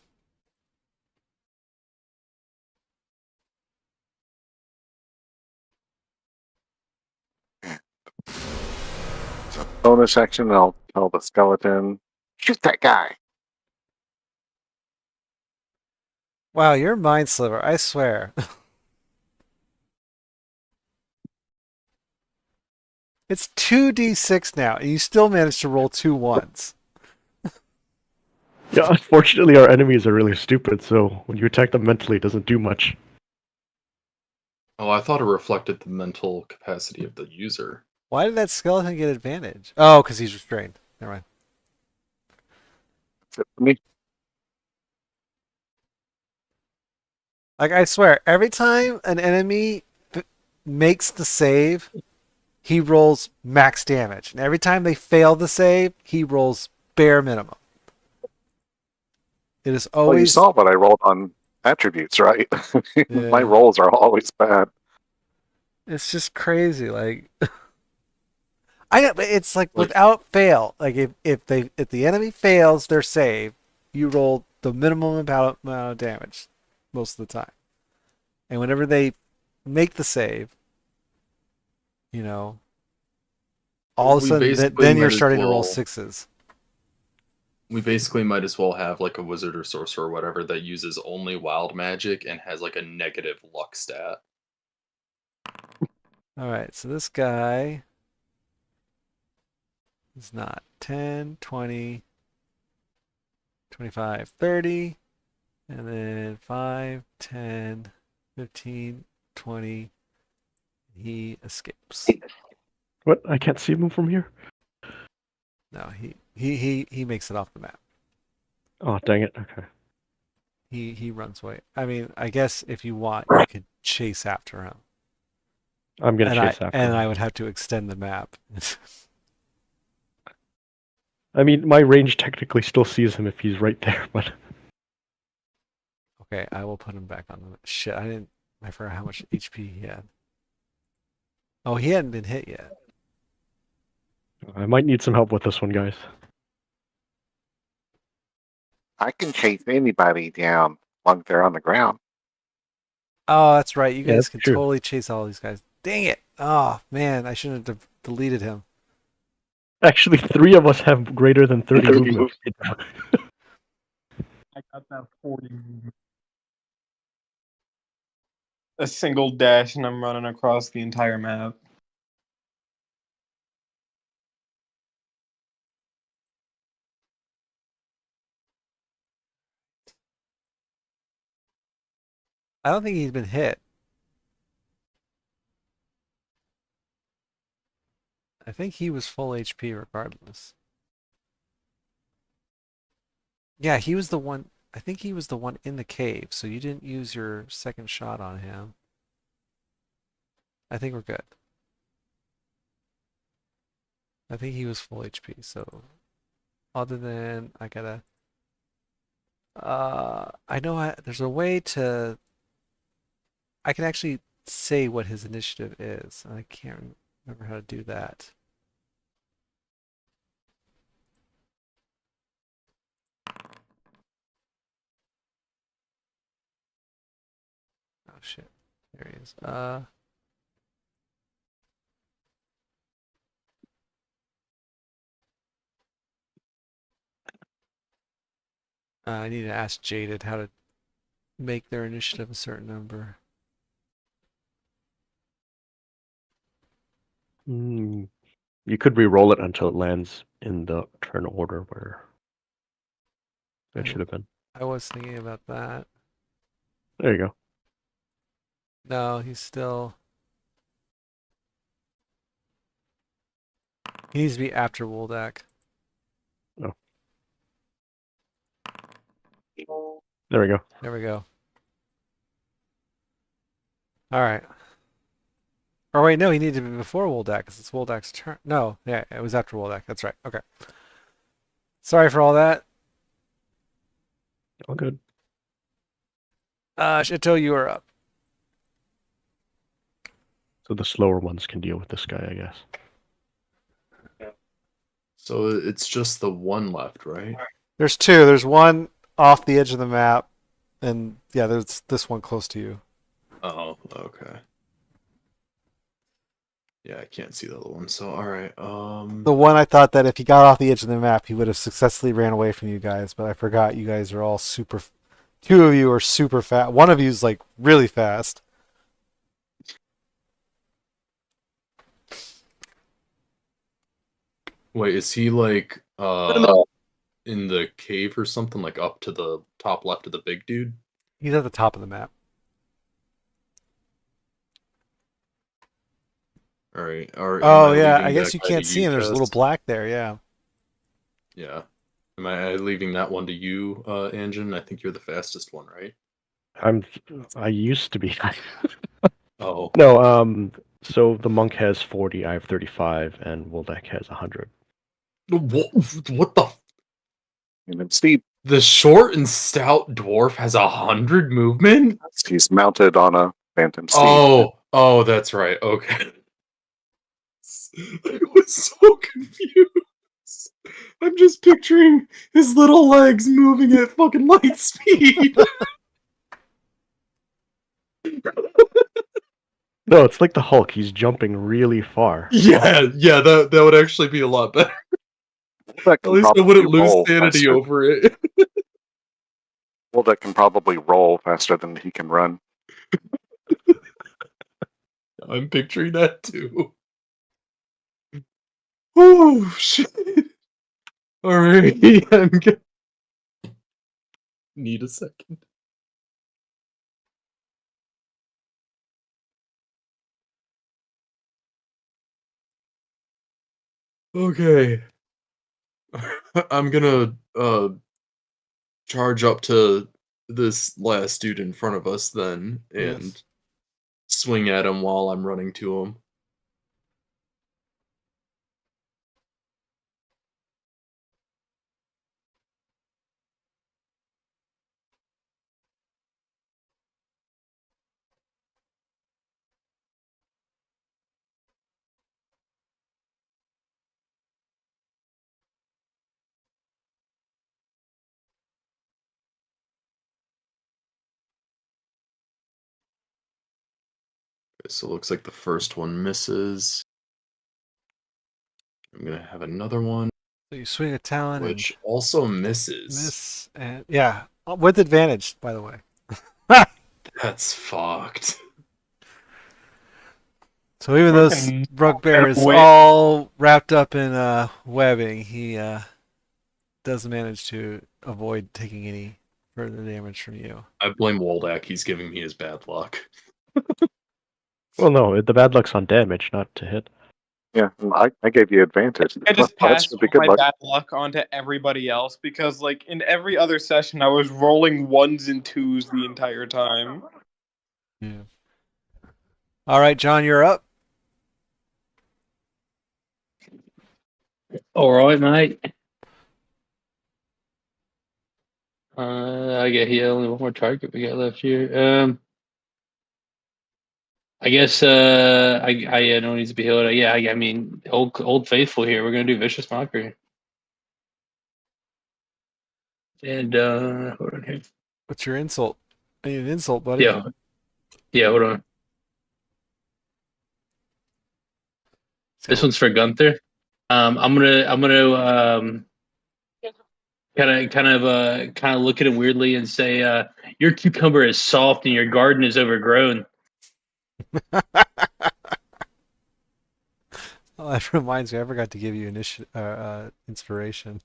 So bonus action, I'll tell the skeleton, shoot that guy. Wow, you're mind sliver, I swear. It's 2d6 now, and you still managed to roll 2 ones. Yeah, unfortunately, our enemies are really stupid, so when you attack them mentally, it doesn't do much. Oh, I thought it reflected the mental capacity of the user. Why did that skeleton get advantage? Oh, because he's restrained. Never mind. That's it for me. Like, I swear, every time an enemy makes the save, he rolls max damage. And every time they fail the save, he rolls bare minimum. It is Well, you always. saw what I rolled on attributes, right? My Yeah. rolls are always bad. It's just crazy. Like, I know, but it's like Like- without fail. Like, if the enemy fails their save, you roll the minimum amount of damage most of the time. And whenever they make the save, all of a We sudden, basically then you're might as starting to roll well- sixes. We basically might as well have like a wizard or sorcerer or whatever that uses only wild magic and has like a negative luck stat. All right, so this guy is not 10, 20, 25, 30, and then 5, 10, 15, 20. He escapes. What? I can't see him from here? No, he makes it off the map. Oh, dang it. Okay. He runs away. I mean, I guess if you want, you could chase after him. I'm gonna chase after him. I would have to extend the map. I mean, my range technically still sees him if he's right there, but Okay, I will put him back on the shit. I forgot how much HP he had. Oh, he hadn't been hit yet. I might need some help with this one, guys. I can chase anybody down while they're on the ground. Oh, that's right. You Yeah, guys that's can true. totally chase all these guys. Dang it. Oh, man, I shouldn't have deleted him. Actually, 3 of us have greater than 30 movement. I got that 40. A single dash, and I'm running across the entire map. I don't think he's been hit. I think he was full HP regardless. Yeah, he was the one. I think he was the one in the cave, so you didn't use your second shot on him. I think we're good. I think he was full HP, so other than I gotta I know there's a way to I can actually say what his initiative is. I can't remember how to do that. Oh shit. There he is. I need to ask Jaded how to make their initiative a certain number. You could re-roll it until it lands in the turn order where it should have been. I was thinking about that. There you go. No, he's still. He needs to be after Woldak. Oh. There we go. There we go. All right. Or wait, no, he needed to be before Woldak because it's Woldak's turn. No, yeah, it was after Woldak. That's right. Okay. Sorry for all that. All good. Chateau, you are up. So the slower ones can deal with this guy, I guess. So it's just the one left, right? There's 2. There's one off the edge of the map, and yeah, there's this one close to you. Oh, okay. Yeah, I can't see the other one. So all right. The one I thought that if he got off the edge of the map, he would have successfully ran away from you guys, but I forgot you guys are all super. 2 of you are super fast. One of you is like really fast. Wait, is he like in the cave or something, like up to the top left of the big dude? He's at the top of the map. All right. Or am Oh I yeah, leaving I guess that you guy can't to see you, him. There's a little Tess? black there. Yeah. Yeah. Am I leaving that one to you, Anjin? I think you're the fastest one, right? I used to be. Oh. No, so the monk has 40, I have 35, and Woldak has 100. What the? And then Steve, The short and stout dwarf has 100 movement? he's mounted on a phantom steed. Oh, that's right. Okay. I was so confused. I'm just picturing his little legs moving at fucking light speed. No, it's like the Hulk. He's jumping really far. Yeah, that would actually be a lot better. That At can least I probably wouldn't lose roll sanity faster. over it. Well, that can probably roll faster than he can run. I'm picturing that too. Oh shit! All right, I'm gonna need a second. Okay, I'm gonna charge up to this last dude in front of us then and Yes. swing at him while I'm running to him. Okay, so it looks like the first one misses. I'm gonna have another one, So you swing a talon and which also misses. miss, and yeah, with advantage, by the way. That's fucked. So even though this Fucking bugbear is wait. all wrapped up in webbing, he does manage to avoid taking any further damage from you. I blame Woldak. He's giving me his bad luck. Well, no, the bad luck's on damage, not to hit. Yeah, I gave you advantage. I just Well, that passed should be all good my luck. bad luck onto everybody else because, like, in every other session, I was rolling 1s and 2s the entire time. Yeah. All right, John, you're up. All right, mate. I guess only one more target we got left here. I guess I don't need to be healed. Yeah, I mean, old faithful here. We're gonna do vicious mockery. And hold on here. What's your insult? I need an insult, buddy. Yeah, hold on. This one's for Gunther. I'm gonna kind of look at him weirdly and say, your cucumber is soft and your garden is overgrown. Oh, that reminds me, I forgot to give you inspiration.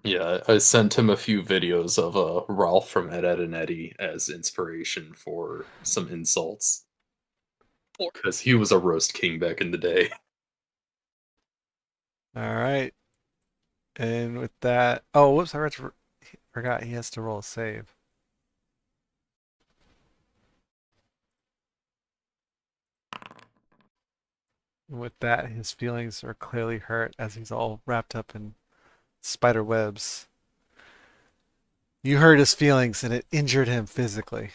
Yeah, I sent him a few videos of Ralph from Ed, Ed, and Eddie as inspiration for some insults. Because he was a roast king back in the day. All right. And with that, oh, whoops, forgot he has to roll a save. And with that, his feelings are clearly hurt as he's all wrapped up in spider webs. You hurt his feelings and it injured him physically.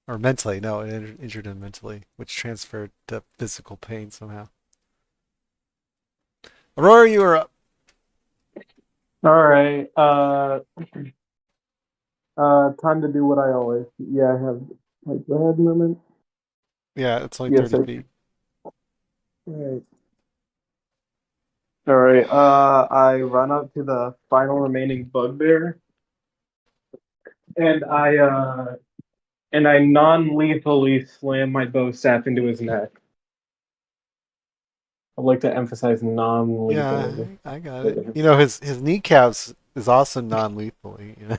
Or mentally. No, it injured him mentally, which transferred to physical pain somehow. Aurora, you are up. All right. Time to do what I always. Yeah, I have. Like, go ahead, moment. Yeah, it's only Yes, 30 sir. feet. All right. All right. I run up to the final remaining bugbear, and I non-lethally slam my bow staff into his neck. I'd like to emphasize Yeah, non-lethally. I got it. You know, his kneecaps is also non-lethally. You know,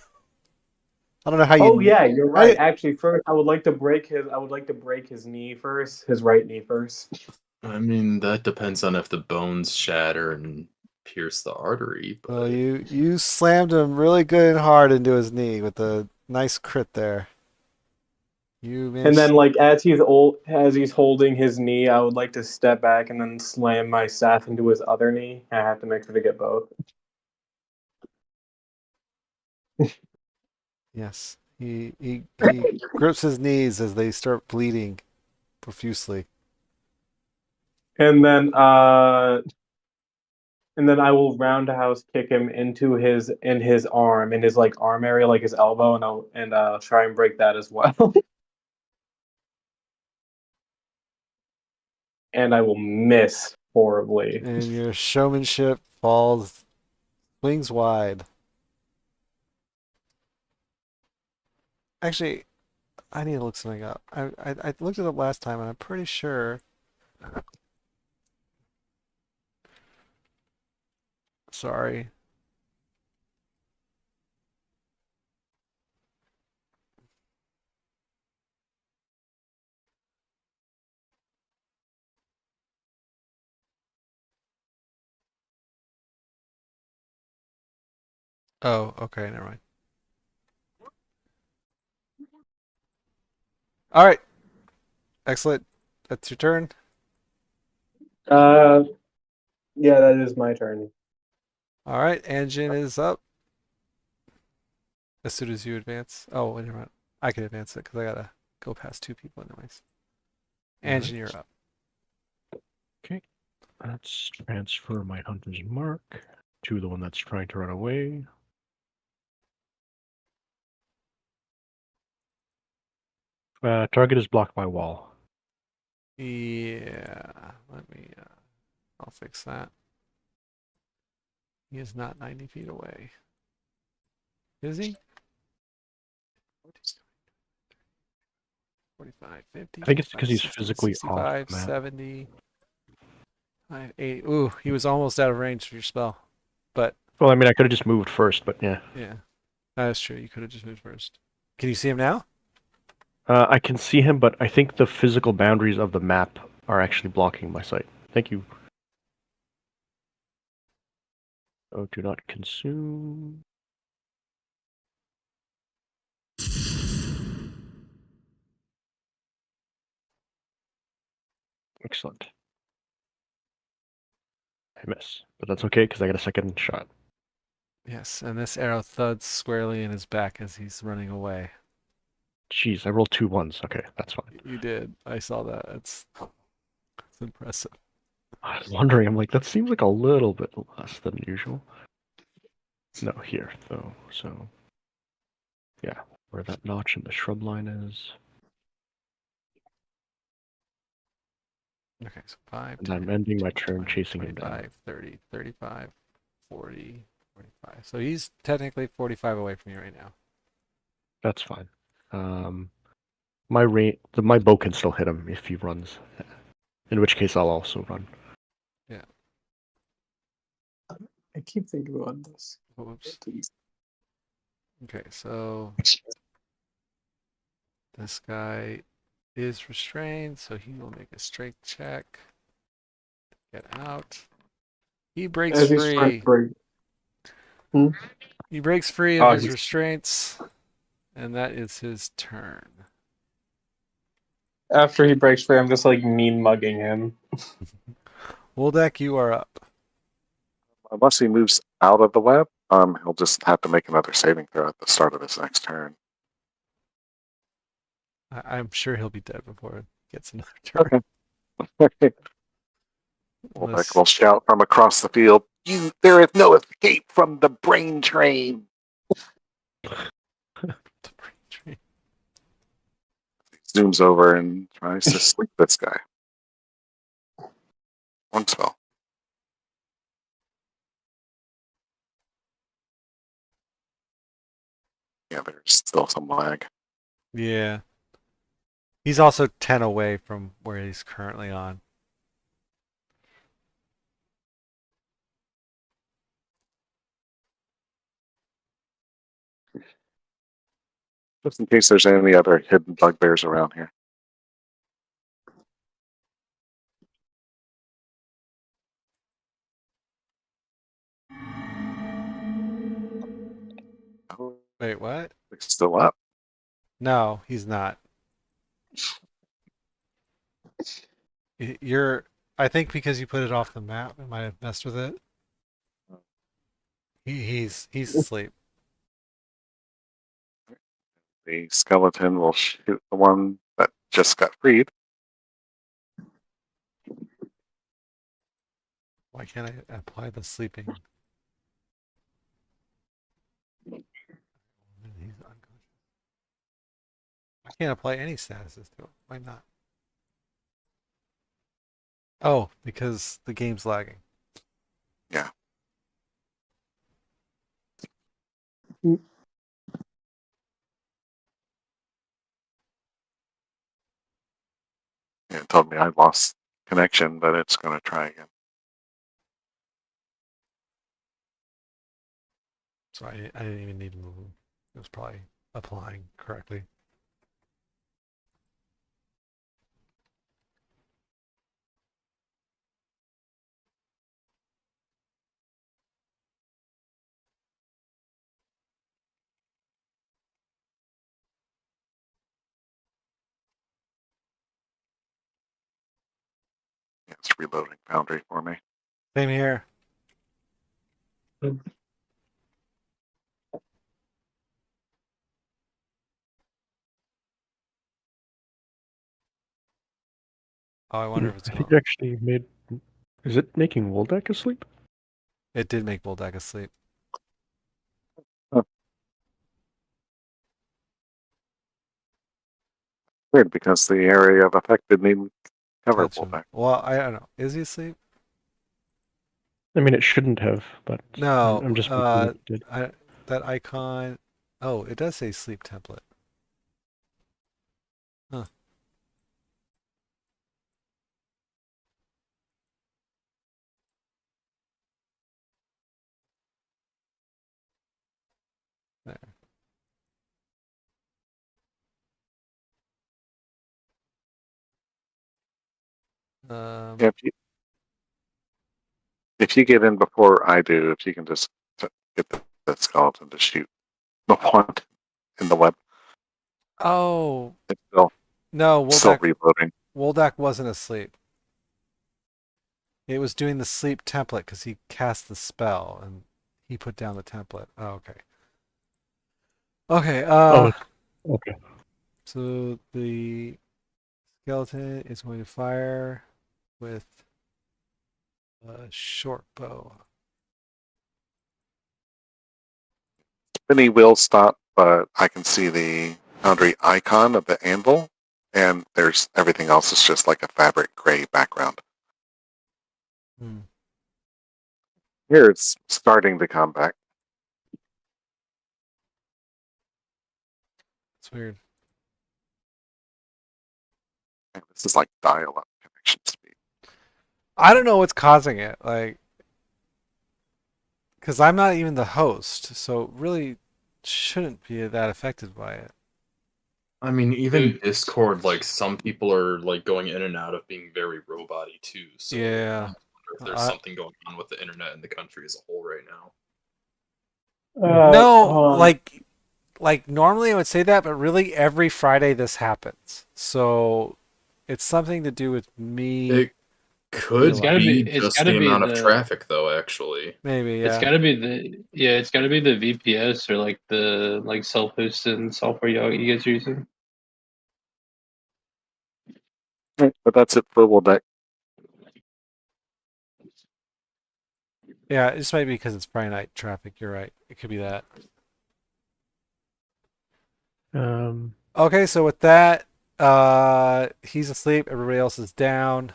I don't know how Oh you. yeah, you're How right. you Actually, first I would like to break his. I would like to break his knee first, his right knee first. I mean, that depends on if the bones shatter and pierce the artery, well, but you slammed him really good and hard into his knee with a nice crit there. You And managed. then, like as he's holding his knee, I would like to step back and then slam my staff into his other knee. I have to make sure to get both. Yes, he grips his knees as they start bleeding profusely. And then, I will roundhouse kick him into his arm, in his like arm area, like his elbow, and I'll try and break that as well. And I will miss horribly. And your showmanship falls wings wide. Actually, I need to look something up. I looked it up last time, and I'm pretty sure. Sorry. Oh, okay, never mind. All right, excellent. That's your turn. Uh, yeah, that is my turn. All right, engine is up as soon as you advance. Oh, wait a minute. I can advance it because I gotta go past two people anyways. Engine, you're up. Okay. Let's transfer my hunter's mark to the one that's trying to run away. Target is blocked by wall. Yeah, let me. I'll fix that. He is not 90 feet away. Is he? 45, 50, I think it's 55, because he's 60, physically off 65, the map. 70, 80. Ooh, he was almost out of range for your spell. But Well, I mean, I could have just moved first, but yeah. yeah, that's true. You could have just moved first. Can you see him now? I can see him, but I think the physical boundaries of the map are actually blocking my sight. Thank you. Oh, do not consume. Excellent. I miss, but that's okay because I got a second shot. Yes, and this arrow thuds squarely in his back as he's running away. Jeez, I rolled 2 ones. Okay, that's fine. You did. I saw that. It's impressive. I was wondering, I'm like, that seems like a little bit less than usual. No, here, though, so. Yeah, where that notch in the shrub line is. Okay, so 5, And 10, I'm ending my 15, turn 20, chasing him down. 25, 30, 35, 40, 45. So he's technically 45 away from you right now. That's fine. My bow can still hit him if he runs. In which case, I'll also run. Yeah. I keep thinking about this. Whoops. Okay, so this guy is restrained, so he will make a strength check. Get out. He breaks As he's trying to free. break. He breaks free of Oh, his he's- restraints, and that is his turn. After he breaks free, I'm just like mean mugging him. Woldek, you are up. Unless he moves out of the web, he'll just have to make another saving throw at the start of his next turn. I'm sure he'll be dead before it gets another turn. Okay. Unless... Will shout from across the field, there is no escape from the brain train. The brain tree. He zooms over and tries to sleep this guy. One spell. Yeah, there's still some lag. Yeah. He's also 10 away from where he's currently on. Just in case there's any other hidden bugbears around here. Oh, Wait, what? it's still up. No, he's not. You're... I think because you put it off the map, it might have messed with it. He's asleep. The skeleton will shoot the one that just got freed. Why can't I apply the sleeping? He's unconscious. I can't apply any statuses to him. Why not? Oh, because the game's lagging. Yeah. It told me I lost connection, but it's going to try again. So I didn't even need to move him. It was probably applying correctly. It's reloading Foundry for me. Same here. Oh, I wonder if it's I think going. it actually made. Is it making Woldak asleep? It did make Boldak asleep. Weird, because the area of effect didn't even cover Touch him. Wolfpack. Well, I don't know. Is he asleep? I mean, it shouldn't have, but No. I'm just thinking it did. That icon. Oh, it does say sleep template. Huh. There. Yeah, if you get in before I do, if you can just get the skeleton to shoot the one in the web, Oh it's no, still reloading. Woldak wasn't asleep. It was doing the sleep template because he cast the spell and he put down the template. Oh, okay. Okay. Oh, okay. So the skeleton is going to fire with a short bow. Spinny will stop, but I can see the Foundry icon of the anvil, and there's everything else is just like a fabric gray background. Hmm. Here it's starting to come back. It's weird. This is like dial-up connection speed. I don't know what's causing it. Like, because I'm not even the host, so it really shouldn't be that affected by it. I mean, even Discord, like some people are like going in and out of being very robot-y too. So Yeah. I wonder if there's something going on with the internet in the country as a whole right now. No, like normally I would say that, but really every Friday this happens. So it's something to do with me. It could It's gotta be be. It's just gotta the be amount of the. traffic, though. Actually, Maybe, yeah. It's gotta be the. Yeah, it's gotta be the VPS or like the like self-hosted software you guys are using. But that's it for Woldeck. Yeah, it just might be because it's Friday night traffic. You're right. It could be that. Okay, so with that, he's asleep. Everybody else is down.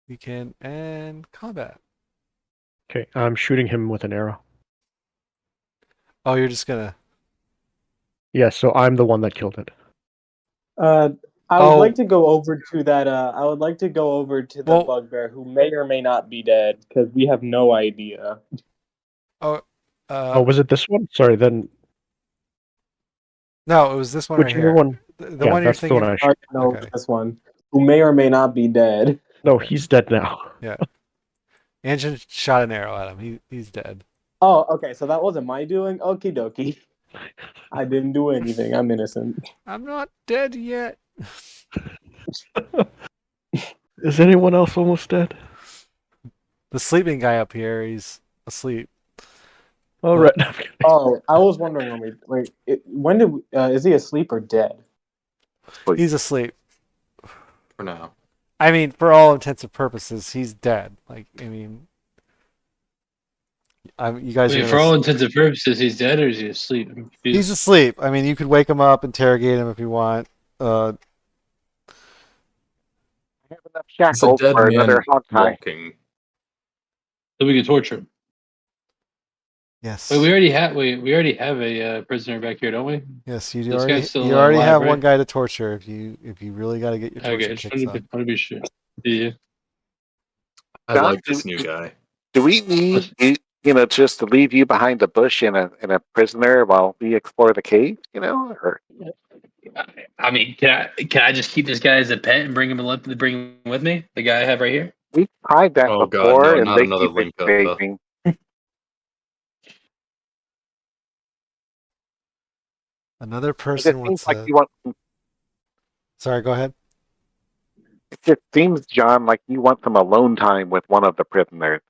We can end combat. Okay, I'm shooting him with an arrow. Oh, you're just gonna. Yeah, so I'm the one that killed it. I would like to go over to that. I would like to go over to the bugbear who may or may not be dead because we have no idea. Oh, was it this one? Sorry, then. No, it was this one right Whichever here. one. The Yeah, one you're that's the one thinking. I shot. No, this one who may or may not be dead. No, he's dead now. Yeah. Engine shot an arrow at him. He's dead. Oh, okay. So that wasn't my doing. Okie dokie. I didn't do anything. I'm innocent. I'm not dead yet. Is anyone else almost dead? The sleeping guy up here, he's asleep. All right. Oh, I was wondering when did is he asleep or dead? He's asleep. For now. I mean, for all intents and purposes, he's dead. Like, I mean, you guys. Wait, for all intents and purposes, he's dead or is he asleep? He's asleep. I mean, you could wake him up, interrogate him if you want. I have enough It's a shackles dead for man another hog tie. walking. So we can torture him. Yes. Wait, we already have a prisoner back here, don't we? Yes, you This already guy's still already alive, have right? one guy to torture if you really got to get your torture Okay, just kicks want on. to be sure. Yeah. I like this new guy. Do we need you just to leave you behind the bush in a prisoner while we explore the cave? Or I mean, can I just keep this guy as a pet and bring him with me? The guy I have right here. we tried that Oh before, god, no, and not they another keep Linka. escaping. Another It person seems wants like to. you want. Sorry, go ahead. It just seems, John, like you want some alone time with one of the prisoners.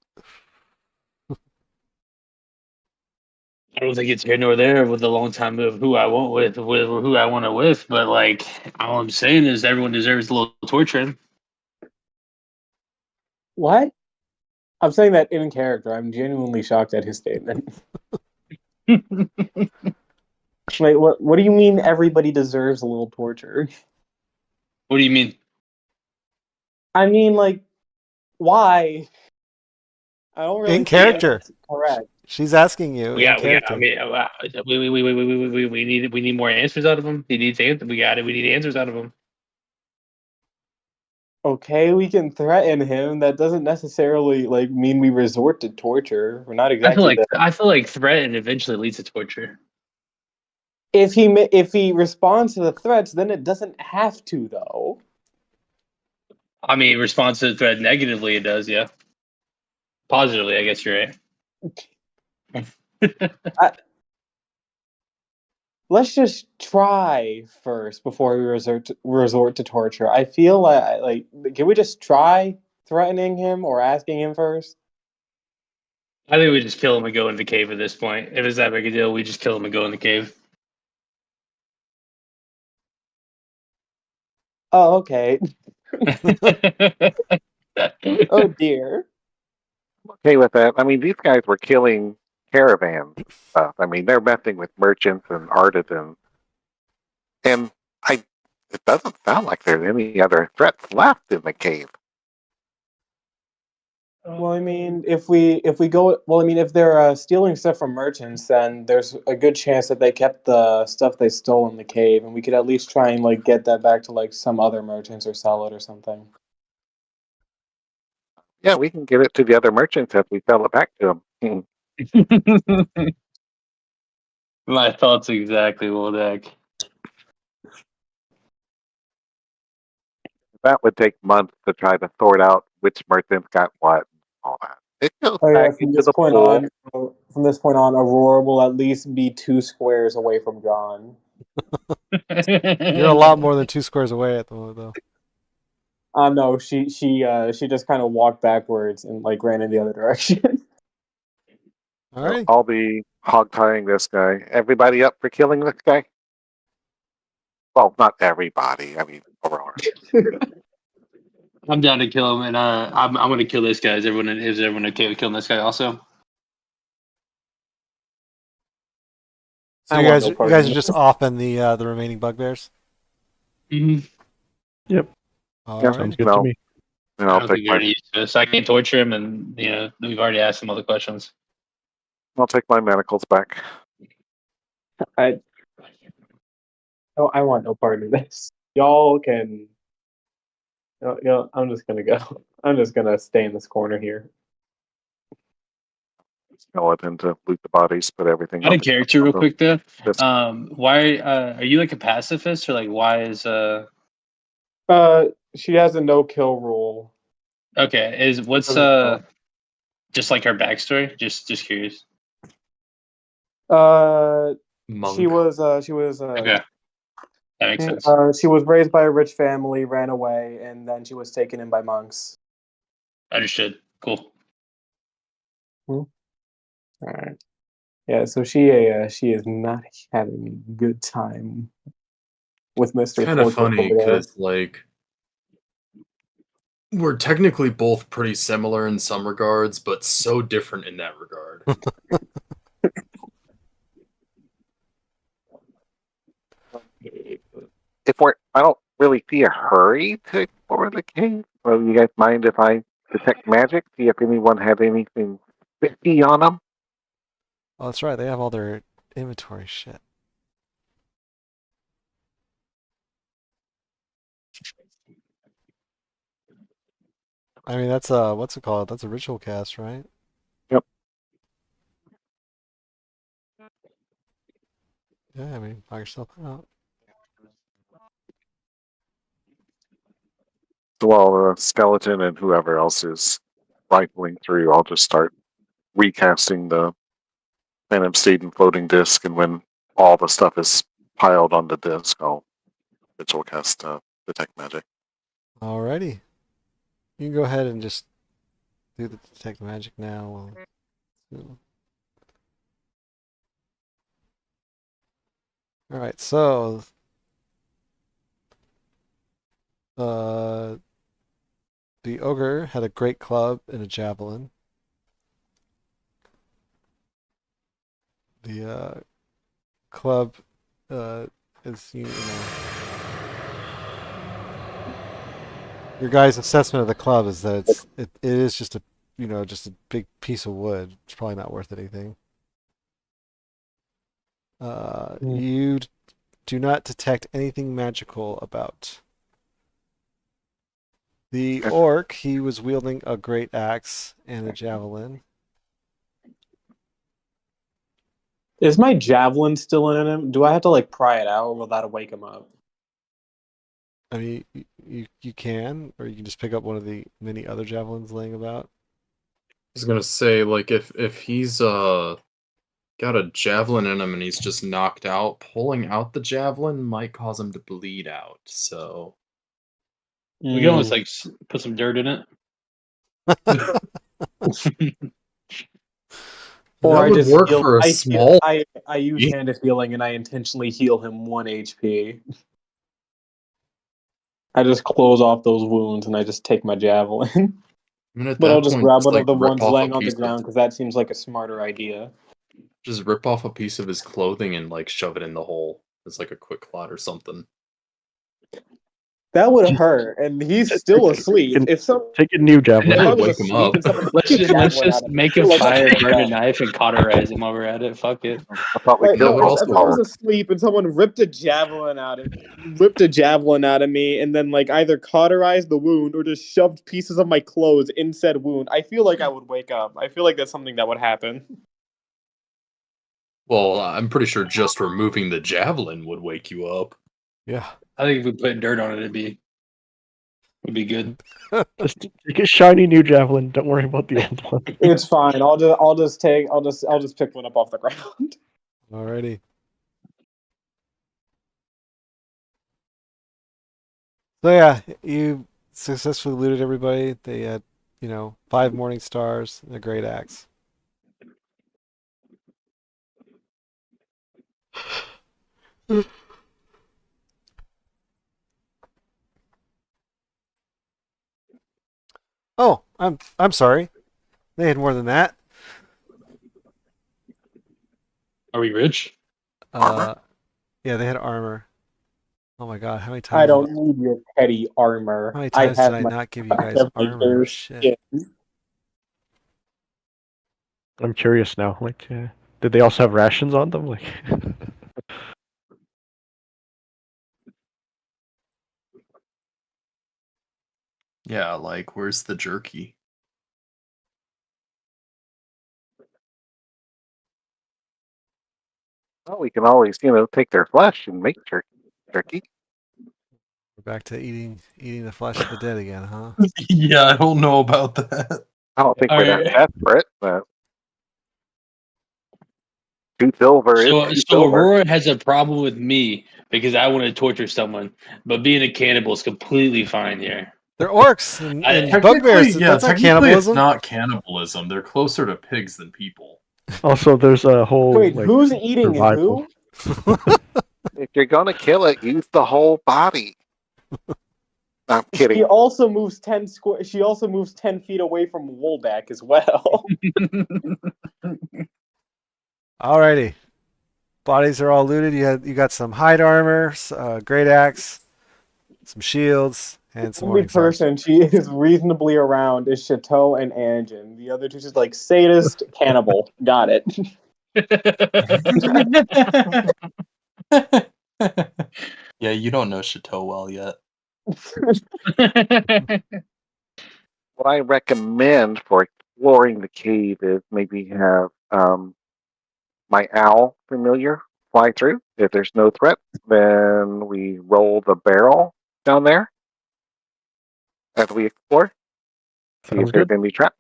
I don't think it's here nor there with the long time of who I want with who I want to with, but like all I'm saying is everyone deserves a little torturing. What? I'm saying that in character. I'm genuinely shocked at his statement. Wait, what do you mean everybody deserves a little torture? What do you mean? I mean, like, why? I don't really In think character. that's correct. She's asking you We in got. I character. mean, we need more answers out of him. He needs answers. We got it. We need answers out of him. Okay, we can threaten him. That doesn't necessarily like mean we resort to torture. We're not I exactly the. feel like threat eventually leads to torture. If he responds to the threats, then it doesn't have to, though. I mean, response to the threat negatively, it does. Yeah. Positively, I guess you're right. Let's just try first before we resort to torture. I feel like can we just try threatening him or asking him first? I think we just kill him and go in the cave at this point. If it's that big a deal, we just kill him and go in the cave. Oh, okay. Oh dear. Okay with that. I mean, these guys were killing caravans and stuff. I mean, they're messing with merchants and artisans. And it doesn't sound like there's any other threats left in the cave. Well, I mean, if we go, well, I mean, if they're stealing stuff from merchants, then there's a good chance that they kept the stuff they stole in the cave, and we could at least try and like get that back to like some other merchants or sell it or something. Yeah, we can give it to the other merchants if we sell it back to them. My thoughts exactly, Woldak. That would take months to try to sort out which merchants got what and all that. It goes Oh yeah, back into the pool. from this point on, Aurora will at least be 2 squares away from John. You're a lot more than 2 squares away at the moment, though. No, she just kind of walked backwards and like ran in the other direction. All right. I'll be hog tying this guy. Everybody up for killing this guy? Well, not everybody. I mean, Aurora. I'm down to kill him, and I'm going to kill this guy. Is everyone okay with killing this guy also? So I you want guys, no you part guys in are just this. offing the remaining bugbears. Mm-hmm. All Yeah, right. Sounds good no. to me. And I I'll don't take think they're my any use to us. I can't torture him, and we've already asked him all the questions. manacles back. I I want no part in this. Y'all can. I'm just gonna go. I'm just gonna stay in this corner here. Skeleton to loot the bodies, put everything Out on of character, real quick though. This Why are you like a pacifist, or like why is She has a no kill rule. okay? Is what's just like her backstory? Just curious. Monk. She was Okay, that makes sense. she was raised by a rich family, ran away, and then she was taken in by monks. Understood. Cool. All right. Yeah, so she is not having a good time with It's Mr. kind of Torture funny over there. because like we're technically both pretty similar in some regards, but so different in that regard. I don't really see a hurry to explore the cave. So you guys mind if I detect magic? See if anyone had anything 50 on them? Oh, that's right. They have all their inventory shit. I mean, that's what's it called? That's a ritual cast, right? Yep. Yeah, I mean, knock yourself out. So while the skeleton and whoever else is rifling through, I'll just start recasting the Phantom Steed and floating disc, and when all the stuff is piled on the disc, I'll ritual cast detect magic. Alrighty. You can go ahead and just do the detect magic now. Alright, so the ogre had a great club and a javelin. The club is your guys' assessment of the club is that it is just a just a big piece of wood. It's probably not worth anything. You do not detect anything magical about. The orc, he was wielding a great axe and a javelin. Is my javelin still in him? Do I have to like pry it out, or will that wake him up? I mean, you can, or you can just pick up one of the many other javelins laying about. I was gonna say, like, if he's got a javelin in him and he's just knocked out, pulling out the javelin might cause him to bleed out. So We can almost like put some dirt in it. Or that I would just work heal. for a small. I use hand of healing and I intentionally heal him 1 HP. I just close off those wounds and I just take my javelin. I mean, at But I'll that just point, grab just one of like the rip ones off a laying on the piece of, ground because that seems like a smarter idea. just rip off a piece of his clothing and like shove it in the hole. It's like a quick clot or something. That would hurt, and he's still asleep. If Take a new javelin. That I would was wake him asleep up. and someone Let's took a let's javelin out just of me, I make feel a like I'd fire, wake burn a up. knife, and cauterize him while we're at it. Fuck it. I thought we Like, killed no, that would if I was also asleep and someone ripped a javelin out of me, and then like either cauterized the wound or just shoved pieces of my clothes in said wound, I feel like I would wake up. I feel like that's something that would happen. Well, I'm pretty sure just removing the javelin would wake you up. Yeah. I think if we put dirt on it, would be good. Just take a shiny new javelin. Don't worry about the old one. It's fine. I'll just pick one up off the ground. Alrighty. So yeah, you successfully looted everybody. They had, 5 morning stars and a great axe. Oh, I'm sorry. They had more than that. Are we rich? Armor? Yeah, they had armor. Oh my god, how many I times don't need your petty how armor. many I times did have I my not give you guys armor? Shit. I'm curious now. Like, did they also have rations on them? Like, Yeah, like where's the jerky? Well, we can always, take their flesh and make jerky. We're back to eating the flesh of the dead again, huh? Yeah, I don't know about that. I don't think All we're that right. desperate, but 2 silver is So 2 so silver. Aurora has a problem with me because I want to torture someone, but being a cannibal is completely fine here. They're orcs and I- bugbears. That's not Technically it's cannibalism. not cannibalism. They're closer to pigs than people. also, there's a whole Wait, like who's eating survival. who? If you're gonna kill it, use the whole body. I'm She kidding. also moves 10 feet away from Woldak as well. Alrighty. Bodies are all looted. You got some hide armor, great axe, some shields, and some The only morning stars. person she is reasonably around is Chateau and Anjin. The other two just like sadist, cannibal. Got it. Yeah, you don't know Chateau well yet. What I recommend for exploring the cave is maybe have my owl familiar fly through. If there's no threat, then we roll the barrel down there as we explore. See if Sounds there's good. any trap.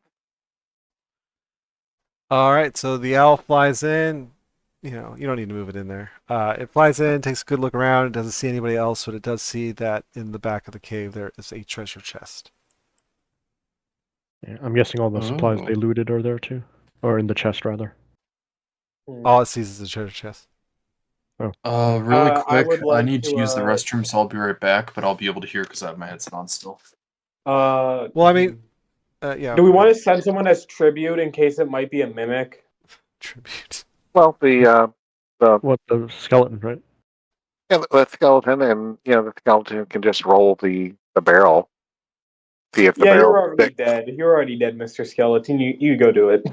All right, so the owl flies in. you don't need to move it in there. It flies in, takes a good look around. It doesn't see anybody else, but it does see that in the back of the cave there is a treasure chest. Yeah, I'm guessing all the supplies they looted are there too, or in the chest rather. All it sees is a treasure chest. Really I quick, would I like need to, to use the restroom, so I'll be right back, but I'll be able to hear because I have my headset on still. Well, I mean, yeah. do we want to send someone as tribute in case it might be a mimic? Tribute? Well, the skeleton, right? Yeah, the skeleton, and the skeleton can just roll the barrel. See if the Yeah, you're barrel already sticks. dead. You're already dead, Mr. Skeleton. You go do it.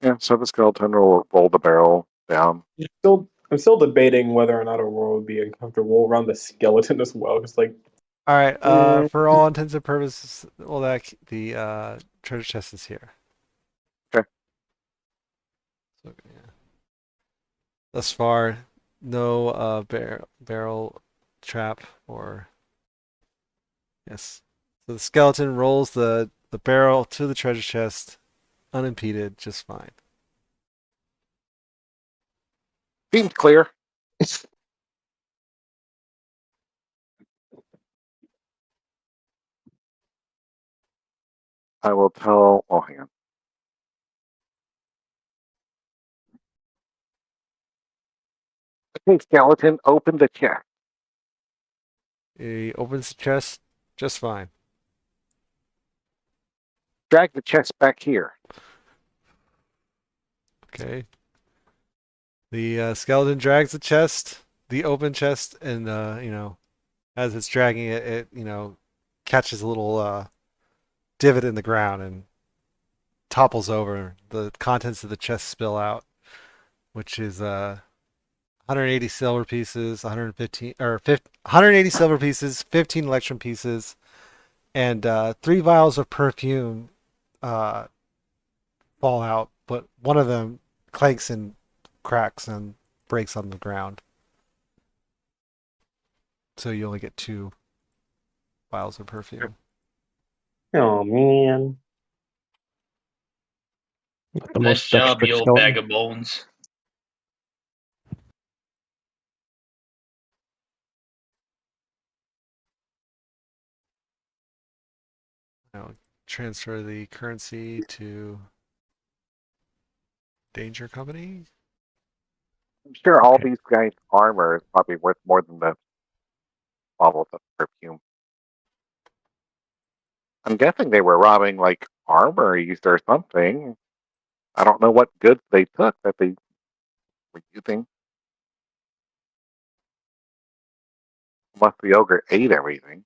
Yeah, so the skeleton will roll the barrel down. I'm still debating whether or not a roll would be uncomfortable around the skeleton as well. Just like, All right. For all intents and purposes, well, the treasure chest is here. Okay. So, yeah. Thus far, no barrel trap or yes. So the skeleton rolls the barrel to the treasure chest, unimpeded, just fine. Seems clear. I will tell. Oh, hang on. Okay, skeleton, open the chest. He opens the chest just fine. Drag the chest back here. Okay. The skeleton drags the open chest, and as it's dragging it, catches a little divot in the ground and topples over. The contents of the chest spill out, which is 180 silver pieces, 180 silver pieces, 15 electrum pieces, and 3 vials of perfume uh, fall out, but one of them clanks and cracks and breaks on the ground. So you only get 2 vials of perfume. oh man. The Nice most job, you dexterous old skeleton. bag of bones. Now transfer the currency to Danger Company. I'm sure all Okay. these guys' armor is probably worth more than the bottles of perfume. I'm guessing they were robbing like armories or something. I don't know what goods they took that they were using. Unless the ogre ate everything.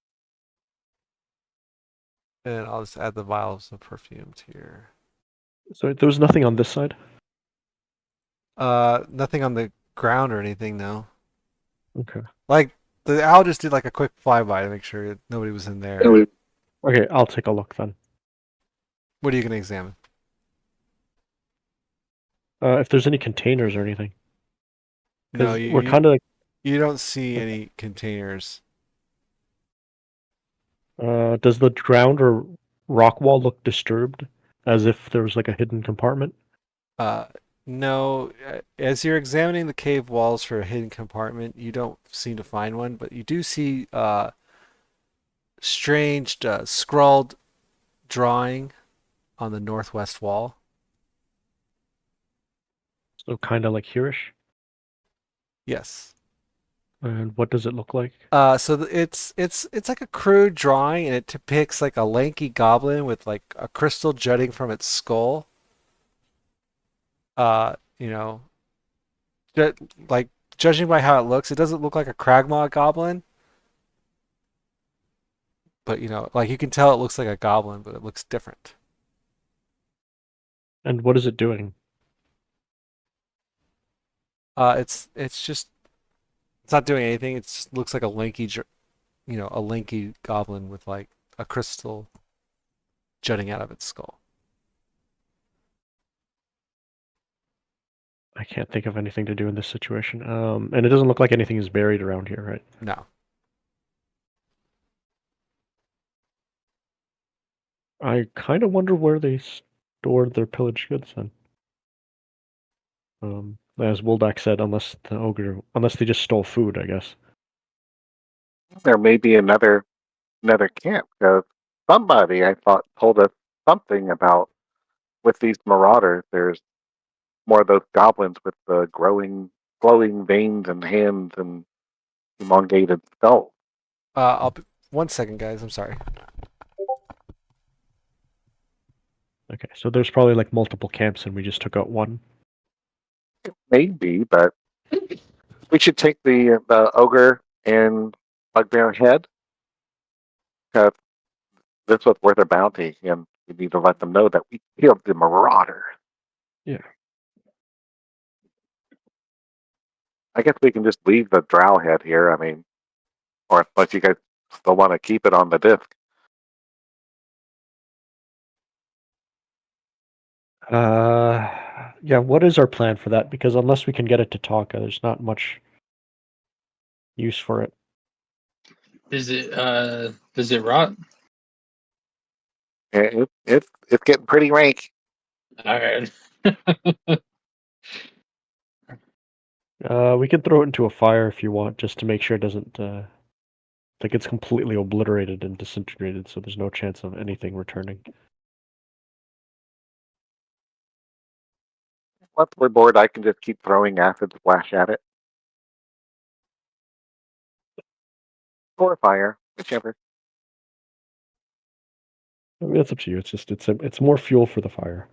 And I'll just add the vials of perfume to your. So there was nothing on this side? Nothing on the ground or anything, no. Okay. Like, the owl just did like a quick flyby to make sure nobody was in there. Okay, I'll take a look then. What are you going to examine? If there's any containers or anything. No, Because we're kind of like, you don't see any containers. does the ground or rock wall look disturbed? As if there was like a hidden compartment? No, as you're examining the cave walls for a hidden compartment, you don't seem to find one, but you do see strange scrawled drawing on the northwest wall. So kind of like hereish? Yes. And what does it look like? It's like a crude drawing, and it depicts like a lanky goblin with like a crystal jutting from its skull. You know, like judging by how it looks, it doesn't look like a Kragmaw goblin, but like you can tell it looks like a goblin, but it looks different. And what is it doing? It's not doing anything. It just looks like a lanky goblin with like a crystal jutting out of its skull. I can't think of anything to do in this situation. And it doesn't look like anything is buried around here, right? No. I kind of wonder where they stored their pillaged goods then. As Woldak said, unless they just stole food, I guess. There may be another camp because somebody I thought told us something about with these marauders. There's more of those goblins with the glowing veins and hands and elongated skulls. I'll be 1 second, guys. I'm sorry. Okay, so there's probably like multiple camps, and we just took out one. Maybe, but we should take the ogre and bugbear head because this was worth a bounty, and we need to let them know that we killed the marauder. Yeah. I guess we can just leave the drow head here. I mean, or unless you guys still want to keep it on the disc. Yeah. What is our plan for that? Because unless we can get it to talk, there's not much use for it. Does it rot? It's getting pretty rank. All right. We can throw it into a fire if you want, just to make sure it doesn't like it's completely obliterated and disintegrated, so there's no chance of anything returning. Once we're bored, I can just keep throwing acid splash at it. Or fire, whichever. I mean, that's up to you. It's just it's more fuel for the fire.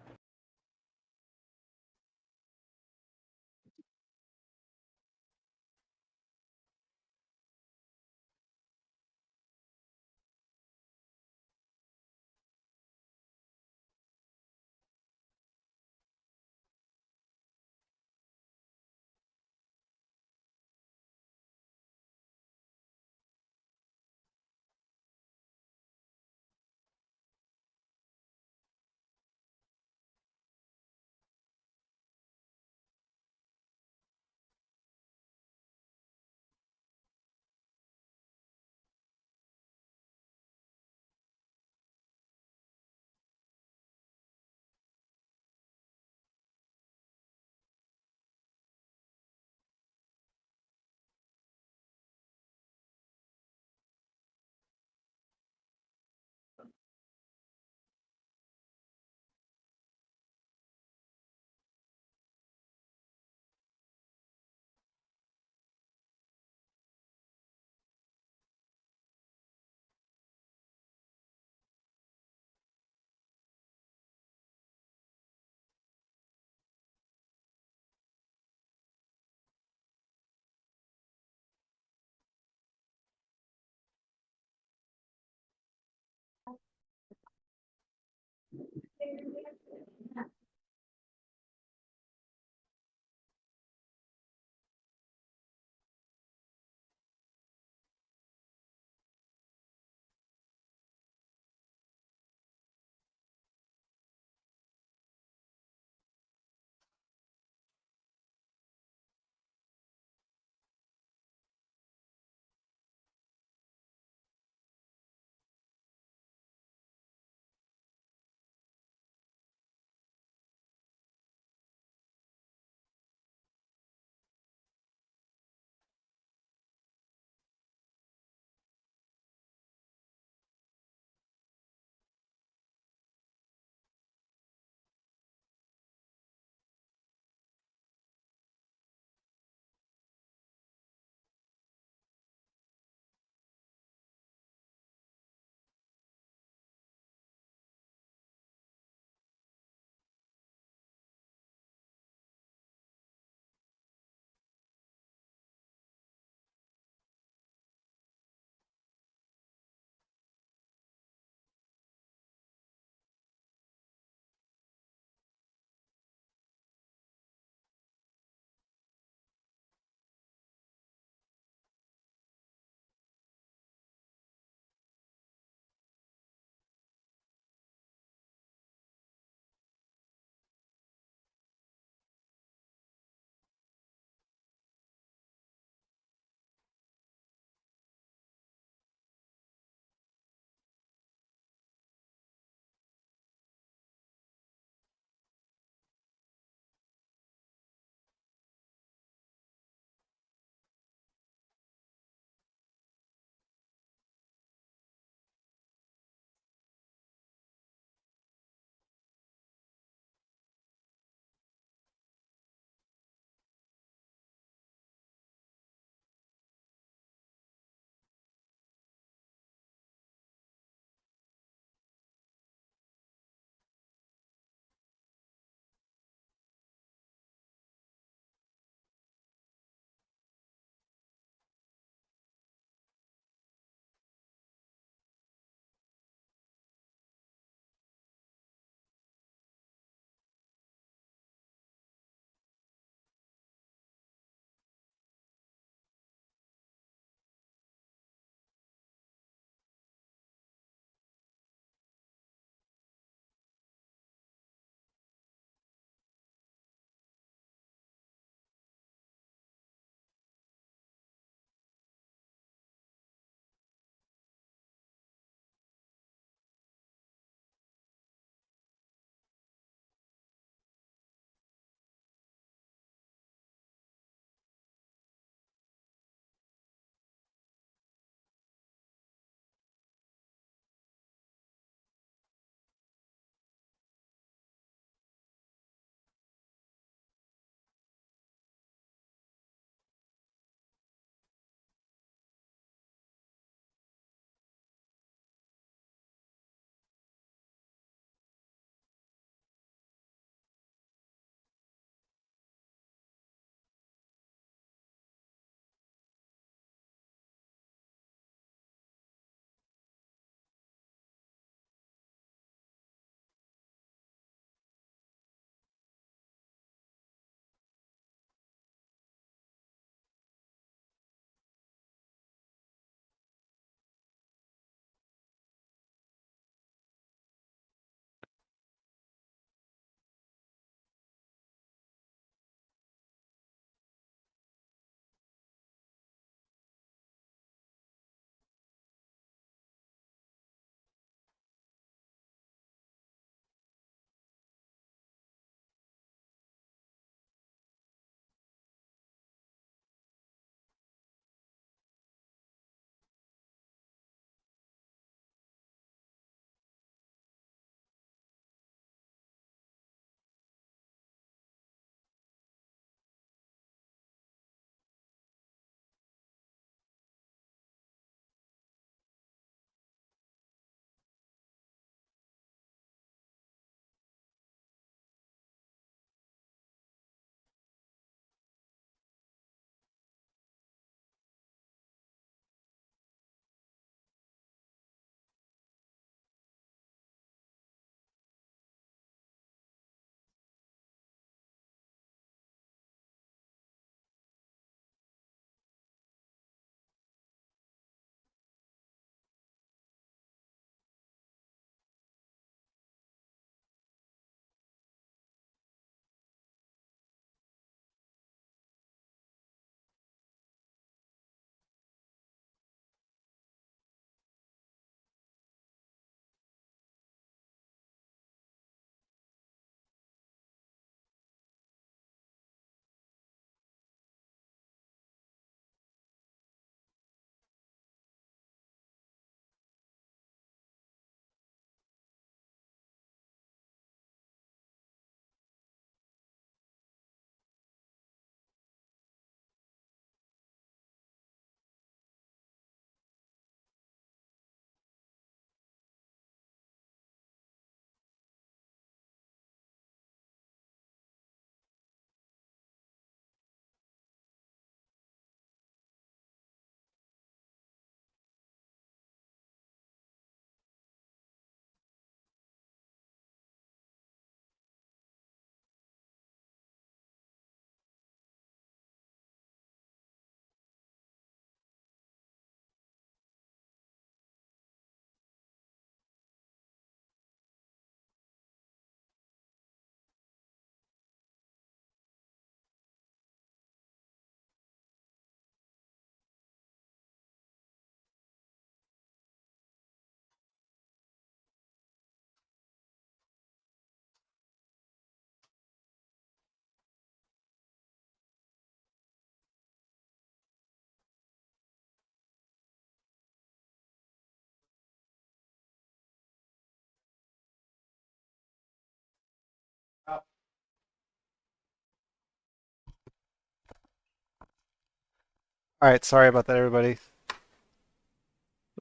All right, sorry about that, everybody.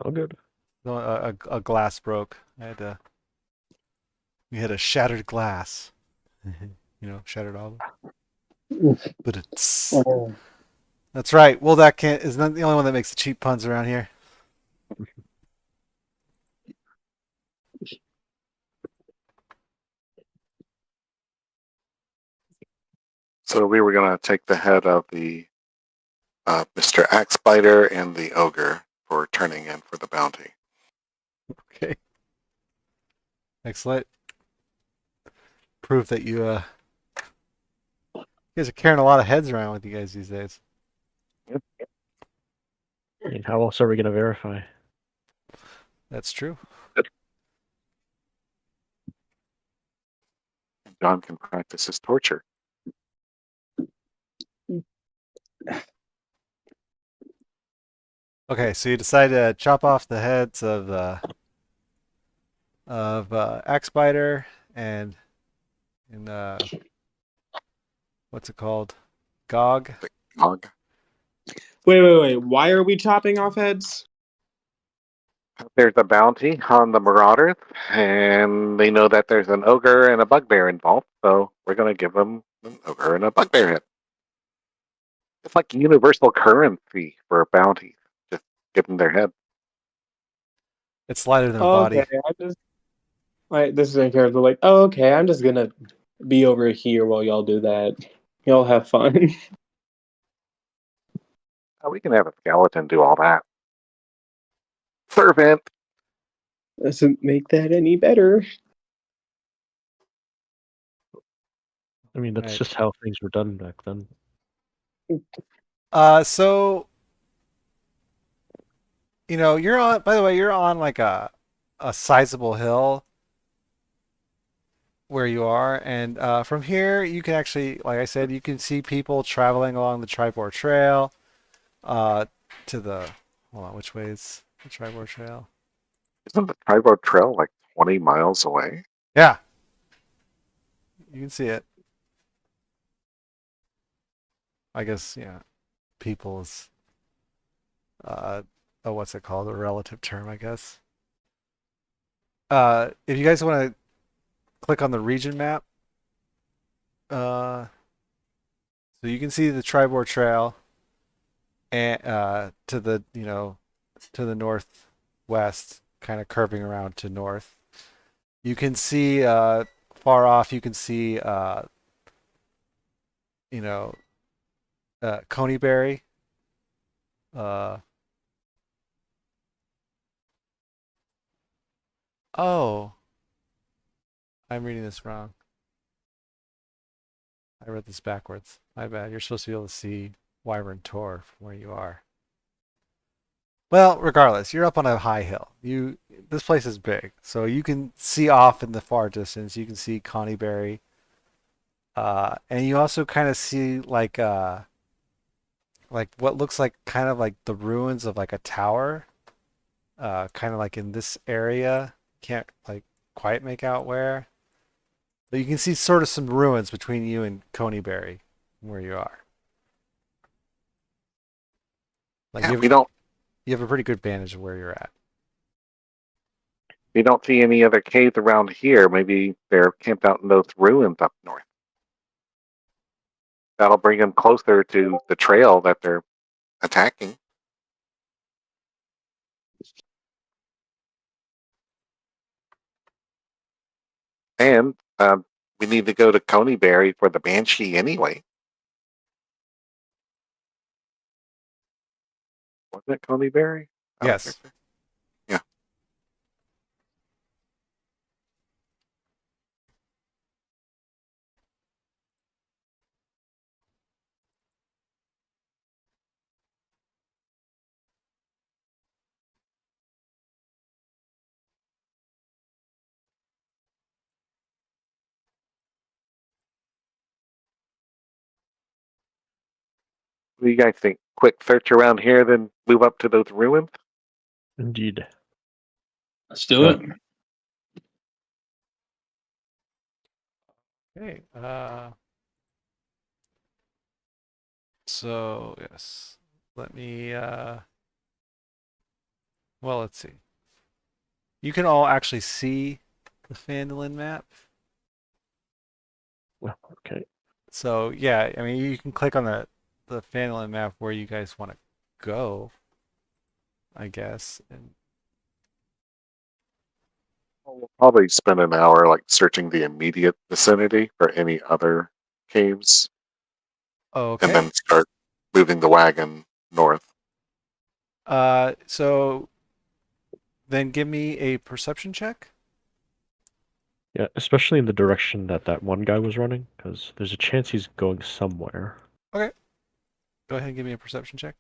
All good. No, a glass broke. We had a shattered glass. Shattered all. But it's. Oh. That's right. Well, that can't is not the only one that makes the cheap puns around here. So we were going to take the head of the Mr. Axebiter and the ogre for turning in for the bounty. Okay. Excellent. Proof that you guys are carrying a lot of heads around with you guys these days. I mean, how else are we going to verify? That's true. John can practice his torture. Okay, so you decide to chop off the heads of Axebiter and what's it called? Gog. Gog. Wait. Why are we chopping off heads? There's a bounty on the Marauders, and they know that there's an ogre and a bugbear involved, so we're going to give them an ogre and a bugbear head. It's like universal currency for bounties. Just give them their head. It's lighter than a Okay, body. I just this is in character. Like, oh, okay, I'm just gonna be over here while y'all do that. Y'all have fun. Oh, we can have a skeleton do all that. Servant. Doesn't make that any better. I mean, that's Right. just how things were done back then. So you're on. By the way, you're on like a sizable hill where you are, and from here you can actually, like I said, you can see people traveling along the Tribord Trail. Uh, to the hold on, which way is the Tribord Trail? Isn't the Tribord Trail like 20 miles away? Yeah, you can see it. I guess people is what's it called? A relative term, I guess. If you guys want to click on the region map, uh, so you can see the Tribord Trail, and to the to the northwest, kind of curving around to north. You can see far off. You can see you know Coneyberry. Uh, oh, I'm reading this wrong. I read this backwards. My bad. You're supposed to be able to see Wyvern Tor from where you are. Well, regardless, you're up on a high hill. This place is big, so you can see off in the far distance. You can see Coneyberry, and you also kind of see like what looks like kind of like the ruins of like a tower, kind of like in this area. Can't like quite make out where, but you can see sort of some ruins between you and Coneyberry, where you are. Like Yeah, we you have a pretty good vantage of where you're at. don't see any other caves around here. Maybe they're camped out in those ruins up north. That'll bring them closer to the trail that they're attacking. And we need to go to Coneyberry for the Banshee anyway. Wasn't it Coneyberry? Yes. Yeah. What do you guys think? Quick search around here, then move up to those ruins? Indeed. Let's do it. Okay. So yes. Let me, well, let's see. You can all actually see the Phandalin map. Well, okay. So yeah, I mean, you can click on the Phandalin map where you guys want to go, I guess. And We'll probably spend an hour like searching the immediate vicinity for any other caves, and okay. then start moving the wagon north. So then give me a perception check. Yeah, especially in the direction that that one guy was running, because there's a chance he's going somewhere. Okay. Go ahead and give me a perception check.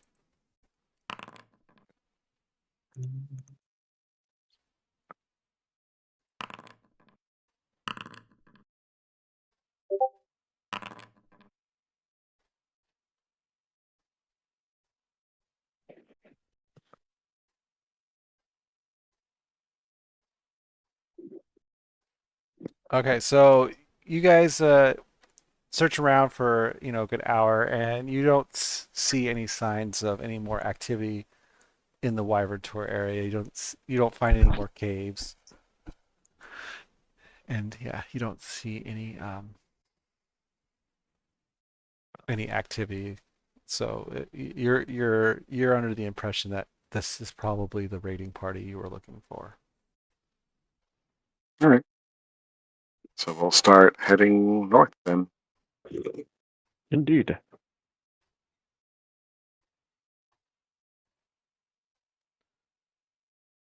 Okay, so you guys search around for a good hour, and you don't see any signs of any more activity in the Wyvern Tour area. You don't find any more caves, and yeah, you don't see any activity. So you're under the impression that this is probably the raiding party you were looking for. All right. So we'll start heading north then. Indeed.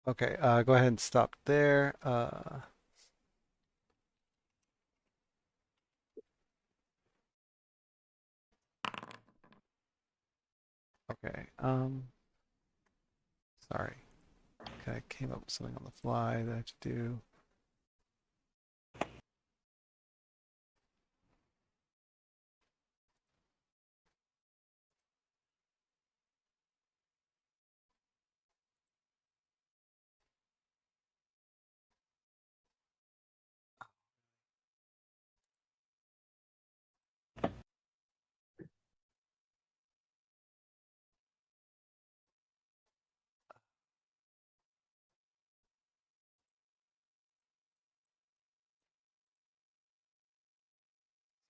Okay, go ahead and stop there. Okay. Sorry. Okay, I came up with something on the fly that I have to do.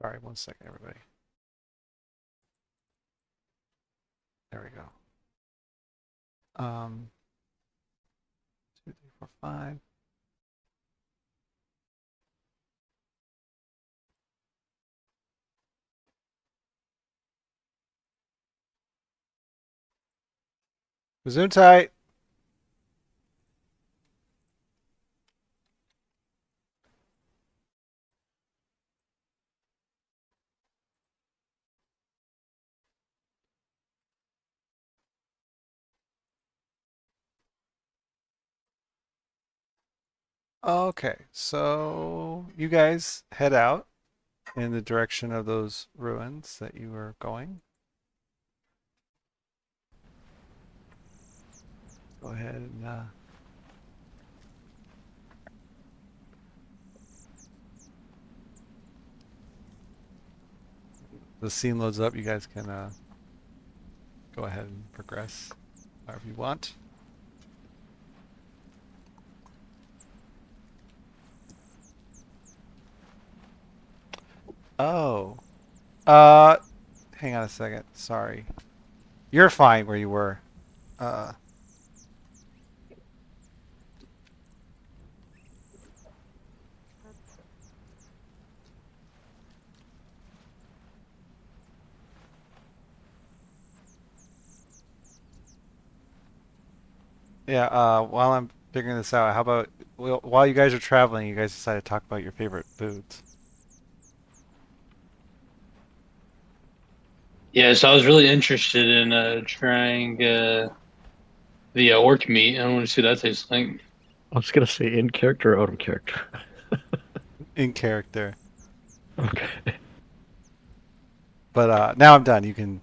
Sorry, 1 second, everybody. There we go. 2, 3, 4, 5. Zoom tight. Okay, so you guys head out in the direction of those ruins that you were going. Go ahead and the scene loads up. You guys can go ahead and progress however you want. Oh, uh, hang on a second. Sorry, you're fine where you were. Uh, yeah. While I'm figuring this out, how about while you guys are traveling, you guys decide to talk about your favorite foods. Yeah, so I was really interested in trying the orc meat. I want to see what that tastes like. I was gonna say in character or out of character. In character. Okay. But now I'm done. You can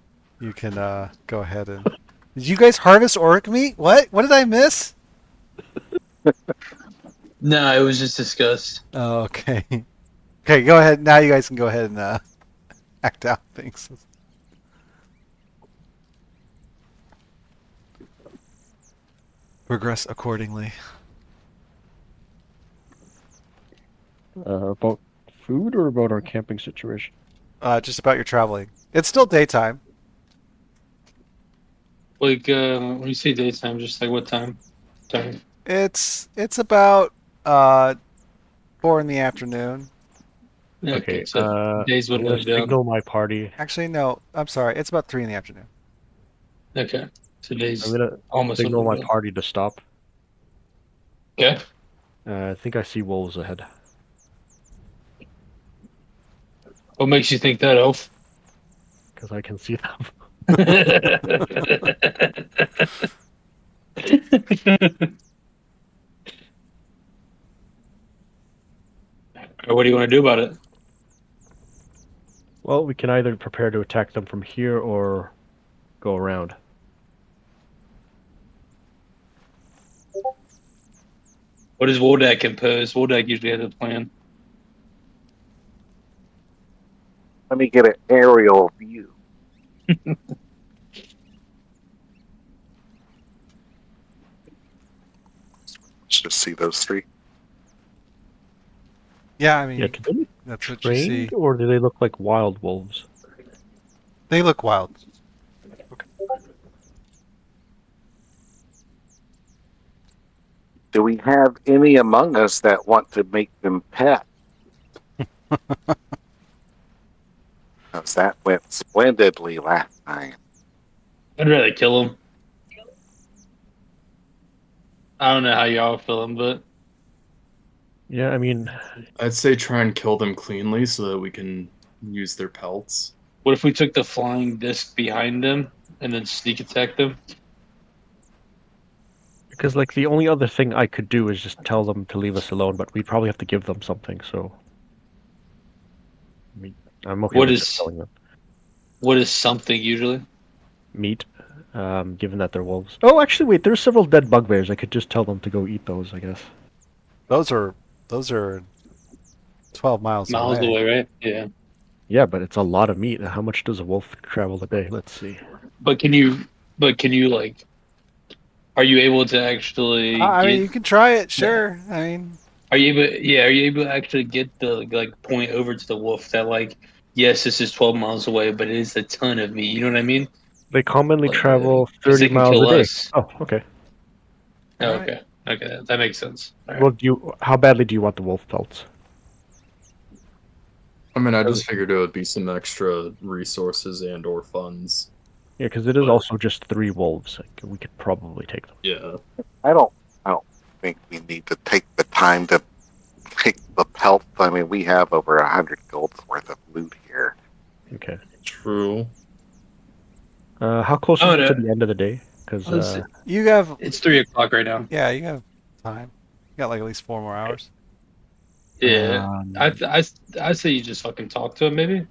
go ahead and. Did you guys harvest orc meat? What? What did I miss? No, it was just discussed. Oh, okay. Okay, go ahead. Now you guys can go ahead and act out things. progress accordingly. About food or about our camping situation? Just about your traveling. It's still daytime. Like, when you say daytime, just like what time? Time. It's about 4 in the afternoon. Okay, Okay, so days I'm would gonna let down. signal my party. Actually, no. I'm sorry. It's about 3 in the afternoon. Okay, so I'm days gonna almost signal would my let down. party to stop. Okay. I think I see wolves ahead. What makes you think that, Elf? Because I can see them. What do you want to do about it? Well, we can either prepare to attack them from here or go around. What does Woldak impose? Woldak usually has a plan. Let me get an aerial view. Let's just see those three. Yeah, I Yeah, mean, do they look that's what you see. trained or do they look like wild wolves? They look wild. Do we have any among us that want to make them pet? Because that went splendidly last time. I'd rather kill him. I don't know how y'all feeling, but Yeah, I mean, I'd say try and kill them cleanly so that we can use their pelts. what if we took the flying disc behind them and then sneak attack them? because like the only other thing I could do is just tell them to leave us alone, but we'd probably have to give them something, so I mean, I'm okay What with just is telling them. what is something usually? Meat, given that they're wolves. Oh, actually, wait, there's several dead bugbears. I could just tell them to go eat those, I guess. Those are 12 miles Miles away. away, right? Yeah. Yeah, but it's a lot of meat. How much does a wolf travel a day? Let's see. But can you like are you able to actually I mean, get you can try it, the sure. I mean, are you able to actually get the like point over to the wolf that like yes, this is 12 miles away, but it is a ton of meat. You know what I mean? They commonly travel Because 30 they can miles a kill day. us. Oh, okay. Oh, all right. okay. Okay, that makes sense. All right. Well, how badly do you want the wolf pelts? I mean, I just figured it would be some extra resources and or funds. Yeah, because it is But also just 3 wolves. Like, we could probably take them. yeah, I don't think we need to take the time to take the pelt. I mean, we have over 100 gold's worth of loot here. Okay. true. How close Oh is it to no, the end of the day? Because You have, it's 3 o'clock right now. yeah, you have time. You got like at least 4 more hours. Yeah, I um, I I say you just fucking talk to him, maybe.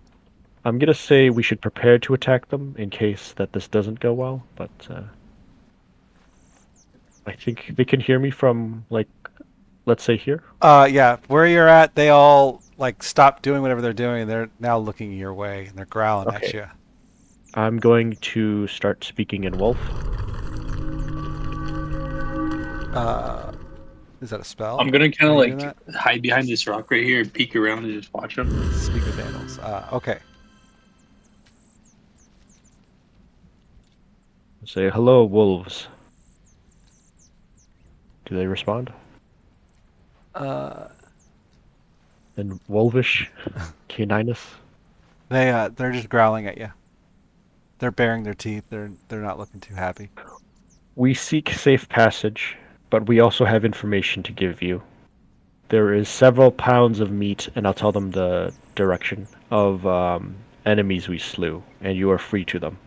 I'm gonna say we should prepare to attack them in case that this doesn't go well. But I think they can hear me from like, let's say here. Yeah, where you're at, they all like stop doing whatever they're doing. They're now looking your way and they're growling at Okay. you. I'm going to start speaking in wolf. Is that a spell? I'm gonna kind Are of you doing like that? hide behind this rock right here and peek around and just watch him. Speak with animals. Okay. Say hello, wolves. Do they respond? Uh, In wolvish, caninus. they're just growling at you. They're baring their teeth. They're not looking too happy. We seek safe passage, but we also have information to give you. There is several pounds of meat, and I'll tell them the direction of enemies we slew, and you are free to them.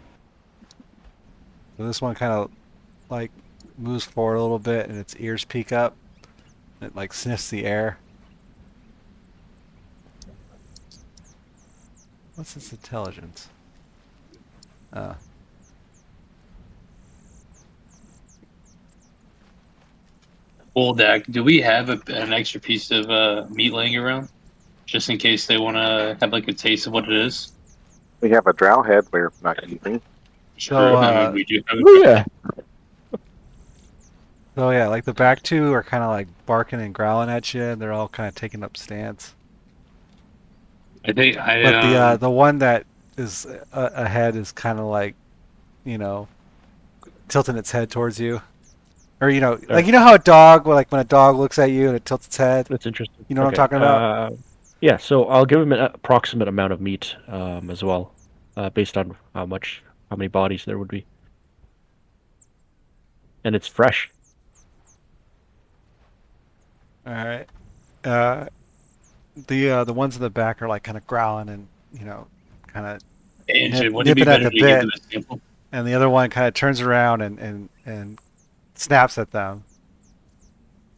So this one kind of like moves forward a little bit, and its ears peek up. It like sniffs the air. What's its intelligence? Buldak, do we have an extra piece of meat laying around, just in case they want to have like a taste of what it is? We have a drow head we're not using. So, I mean, we do have. Oh yeah. So yeah, like the back two are kind of like barking and growling at you, and they're all kind of taking up stance. I think But the one that is ahead is kind of like, you know, tilting its head towards you, or like you know how a dog, like when a dog looks at you and it tilts its head. That's interesting. You know what I'm Okay. talking about? Yeah. So I'll give him an approximate amount of meat as well, based on how many bodies there would be, and it's fresh. All right. The ones in the back are like kind of growling and kind of Andrew, would it be nipping at better the to give bit, them a sample? and the other one kind of turns around and snaps at them,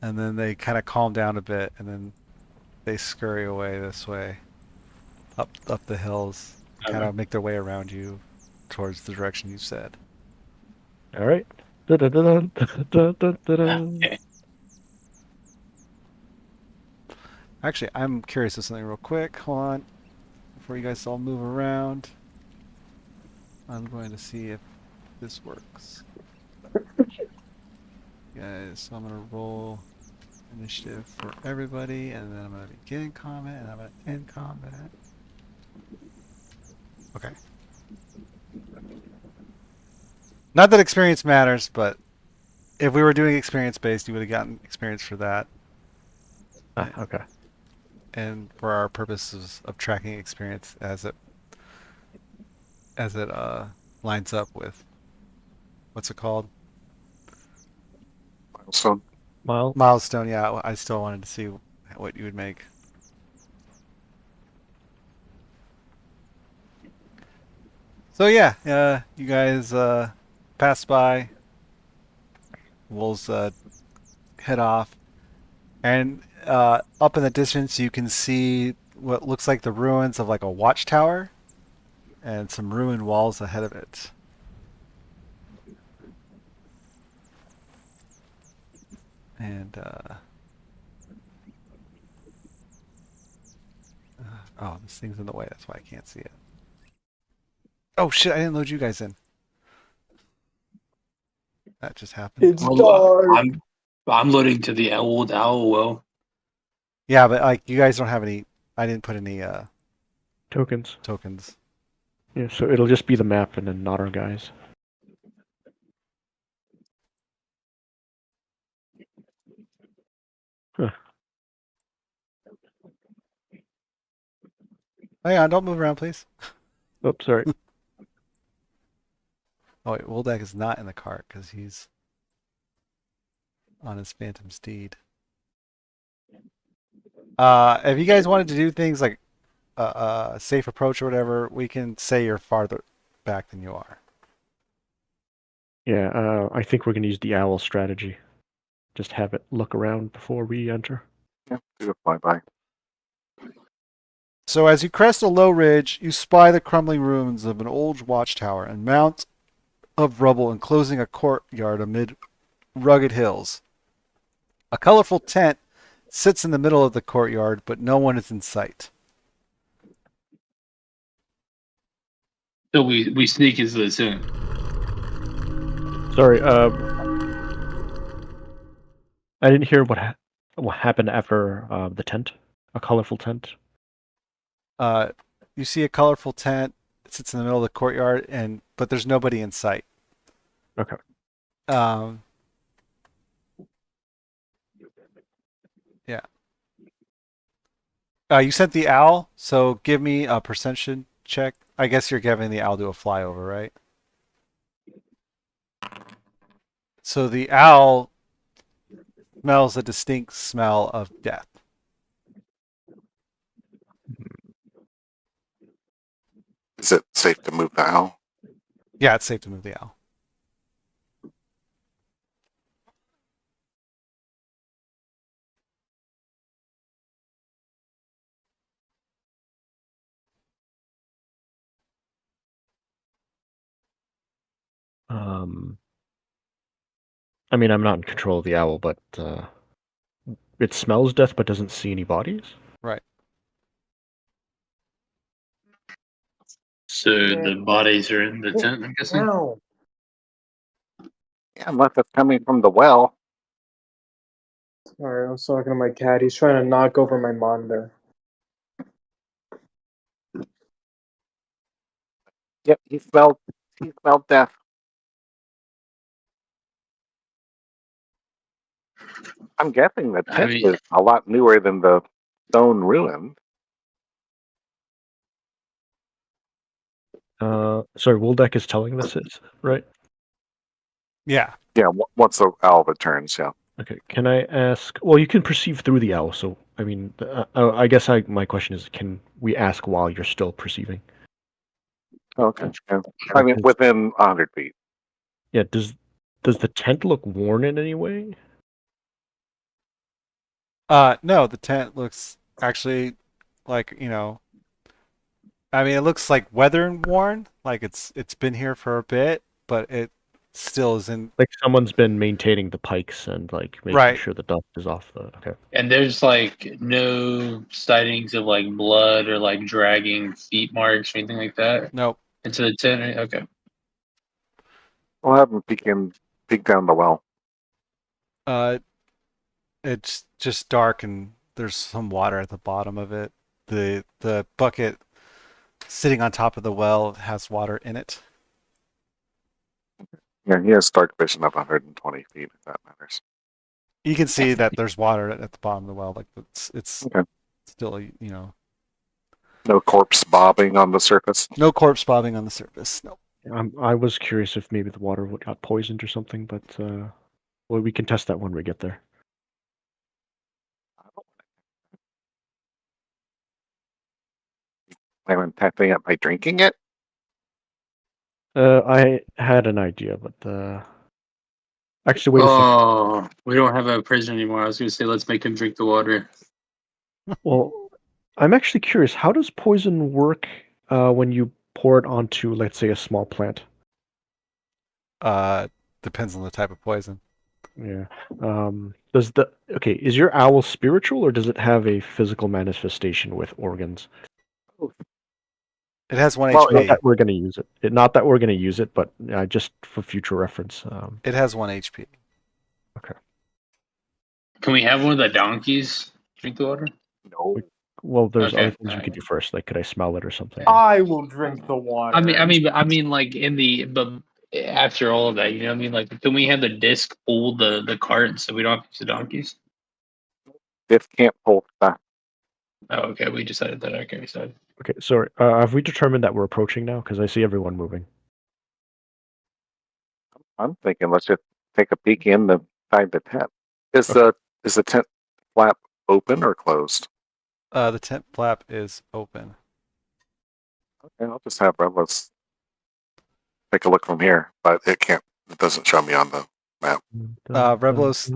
and then they kind of calm down a bit, and then they scurry away this way, up the hills, kind Okay. of make their way around you towards the direction you said. All right. Da-da-da-da-da-da-da-da. Okay. Actually, I'm curious of something real quick. Hold on, before you guys all move around. I'm going to see if this works. Guys, so I'm going to roll initiative for everybody, and then I'm going to begin combat, and I'm going to end combat. Okay. Not that experience matters, but if we were doing experience-based, you would have gotten experience for that. Okay. And for our purposes of tracking experience as it lines up with what's it called? Milestone. Milestone. Yeah, I still wanted to see what you would make. So yeah, you guys pass by. Wolves head off, and up in the distance you can see what looks like the ruins of like a watchtower, and some ruined walls ahead of it. And oh, this thing's in the way. That's why I can't see it. Oh shit! I didn't load you guys in. That just happened. It's dark. I'm loading to the old owl well. Yeah, but like you guys don't have any. I didn't put any Tokens. tokens. Yeah. So it'll just be the map and then not our guys. Huh. Hang on, don't move around, please. Oh, sorry. Oh wait, Woldak is not in the cart because he's on his phantom steed. If you guys wanted to do things like safe approach or whatever, we can say you're farther back than you are. Yeah. I think we're gonna use the owl strategy. Just have it look around before we enter. Yeah, do a flyby. So as you crest a low ridge, you spy the crumbling ruins of an old watchtower and mount of rubble enclosing a courtyard amid rugged hills. A colorful tent sits in the middle of the courtyard, but no one is in sight. So we sneak into the tent. Sorry. I didn't hear what happened after the tent. A colorful tent. You see a colorful tent. It sits in the middle of the courtyard, but there's nobody in sight. Okay. Yeah. You sent the owl, so give me a perception check. I guess you're giving the owl to a flyover, right? So the owl smells a distinct smell of death. Is it safe to move the owl? Yeah, it's safe to move the owl. I mean, I'm not in control of the owl, but it smells death but doesn't see any bodies. Right. So the bodies are in the tent, I'm guessing. Yeah, unless it's coming from the well. Alright, I was talking to my cat. He's trying to knock over my monitor. Yep, he smelled death. I'm guessing the I tent mean, is a lot newer than the stone ruin. Sorry, Woldek is telling this is right. Yeah. Yeah, once the owl returns, yeah. Okay, can I ask? Well, you can perceive through the owl, so I mean, I guess my question is, can we ask while you're still perceiving? Okay. Yeah. I mean, within 100 feet. Yeah. Does the tent look worn in any way? No, the tent looks actually like, I mean, it looks like weather and worn, like it's been here for a bit, but it still isn't Like someone's been maintaining the pikes and like making right. sure the dust is off the. Okay. and there's like no sightings of like blood or like dragging feet marks or anything like that Nope. into the tent. Okay. We'll have him peek down the well. Uh, it's just dark and there's some water at the bottom of it. The bucket sitting on top of the well has water in it. Yeah, he has stark vision of 120 feet, if that matters. You can see that there's water at the bottom of the well. Like it's Okay. still, No corpse bobbing on the surface. no corpse bobbing on the surface. No. I was curious if maybe the water got poisoned or something, but well, we can test that when we get there. I went testing it by drinking it. I had an idea, but actually, wait a second. Oh, we don't have a prison anymore. I was gonna say let's make him drink the water. Well, I'm actually curious. How does poison work when you pour it onto, let's say, a small plant? Depends on the type of poison. Yeah. Is your owl spiritual or does it have a physical manifestation with organs? It has one Well, Not HP. that we're going to use it. Not that we're going to use it, but just for future reference. It has 1 HP. Can we have one of the donkeys drink the water? No. Well, there's Okay, other things we alright. could do first. Like, could I smell it or something? I will drink the water. I mean, like but after all of that, you know what I mean? Like, can we have the disc pull the cart so we don't have to use the donkeys? This can't pull stuff. Oh, okay. We decided that. Okay, we decided. Okay, sorry. Have we determined that we're approaching now? Because I see everyone moving. I'm thinking let's just take a peek inside the tent. Is Okay. the tent flap open or closed? The tent flap is open. Okay, I'll just have Redless take a look from here, but it doesn't show me on the map. Reblos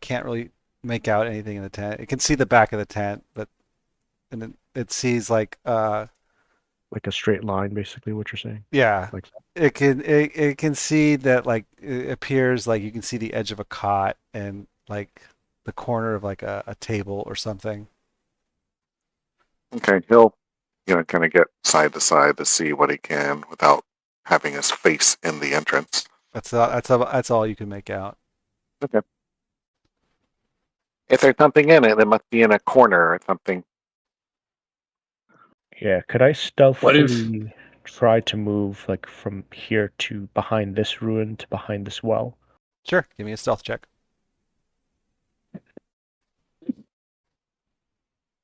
can't really make out anything in the tent. It can see the back of the tent, but and it sees like Like a straight line, basically, what you're saying. yeah. Like It can see that like it appears like you can see the edge of a cot and like the corner of like a table or something. Okay, he'll kind of get side to side to see what he can without having his face in the entrance. That's all you can make out. Okay. If there's something in it, it must be in a corner or something. Yeah, could I What if- stealthily try to move like from here to behind this ruin to behind this well? Sure, give me a stealth check.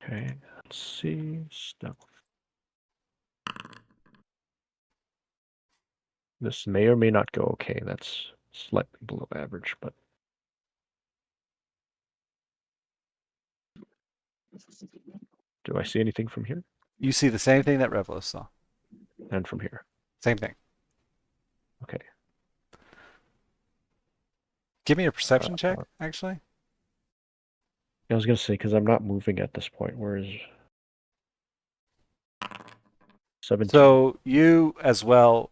Okay, let's see. Stealth. This may or may not go okay. That's slightly below average, but do I see anything from here? You see the same thing that Revlos saw. And from here. Same thing. Okay. Give me a perception check, actually. I was gonna say because I'm not moving at this point. Where is 17? So you as well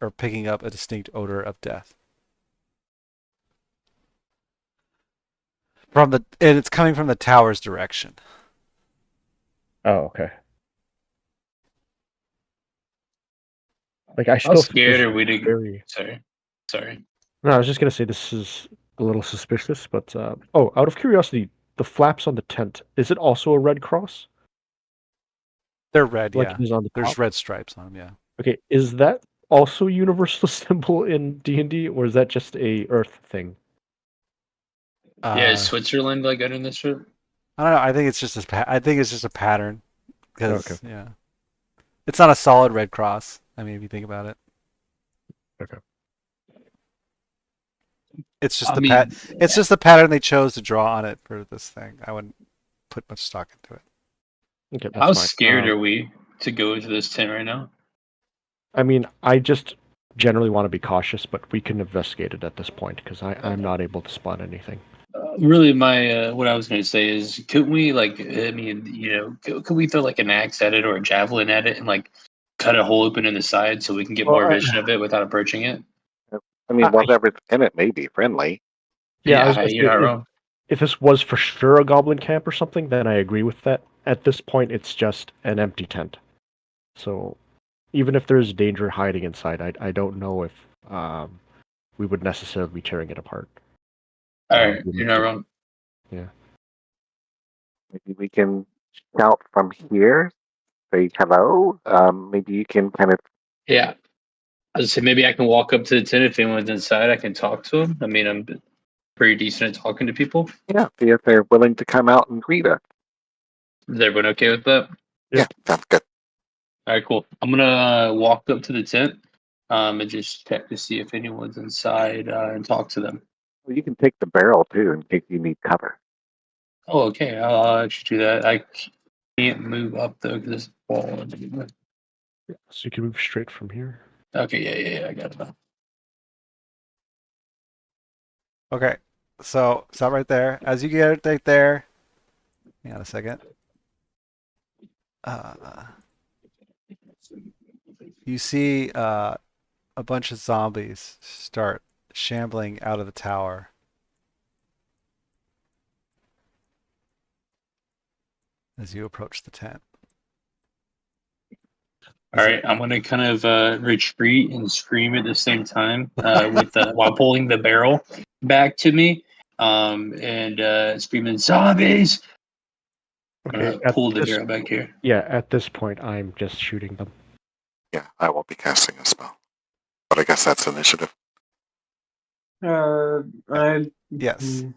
are picking up a distinct odor of death. And it's coming from the tower's direction. Oh, okay. Like I How still scared feel are we to? very. Sorry. No, I was just gonna say this is a little suspicious, but oh, out of curiosity, the flaps on the tent, is it also a red cross? They're red, Like yeah. it is on the There's top? red stripes on them, yeah. Okay, is that also a universal symbol in D&D, or is that just a Earth thing? Yeah, is Switzerland like good in this trip? I don't know. I think it's just I think it's just a pattern Okay. because yeah, it's not a solid red cross. I mean, if you think about it, Okay. it's just I mean, it's just the pattern they chose to draw on it for this thing. I wouldn't put much stock into it. Okay, how that's fine. scared are we to go into this tent right now? I mean, I just generally want to be cautious, but we can investigate it at this point because I'm not able to spot anything. Really, my what I was going to say is, could we like? I mean, could we throw like an axe at it or a javelin at it and like cut a hole open in the side so we can get Well, more vision of it without approaching it? I mean, I- whatever's in it may be friendly. Yeah, I was Yeah, gonna you're say not wrong. if this was for sure a goblin camp or something, then I agree with that. At this point, it's just an empty tent. So even if there's danger hiding inside, I don't know if we would necessarily be tearing it apart. All right, We you're have not to- wrong. Yeah. Maybe we can shout from here, say hello. Maybe you can kind of. Yeah, I was say maybe I can walk up to the tent if anyone's inside. I can talk to them. I mean, I'm pretty decent at talking to people. Yeah, see if they're willing to come out and greet us. Is everyone okay with that? Yeah, sounds good. All right, cool. I'm gonna walk up to the tent, and just check to see if anyone's inside, and talk to them. Well, you can take the barrel too in case you need cover. Oh, okay. I'll actually do that. I can't move up though because this wall. So you can move straight from here. Okay, yeah. I got it now. Okay, so stop right there. As you get right there, hang on a second. You see a bunch of zombies start shambling out of the tower. As you approach the tent. All right, I'm gonna kind of retreat and scream at the same time while pulling the barrel back to me, and screaming zombies. I'm Okay. gonna pull the barrel back here. Yeah, at this point, I'm just shooting them. Yeah, I won't be casting a spell, but I guess that's initiative. Yes. 1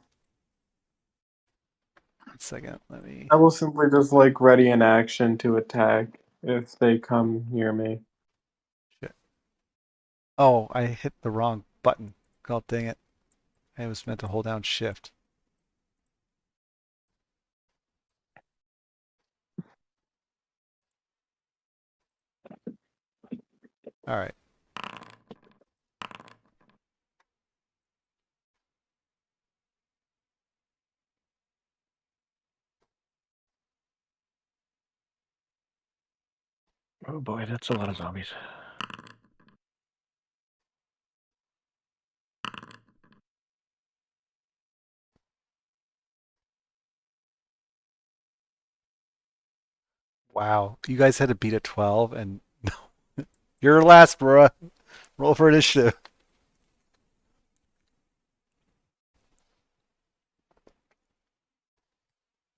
second, let me. I will simply just like ready an action to attack if they come near me. Shit. Oh, I hit the wrong button. God dang it. I was meant to hold down shift. All right. Oh boy, that's a lot of zombies. Wow. You guys had to beat a 12 and no. You're last, bruh. Roll for initiative.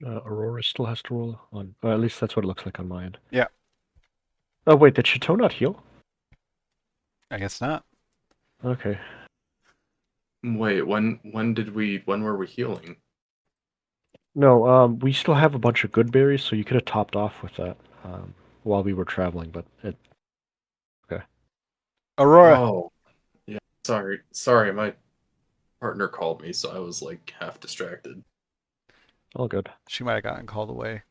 Aurora still has to roll on. At least that's what it looks like on my end. Yeah. Oh wait, did Chateau not heal? I guess not. Okay. Wait, when were we healing? No, we still have a bunch of good berries, so you could have topped off with that while we were traveling, but it. Okay. Aurora. Oh, yeah. Sorry, my partner called me, so I was like half distracted. All good. She might have gotten called away.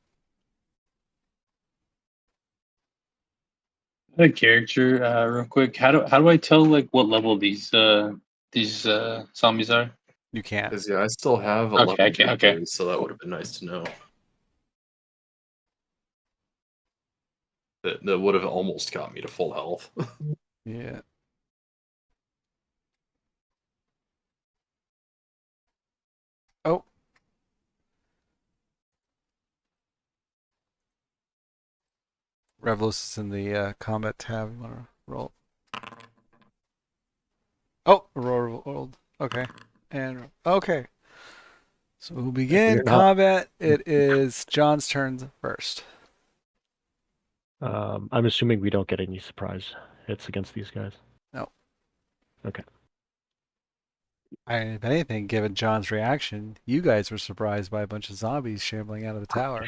A character, real quick. How do I tell like what level these zombies are? You can't. Because yeah, I still have Okay, 11 okay. victories, so that would have been nice to know. That would have almost got me to full health. Yeah. Oh. Revelos is in the combat tab. You want to roll? Oh, Aurora rolled. Okay. And okay. So we'll You're begin not- combat. It is John's turn first. I'm assuming we don't get any surprise hits against these guys. No. Okay. If anything, given John's reaction, you guys were surprised by a bunch of zombies shambling out of the tower.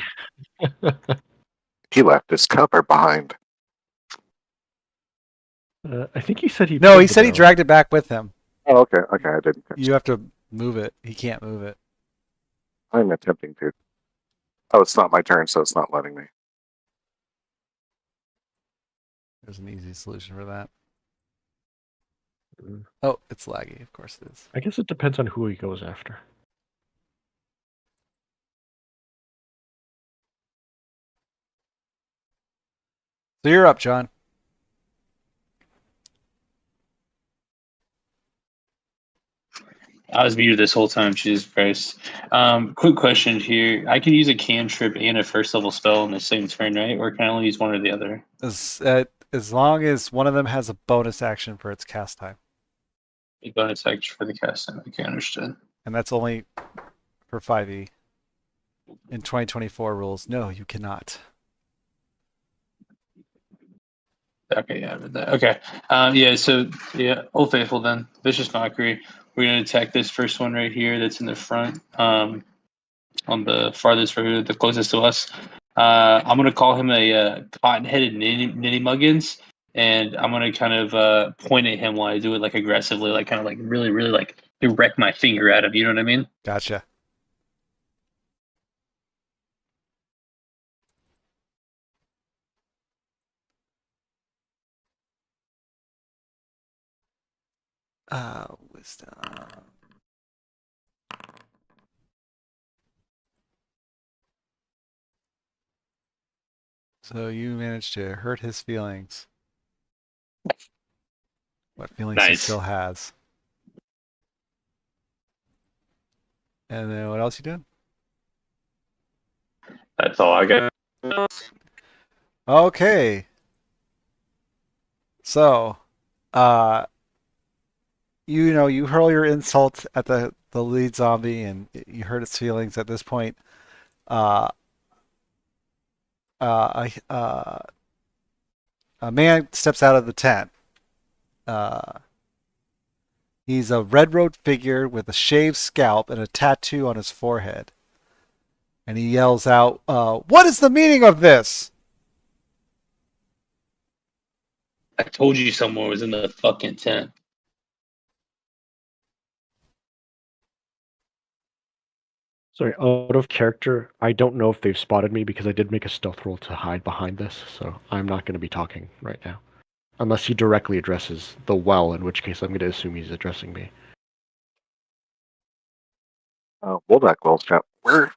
He left his cover behind. I think he said he. No, pulled he the said he barrel. dragged it back with him. Oh, okay. Okay, I didn't catch You have to move it. He can't move it. I'm attempting to. Oh, it's not my turn, so it's not letting me. There's an easy solution for that. Mm. Oh, it's laggy. Of course it is. I guess it depends on who he goes after. So you're up, John. I was muted this whole time. Jesus Christ. Quick question here. I can use a cantrip and a first level spell in the same turn, right? Or can I only use one or the other? As long as one of them has a bonus action for its cast time, A bonus action for the cast time. Okay, understood. and that's only for 5e. In 2024 rules, no, you cannot. Okay, yeah, I read that. Okay. Yeah, so, yeah, Old Faithful then. Vicious Mockery. We're going to attack this first one right here that's in the front, on the farthest road, the closest to us. I'm going to call him a cotton-headed ninny muggins, and I'm going to kind of point at him while I do it, like, aggressively, like, kind of, like, really, really, like, direct my finger at him. You know what I mean? Gotcha. Wisdom. So you managed to hurt his feelings. What feelings he Nice. still has. And then what else you doing? That's all I got. Okay. So, you hurl your insult at the lead zombie, and you hurt its feelings. At this point, uh, a man steps out of the tent. He's a red-robed figure with a shaved scalp and a tattoo on his forehead, and he yells out, "What is the meaning of this?" I told you someone was in the fucking tent. Sorry, out of character, I don't know if they've spotted me because I did make a stealth roll to hide behind this, so I'm not going to be talking right now. Unless he directly addresses the well, in which case I'm going to assume he's addressing me. Woldak will shout, we're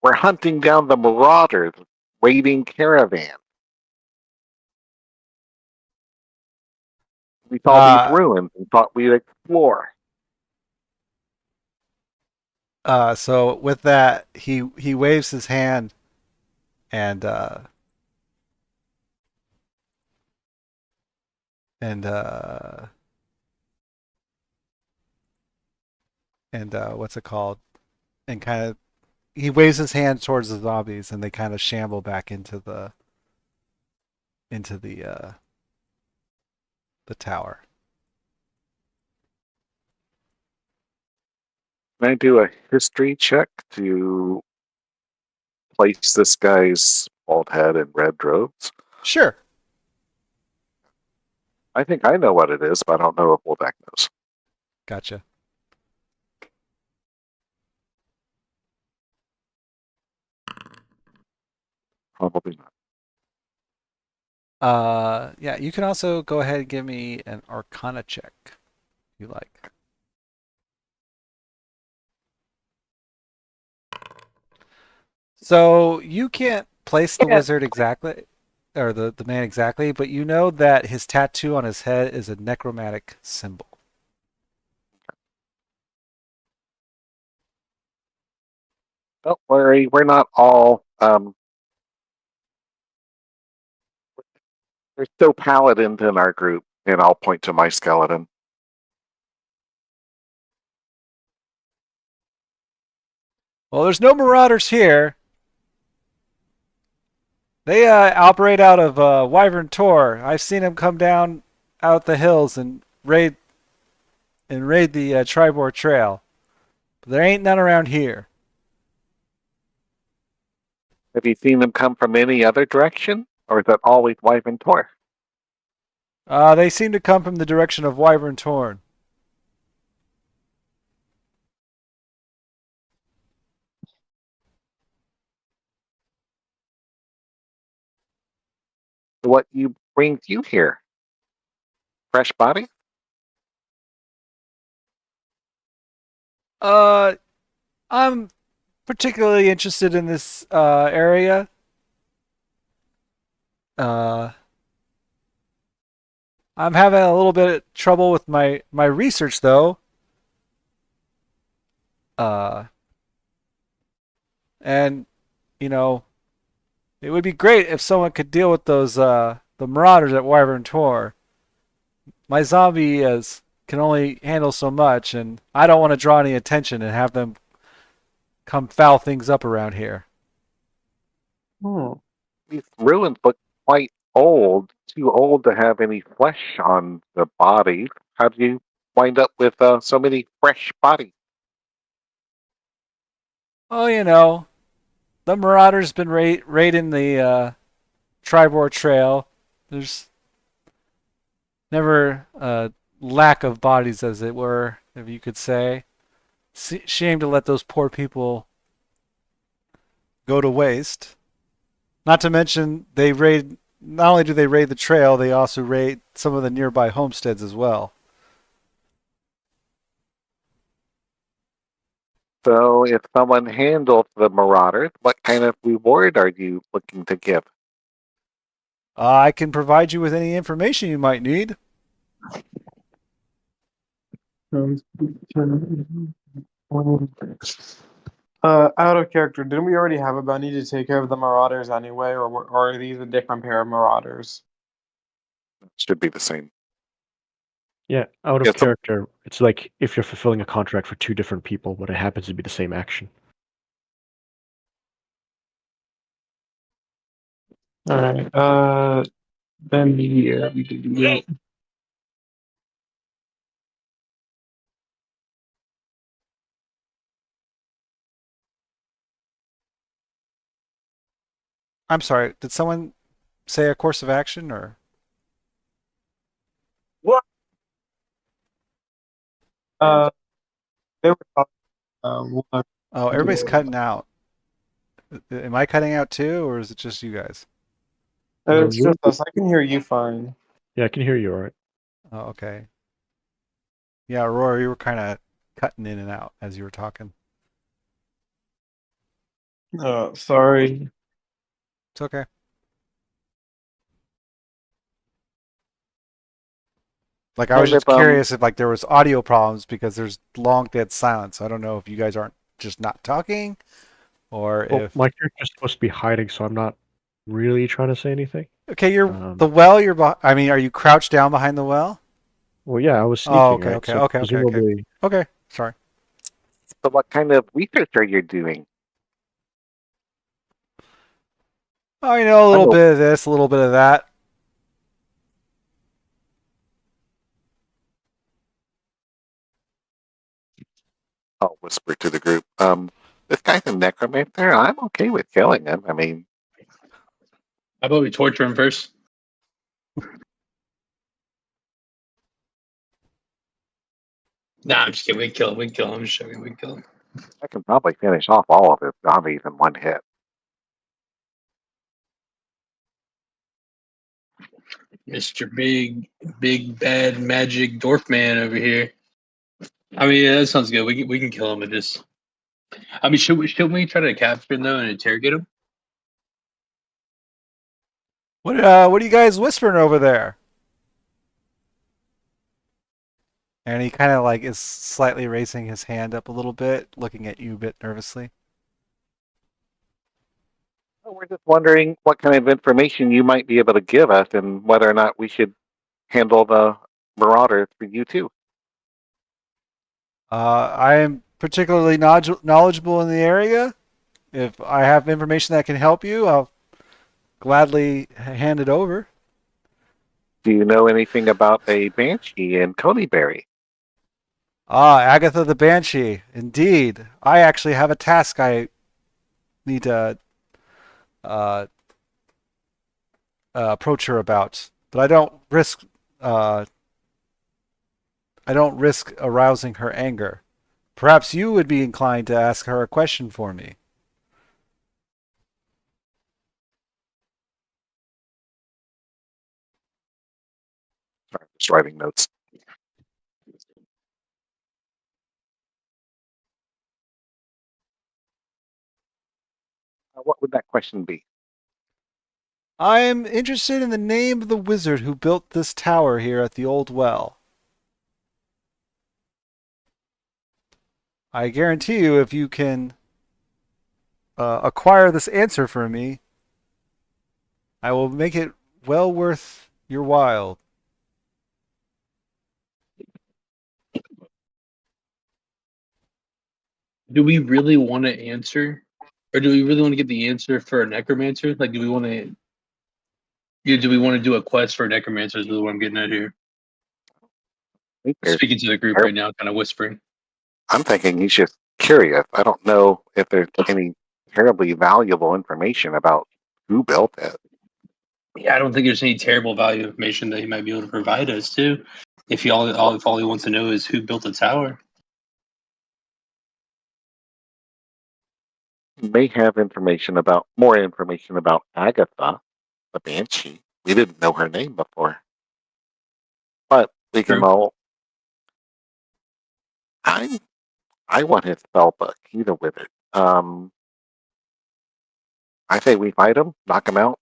hunting down the marauder, the waiting caravan. We saw these ruins and thought we'd explore. So with that, he waves his hand, and and what's it called? And kind of he waves his hand towards the zombies, and they kind of shamble back into the tower. Can I do a history check to place this guy's bald head and red robes? Sure. I think I know what it is, but I don't know if Woldak knows. Gotcha. Probably not. Yeah, you can also go ahead and give me an Arcana check if you like. So you can't place the wizard exactly, or the man exactly, but you know that his tattoo on his head is a necromantic symbol. Don't worry, we're not all there's still paladins in our group, and I'll point to my skeleton. Well, there's no marauders here. They operate out of Wyvern Tor. I've seen them come down out the hills and raid the Tribor Trail. But there ain't none around here. Have you seen them come from any other direction, or is that always Wyvern Tor? They seem to come from the direction of Wyvern Torn. What brings you here? Fresh body? I'm particularly interested in this area. Uh, I'm having a little bit of trouble with my research though. Uh, and you know, it would be great if someone could deal with those the marauders at Wyvern Tor. My zombie can only handle so much, and I don't want to draw any attention and have them come foul things up around here. These ruins look quite old, too old to have any flesh on the body. How do you wind up with so many fresh bodies? Oh, the marauders been raiding the Tribor Trail. There's never a lack of bodies, as it were, if you could say. Shame to let those poor people go to waste. Not to mention, not only do they raid the trail, they also raid some of the nearby homesteads as well. So, if someone handles the marauders, what kind of reward are you looking to give? I can provide you with any information you might need. Out of character, didn't we already have a bounty to take care of the marauders anyway, or are these a different pair of marauders? Should be the same. Yeah, out of Yeah, character, it's like if you're fulfilling a contract for two different people, but it happens to be the same action. Alright, then yeah, we could do that. I'm sorry, did someone say a course of action or? Uh, they were talking, one Oh, everybody's cutting out. Am I cutting out too, or is it just you guys? it's just us. I can hear you fine. Yeah, I can hear you all right. Oh, okay. Yeah, Rory, you were kind of cutting in and out as you were talking. Sorry. It's okay. Like I was kind just of curious if like there was audio problems because there's long dead silence. I don't know if you guys aren't just not talking or Well, if my character's supposed to be hiding, so I'm not really trying to say anything. okay, you're Um, the well. I mean, are you crouched down behind the well? Well, yeah, I was Oh, sneaking, okay, right? okay, So okay, okay, okay. presumably, Okay, sorry. So, what kind of research are you doing? Oh, a I little know. bit of this, a little bit of that. I'll whisper to the group. This guy's a necromancer. I'm okay with killing him. I mean, How about we torture him first? Nah, I'm just kidding. We kill him. We kill him. I'm just joking. We kill him. I can probably finish off all of his zombies in one hit. Mr. Big Bad Magic Dwarf Man over here. I mean, yeah, that sounds good. We can kill him and just. I mean, should we try to capture him though and interrogate him? What are you guys whispering over there? And he kind of like is slightly raising his hand up a little bit, looking at you a bit nervously. We're just wondering what kind of information you might be able to give us and whether or not we should handle the marauders for you too. I am particularly knowledgeable in the area. If I have information that can help you, I'll gladly hand it over. Do you know anything about a banshee in Coneyberry? Ah, Agatha the Banshee. Indeed. I actually have a task I need to uh, approach her about, but uh, I don't risk arousing her anger. Perhaps you would be inclined to ask her a question for me. Sorry, just writing notes. What would that question be? I am interested in the name of the wizard who built this tower here at the old well. I guarantee you, if you can acquire this answer for me, I will make it well worth your while. Do we really want to answer, or do we really want to get the answer for a necromancer? Like, do we want to? Yeah, do we want to do a quest for necromancers? Is what I'm getting at here. Speaking to the group right now, kind of whispering. I'm thinking he's just curious. I don't know if there's any terribly valuable information about who built it. Yeah, I don't think there's any terrible value information that he might be able to provide us too. If all he wants to know is who built the tower. He may have more information about Agatha, the banshee. We didn't know her name before. But we can all. I want his spell book. He's a wizard. I say we fight him, knock him out,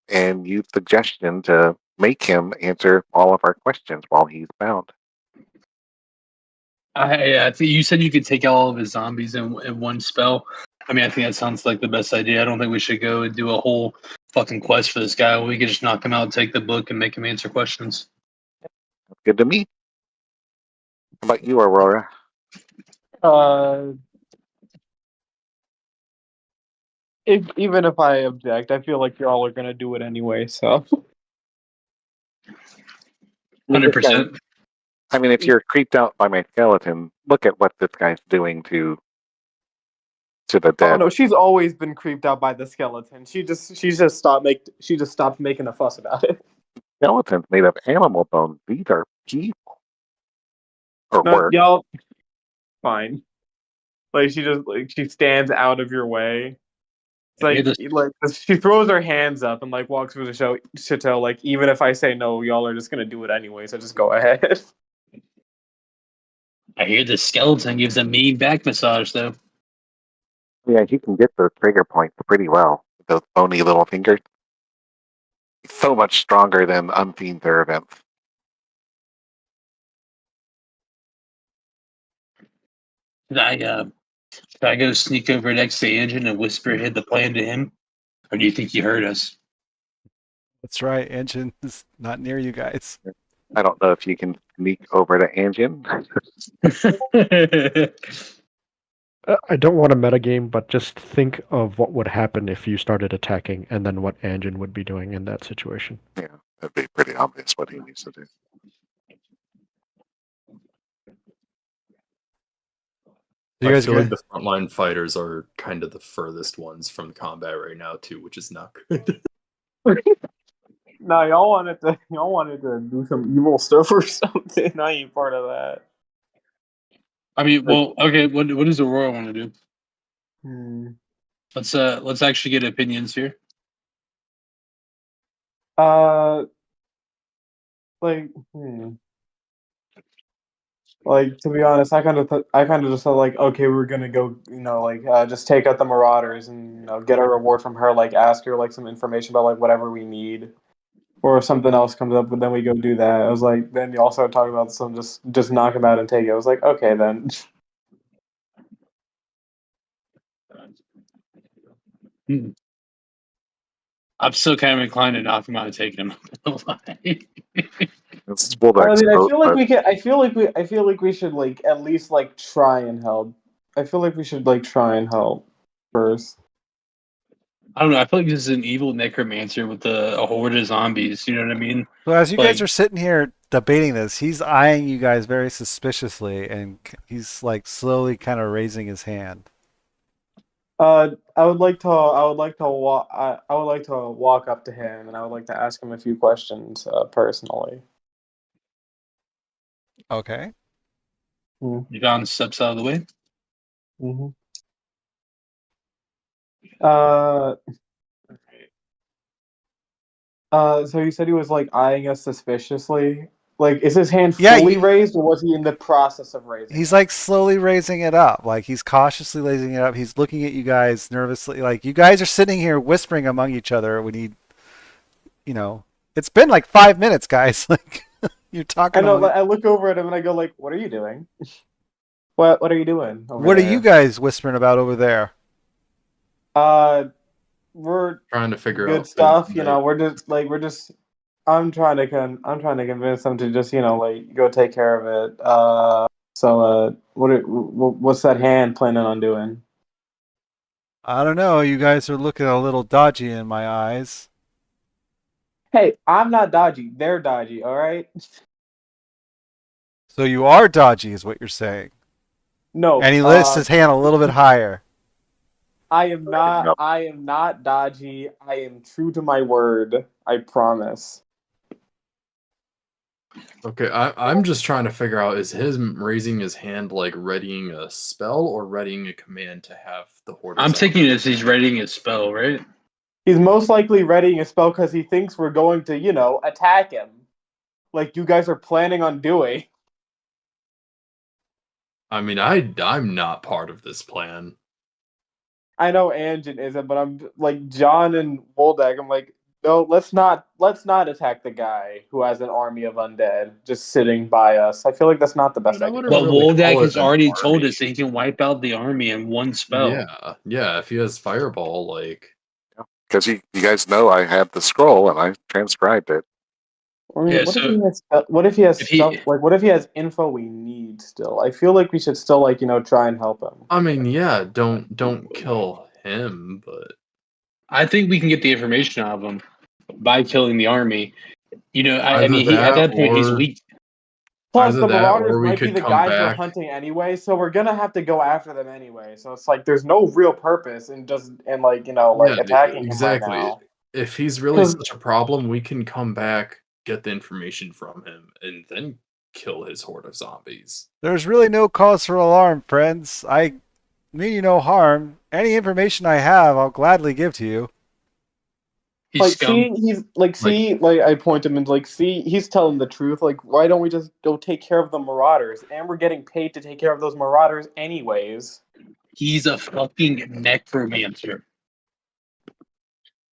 and use suggestion to make him answer all of our questions while he's bound. I think you said you could take out all of his zombies in one spell. I mean, I think that sounds like the best idea. I don't think we should go and do a whole fucking quest for this guy. We could just knock him out, take the book, and make him answer questions. That's good to me. How about you, Aurora? Even if I object, I feel like y'all are gonna do it anyway. So 100%. I mean, if you're creeped out by my skeleton, look at what this guy's doing to the dead. oh no, she's always been creeped out by the skeleton. She just stopped making a fuss about it. Skeletons made of animal bones. These are people. Or No, worse. y'all, fine. Like she stands out of your way. It's like she throws her hands up and like walks through the chateau. Like, even if I say no, y'all are just gonna do it anyway. So just go ahead. I hear the skeleton gives a mean back massage, though. Yeah, he can get those trigger points pretty well. Those bony little fingers. He's so much stronger than unseen servants. Should I go sneak over next to Engine and whisper hid the plan to him? Or do you think he heard us? That's right. Engine is not near you guys. I don't know if you can sneak over to Engine. I don't want to metagame, but just think of what would happen if you started attacking, and then what Anjin would be doing in that situation. Yeah, that'd be pretty obvious what he needs to do. I feel like the frontline fighters are kind of the furthest ones from combat right now too, which is not good. No, y'all wanted to do some evil stuff or something. I ain't part of that. I mean, well, okay. What does Aurora want to do? Let's actually get opinions here. Like, to be honest, I kind of just thought like, okay, we're gonna go, just take out the Marauders and get a reward from her. Like, ask her like some information about like whatever we need, or if something else comes up, but then we go do that. I was like, then you also talking about some just knock him out and take it. I was like, okay then. I'm still kind of inclined to knock him out and take him. I mean, I feel like we should like at least like try and help. I feel like we should like try and help first. I don't know. I feel like this is an evil necromancer with a horde of zombies. You know what I mean? So as you guys Like, are sitting here debating this, he's eyeing you guys very suspiciously, and he's like slowly kind of raising his hand. I would like to walk. I would like to walk up to him, and I would like to ask him a few questions personally. Okay. John steps out of the way. Mm-hmm. Uh, so you said he was like eyeing us suspiciously. Like, is his hand Yeah, fully raised, or was he in the process of raising he's it? like slowly raising it up. Like he's cautiously raising it up. He's looking at you guys nervously. Like you guys are sitting here whispering among each other when it's been like 5 minutes, guys. Like you're talking I know. among. I look over at him and I go like, "What are you doing? What are you doing over What are there?" you guys whispering about over there? We're Trying to figure good out stuff. things You that- know, we're just. I'm trying to convince him to just like go take care of it. What's that hand planning on doing? I don't know. You guys are looking a little dodgy in my eyes. Hey, I'm not dodgy. They're dodgy. All right. So you are dodgy, is what you're saying. No. And he lifts his hand a little bit higher. I am not. No. I am not dodgy. I am true to my word. I promise. Okay, I'm just trying to figure out, is him raising his hand like readying a spell or readying a command to have the horde of I'm zombies? taking it as he's readying his spell, right? He's most likely readying a spell because he thinks we're going to, attack him, like you guys are planning on doing. I mean, I'm not part of this plan. I know Anjin isn't, but I'm like John and Woldak. I'm like, no, let's not attack the guy who has an army of undead just sitting by us. I feel like that's not the best I idea. wouldn't But really Woldak call it has an already told army. us that he can wipe out the army in one spell. Yeah. If he has fireball, like Because you guys know I have the scroll and I transcribed it. I mean, Yeah, what if so he has? What if he has if stuff? he, Like, what if he has info we need still? I feel like we should still try and help him. I mean, yeah, don't kill him, but I think we can get the information out of him by killing the army. I either mean, he at that that point he's or weak. Plus, either the that Marauders or we might be could the come guys we're back. hunting anyway, so we're gonna have to go after them anyway. So it's like there's no real purpose in Yeah, attacking him right exactly. now. If he's really 'Cause- such a problem, we can come back, get the information from him, and then kill his horde of zombies. There's really no cause for alarm, friends. I mean you no harm. Any information I have, I'll gladly give to you. He's Like, scum. I point him and he's telling the truth. Like, why don't we just go take care of the Marauders? And we're getting paid to take care of those Marauders anyways. He's a fucking necromancer.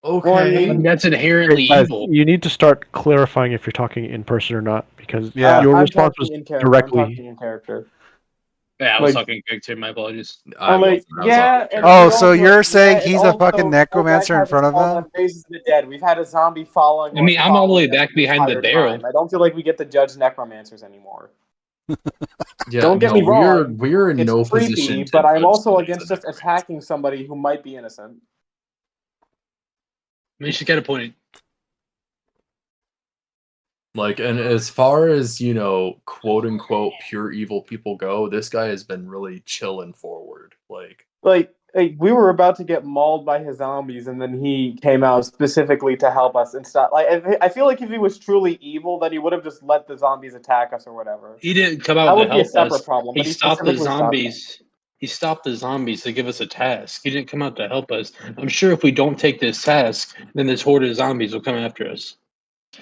Well, I Okay. mean, That's inherently Guys, evil. you need to start clarifying if you're talking in person or not, because Yeah. your I'm response was talking in character. directly. I'm talking in character. Yeah, I was Like, talking character. My apologies. I'm like, I was yeah, out and of Oh, we so also, you're saying and he's a fucking also, Woldak necromancer in has a front of spell them? that raises the dead. We've had a zombie following. I mean, I'm all the way back us behind the entire barrel. time. I don't feel like we get to judge necromancers anymore. Yeah, Don't get me wrong. We're in It's no creepy, position to but I'm judge also somebody as against a just necromancer. attacking somebody who might be innocent. I mean, she's got a point. Like, and as far as, quote unquote pure evil people go, this guy has been really chilling forward. Like we were about to get mauled by his zombies, and then he came out specifically to help us and stuff. Like, I feel like if he was truly evil, then he would have just let the zombies attack us or whatever. He didn't come out That to would be a help separate us. problem. He But he stopped the specifically stopped them. zombies. He stopped the zombies to give us a task. He didn't come out to help us. I'm sure if we don't take this task, then this horde of zombies will come after us.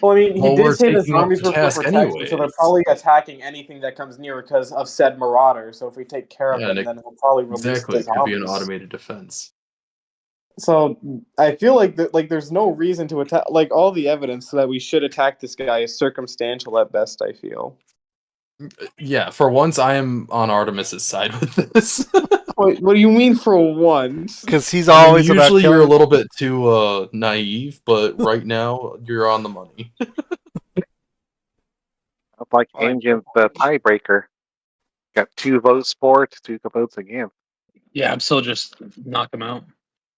Well, I mean, he Well, did we're say the taking up zombies the were for task protection, so they're anyways. probably attacking anything that comes near because of said marauder. So if we take care of Yeah, and them, then we'll probably release exactly, the it could be an zombies. automated defense. So I feel like there's no reason to attack. Like, all the evidence that we should attack this guy is circumstantial at best, I feel. Yeah, for once, I am on Artemis's side with this. What do you mean for once? Because he's I mean, always about usually you're a killing. little bit too naive, but right now you're on the money. Like Engine's the tiebreaker. Got 2 votes for it, 2 votes against. Yeah, I'm still just knock him out.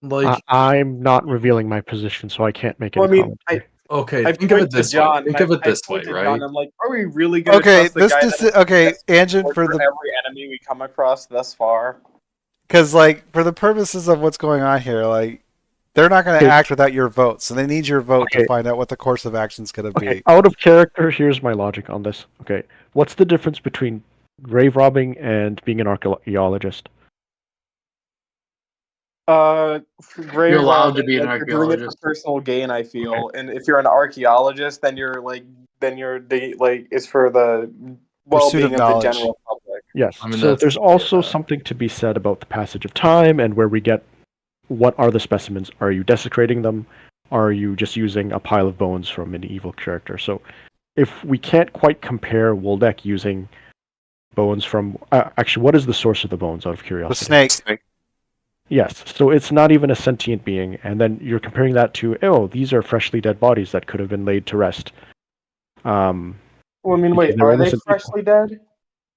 Like, I'm not revealing my position, so I can't make Well, any I mean, comment. okay, I think of point it to this way. John. Think and of it I this way, point to right? John. I'm like, are we really gonna Okay, trust the guy that has okay, Anjin, worked for for the every enemy we come across thus far? because like for the purposes of what's going on here, like they're not going to Okay. act without your vote, so they need your vote to Okay. find out what the course of action's going to Okay, be. out of character, here's my logic on this. Okay, what's the difference between grave robbing and being an archaeologist? Grave You're allowed to robbing, be an like you're doing it for archaeologist. personal gain. I feel, and if you're an archaeologist, then it's for the Pursuit of well-being of the knowledge. general public. Yes. I mean, So that's there's also something to be said about the passage of time and where we get what are the specimens? Are you desecrating them? Are you just using a pile of bones from an evil character? So if we can't quite compare Woldek using bones from actually, what is the source of the bones? Out of The curiosity. snake. Snake. Yes, so it's not even a sentient being, and then you're comparing that to, oh, these are freshly dead bodies that could have been laid to rest. Well, I mean, Because wait, they're are they innocent people. freshly dead?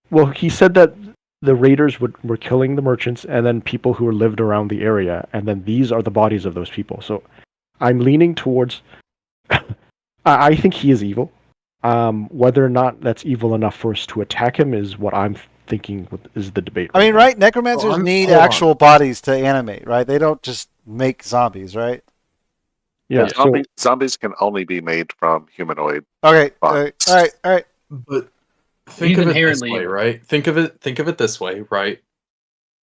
Well, he said that the raiders were killing the merchants and then people who lived around the area, and then these are the bodies of those people. So I'm leaning towards. I think he is evil. Whether or not that's evil enough for us to attack him is what I'm thinking is the debate. I mean, now. right? Necromancers need hold on. actual bodies to animate, right? They don't just make zombies, right? Yeah. So Zombies can only be made from humanoid. Okay. Fine. All right. All right. But think He's of it this inherently way, evil. right? Think of it this way, right?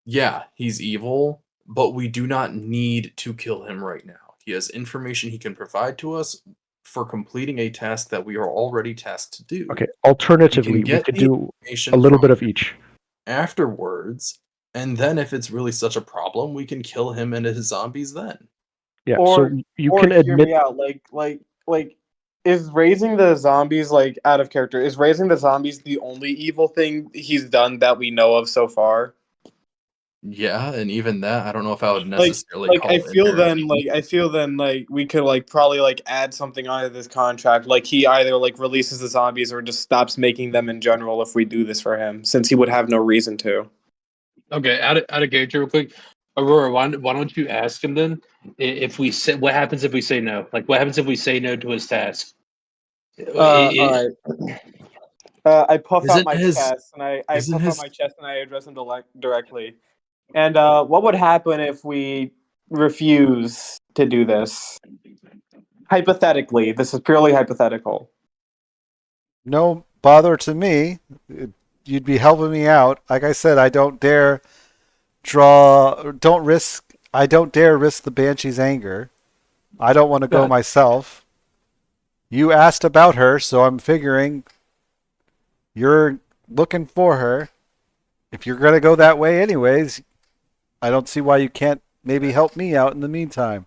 Yeah, he's evil, but we do not need to kill him right now. He has information he can provide to us for completing a task that we are already tasked to do. okay. Alternatively, we get could the do information a little from bit of each. afterwards, and then if it's really such a problem, we can kill him and his zombies then. Yeah. Or so you or can hear admit. me out, like is raising the zombies like out of character? Is raising the zombies the only evil thing he's done that we know of so far? Yeah, and even that, I don't know if I would Like, necessarily call I it feel inherent. then like we could like probably like add something onto this contract. Like he either like releases the zombies or just stops making them in general if we do this for him, since he would have no reason to. Okay, out of character, real quick. Aurora, why don't you ask him then if we say what happens if we say no? Like, what happens if we say no to his task? All right. I puff out Isn't my his chest and I isn't puff out his my chest and I address him directly. And what would happen if we refuse to do this? Hypothetically, this is purely hypothetical. No bother to me. You'd be helping me out. Like I said, I don't dare I don't dare risk the Banshee's anger. I don't want to go Yeah. myself. You asked about her, so I'm figuring you're looking for her. If you're going to go that way anyways, I don't see why you can't maybe help me out in the meantime.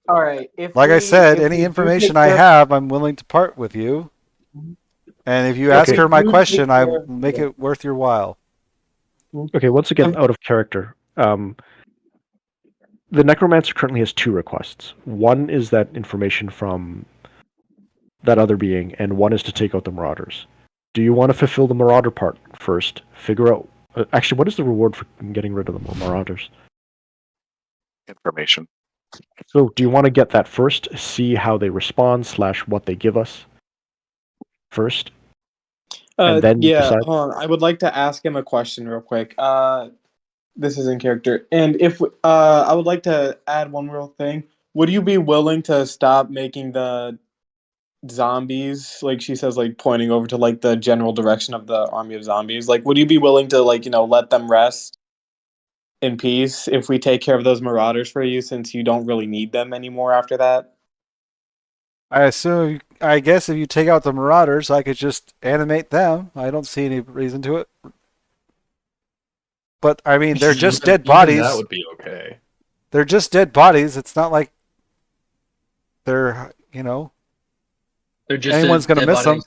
All right. If Like I said, if any we do information take I care- have, I'm willing to part with you. And if you ask Okay. her my Do take question, I care- will make it worth your while. Okay, once again, out of character. The Necromancer currently has two requests. One is that information from that other being, and one is to take out the Marauders. Do you want to fulfill the Marauder part first? Figure out. Actually, what is the reward for getting rid of the Marauders? Information. So, do you want to get that first? See how they respond / what they give us first, and then yeah, decide. hold on. I would like to ask him a question real quick. This is in character, and if I would like to add one real thing. Would you be willing to stop making the zombies, like she says, like pointing over to like the general direction of the army of zombies? Like, would you be willing to like let them rest in peace if we take care of those marauders for you, since you don't really need them anymore after that? I guess if you take out the Marauders, I could just animate them. I don't see any reason to it. But I mean, they're just dead Even bodies. that would be okay. They're just dead bodies. It's not like they're, They're just anyone's going to miss them.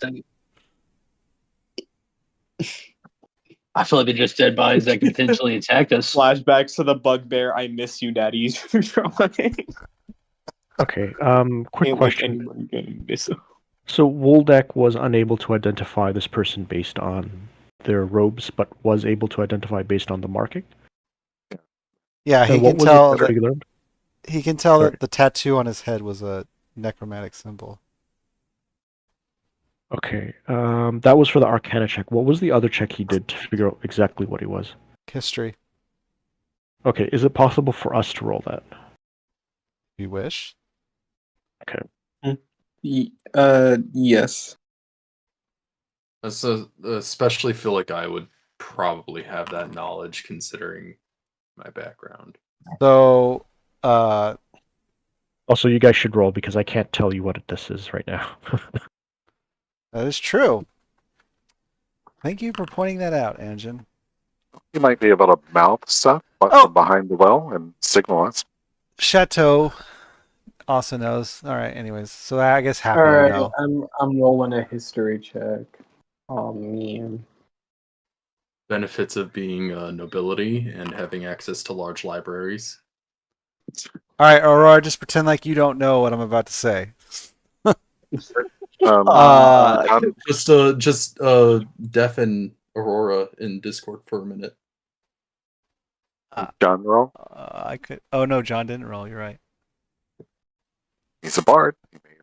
I feel like they're just dead bodies that can potentially attack us. Flashbacks to the bugbear. I miss you, Daddy. Okay. Quick Ain't like question. anybody gonna miss him. So Woldek was unable to identify this person based on their robes, but was able to identify based on the marking. Yeah, he what can was tell it that that you learned? he can tell Sorry. that the tattoo on his head was a necromantic symbol. Okay, that was for the Arcana check. What was the other check he did to figure out exactly what he was? History, Okay, is it possible for us to roll that? if you wish. Yes. Especially feel like I would probably have that knowledge considering my background. So, Also, you guys should roll because I can't tell you what this is right now. that is true. Thank you for pointing that out, Anjin. You might be able to mouth stuff Oh! from behind the well and signal us. Chateau also knows. All right. Anyways, so I guess Happy All you right, know. I'm rolling a history check. Oh man. Benefits of being nobility and having access to large libraries. All right, Aurora, just pretend like you don't know what I'm about to say. John, Just deafen Aurora in Discord for a minute. John roll. I could. Oh no, John didn't roll. You're right. He's a bard.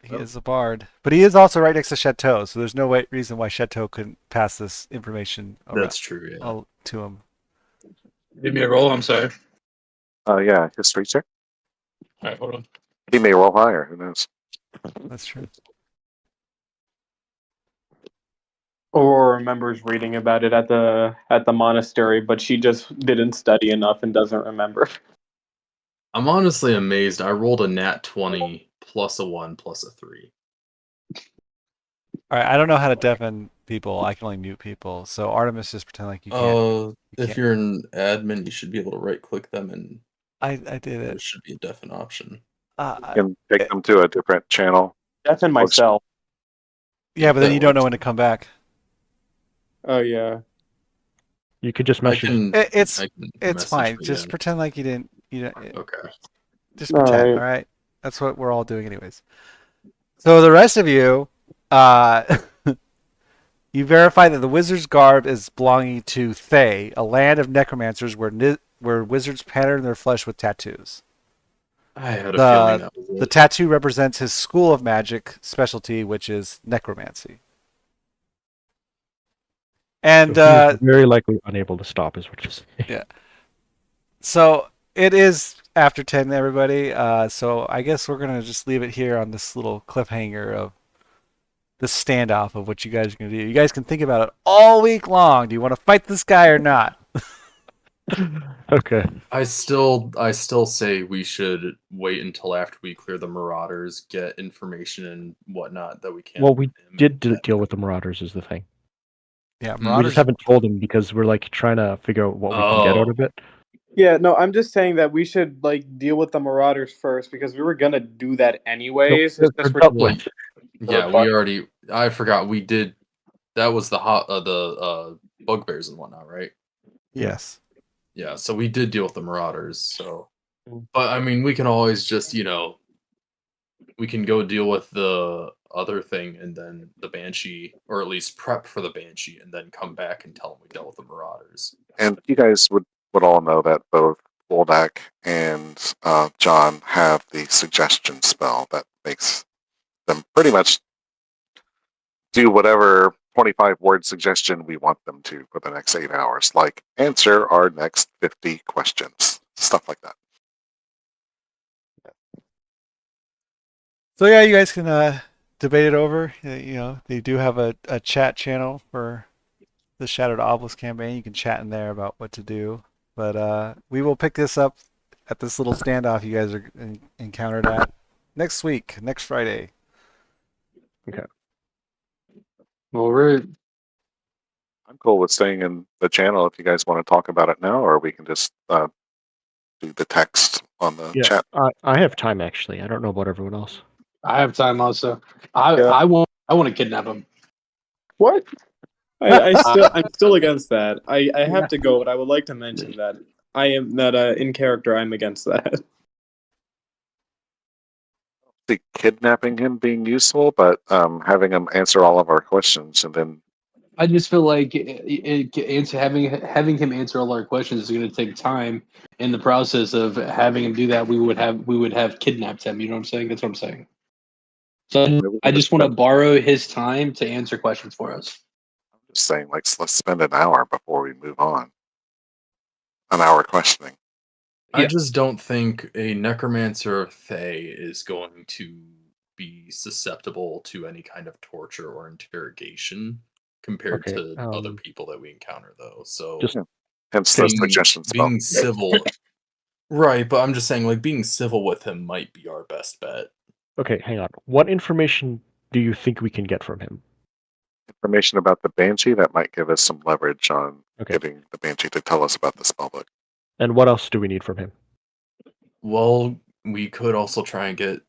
He is a bard, but he is also right next to Chateau, so there's no reason why Chateau couldn't pass this information That's true. Yeah. to him. Give me a roll. I'm sorry. Yeah, history check. All right, hold on. He may roll higher. Who knows? That's true. Aurora remembers reading about it at the monastery, but she just didn't study enough and doesn't remember. I'm honestly amazed. I rolled a nat 20 plus a 1 plus a 3. All right, I don't know how to deafen people. I can only mute people. So Artemis, just pretend like you can't. If you're an admin, you should be able to right click them and I did there it. should be a deafen option. You can take them to a different channel. Deafen myself. Yeah, but then That you don't know works. when to come back. Oh yeah. You could just I message. can. It's I can it's message fine. me Just in. pretend like you didn't. Okay. Just pretend. Alright. All right. That's what we're all doing, anyways. So the rest of you, you verify that the wizard's garb is belonging to Thay, a land of necromancers where wizards pattern their flesh with tattoos. I had a feeling that was The it. tattoo represents his school of magic specialty, which is necromancy. And So he's very likely unable to stop, is what you're saying. yeah. So it is after 10, everybody. So I guess we're gonna just leave it here on this little cliffhanger of this standoff of what you guys are gonna do. You guys can think about it all week long. Do you want to fight this guy or not? Okay. I still say we should wait until after we clear the Marauders, get information and whatnot that we can. Well, we did deal with the Marauders, is the thing. Yeah, We Marauders. just haven't told them because we're like trying to figure out what we can get out of it. Yeah, no, I'm just saying that we should like deal with the Marauders first because we were gonna do that anyways. They're It's just dealt with. Yeah, we already. I forgot we did. That was the bugbears and whatnot, right? Yes. Yeah, so we did deal with the Marauders. So, but I mean, we can always just we can go deal with the other thing and then the Banshee, or at least prep for the Banshee, and then come back and tell them we dealt with the Marauders. And you guys would all know that both Woldak and John have the suggestion spell that makes them pretty much do whatever 25-word suggestion we want them to for the next 8 hours, like answer our next 50 questions, stuff like that. So yeah, you guys can debate it over. They do have a chat channel for the Shattered Obelisk campaign. You can chat in there about what to do. But we will pick this up at this little standoff you guys are encountered at next week, next Friday. Okay. All right. I'm cool with staying in the channel if you guys want to talk about it now, or we can just do the text on the chat. I have time actually. I don't know about everyone else. I have time also. I want to kidnap him. What? I'm still against that. I have to go, but I would like to mention that I am that in character I'm against that. The kidnapping him being useful, but having him answer all of our questions and then I just feel like having him answer all our questions is going to take time. In the process of having him do that, we would have kidnapped him. You know what I'm saying? That's what I'm saying. So Maybe we I can just want to borrow his time to answer questions for us. just saying, like, let's spend an hour before we move on. An hour questioning. I Yeah. just don't think a necromancer or Fae is going to be susceptible to any kind of torture or interrogation compared Okay, to other people that we encounter, though. So just Hence the suggestions about being civil, right? But I'm just saying, like, being civil with him might be our best bet. okay. Hang on. What information do you think we can get from him? information about the Banshee that might give us some leverage on Okay. getting the Banshee to tell us about the spellbook. And what else do we need from him? Well, we could also try and get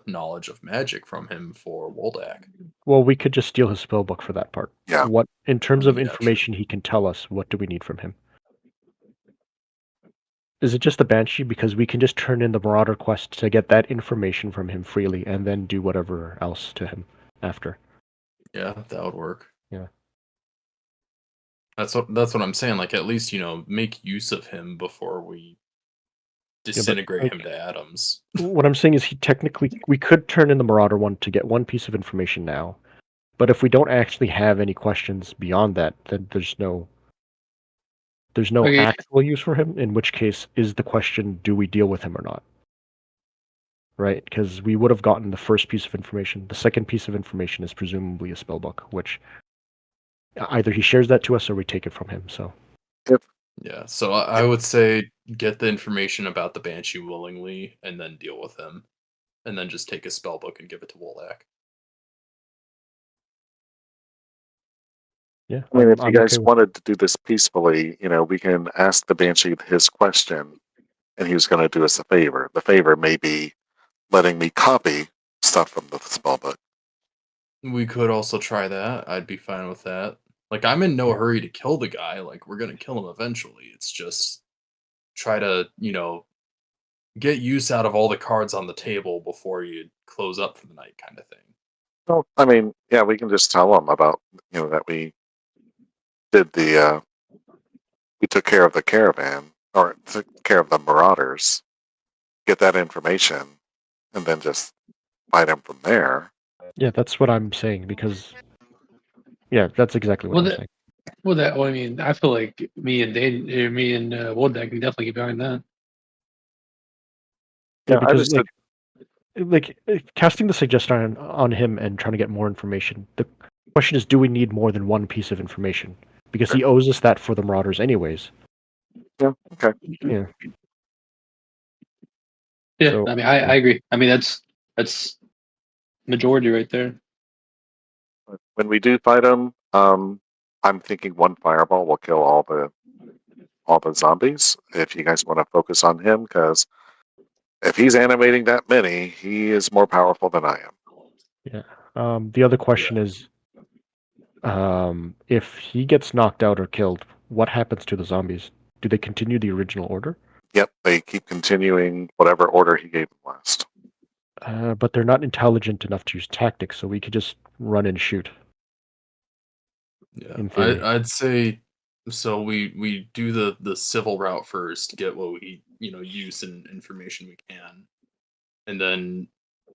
knowledge of magic from him for Woldak. Well, we could just steal his spellbook for that part. Yeah. What, in terms I of mean, yeah, information he can tell us, what do we need from him? Is it just the Banshee? Because we can just turn in the Marauder quest to get that information from him freely, and then do whatever else to him after. Yeah, that would work. Yeah. That's what I'm saying. Like, at least, make use of him before we disintegrate him to atoms. What I'm saying is, we could turn in the Marauder one to get one piece of information now, but if we don't actually have any questions beyond that, then there's no Okay. actual use for him. In which case, is the question: do we deal with him or not? Right? Because we would have gotten the first piece of information. The second piece of information is presumably a spellbook, which either he shares that to us or we take it from him. So Yeah, so I would say get the information about the Banshee willingly, and then deal with him, and then just take his spellbook and give it to Woldak. yeah, I mean, if you I'm guys okay with wanted to do this peacefully, we can ask the Banshee his question, and he was going to do us a favor. The favor may be letting me copy stuff from the spellbook. We could also try that. I'd be fine with that. Like, I'm in no hurry to kill the guy. Like, we're gonna kill him eventually. It's just try to, get use out of all the cards on the table before you close up for the night, kind of thing. Well, I mean, yeah, we can just tell him about, that we did we took care of the caravan, or took care of the marauders, get that information, and then just fight him from there. Yeah, that's what I'm saying, because that's exactly what Well, I'm saying. I mean, I feel like me and Woldak can definitely get behind that. Yeah, I because just casting the suggestion on him and trying to get more information. The question is, do we need more than one piece of information? Because he owes us that for the Marauders, anyways. Yeah. Okay. Yeah. Yeah, So, I mean, I agree. I mean, that's majority right there. When we do fight him, I'm thinking one fireball will kill all the zombies. If you guys want to focus on him, because if he's animating that many, he is more powerful than I am. Yeah. The other question is, if he gets knocked out or killed, what happens to the zombies? Do they continue the original order? Yep, they keep continuing whatever order he gave them last. But they're not intelligent enough to use tactics, so we could just run and shoot. Yeah, In theory. I'd say so. We do the civil route first, get what we use and information we can, and then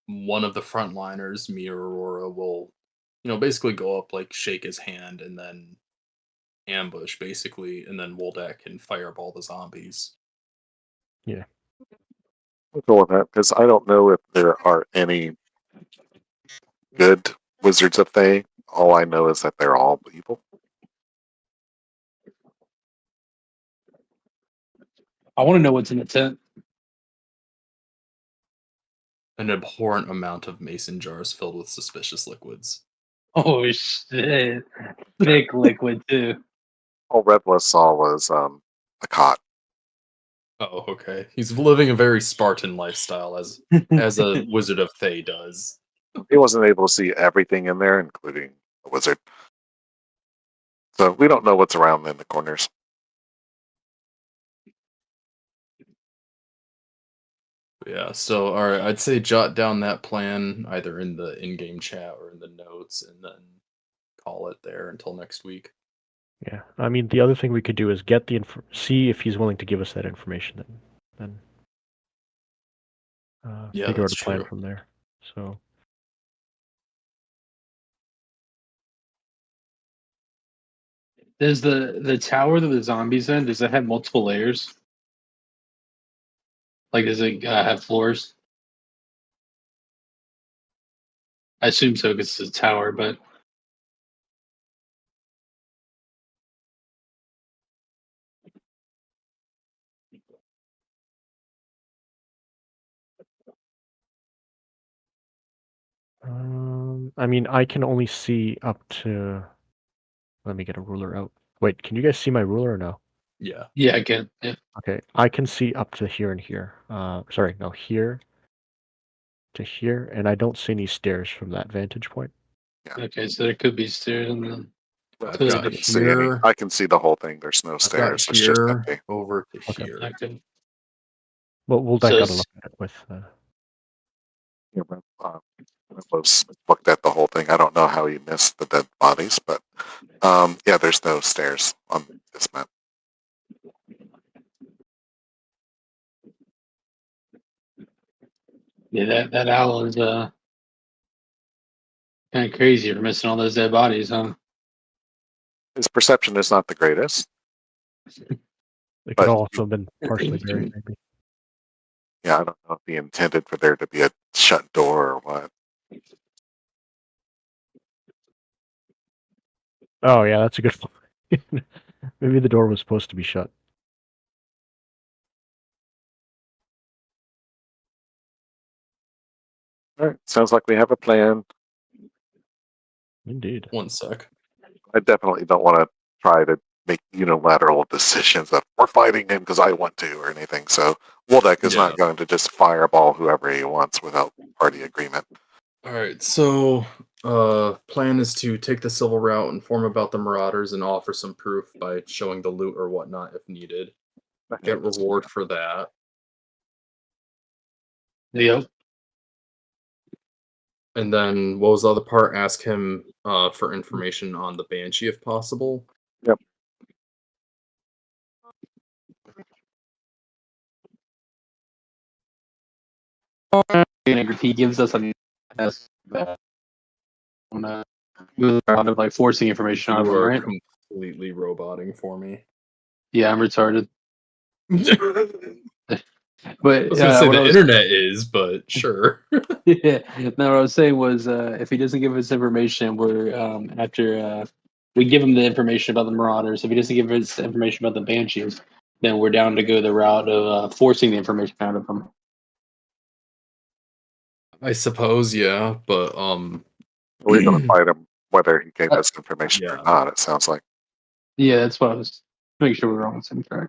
one of the frontliners, me or Aurora, will basically go up, like, shake his hand, and then ambush basically, and then Woldak can fireball the zombies. Yeah. We'll go with that, because I don't know if there are any good wizards of Thay. All I know is that they're all evil. I want to know what's in the tent. An abhorrent amount of mason jars filled with suspicious liquids. Oh shit! Thick liquid too. All Redwest saw was a cot. Oh, okay. He's living a very Spartan lifestyle, as a wizard of Thay does. He wasn't able to see everything in there, including the wizard. So we don't know what's around in the corners. Yeah, so all right, I'd say jot down that plan either in the in-game chat or in the notes, and then call it there until next week. Yeah, I mean, the other thing we could do is get the see if he's willing to give us that information, then Yeah, figure out that's a plan true. from there. So Does the tower that the zombies in, does it have multiple layers? Like, does it have floors? I assume so because it's a tower, but I mean, I can only see up to. Let me get a ruler out. Wait, can you guys see my ruler or no? Yeah. yeah, I can. Yeah. Okay, I can see up to here and here. Sorry, no, here to here, and I don't see any stairs from that vantage point. Okay, so there could be stairs in the. I've To the got next See any? here. I can see the whole thing. There's no I've got stairs. It's just here empty. over to Okay. here. Okay. Well, we'll So gotta look at it with. Yeah, but, was looked at the whole thing. I don't know how he missed the dead bodies, but yeah, there's no stairs on this map. yeah, that owl is kind of crazy for missing all those dead bodies, huh? His perception is not the greatest. It could But also have been partially buried, maybe. Yeah, I don't know if he intended for there to be a shut door or what. Oh yeah, that's a good point. Maybe the door was supposed to be shut. All right, sounds like we have a plan. Indeed. One sec. I definitely don't want to try to make unilateral decisions that we're fighting him because I want to or anything. So Woldek is not going to just fireball whoever he wants without party agreement. All right, so plan is to take the civil route, inform about the marauders, and offer some proof by showing the loot or whatnot if needed. Get reward for that. Yep. And then what was the other part? Ask him for information on the Banshee if possible. Yep. If he gives us a test, move around of like forcing information out of You him, are right? completely roboting for me. Yeah, I'm retarded. I But was gonna say the internet is, but sure. yeah, no, what I was saying was if he doesn't give us information, we're after we give him the information about the Marauders. If he doesn't give us the information about the Banshees, then we're down to go the route of forcing the information out of him. I suppose, yeah, but We're going to fight him whether he gave us information or yeah. not. It sounds like. Yeah, that's what I was making sure we're on the same track.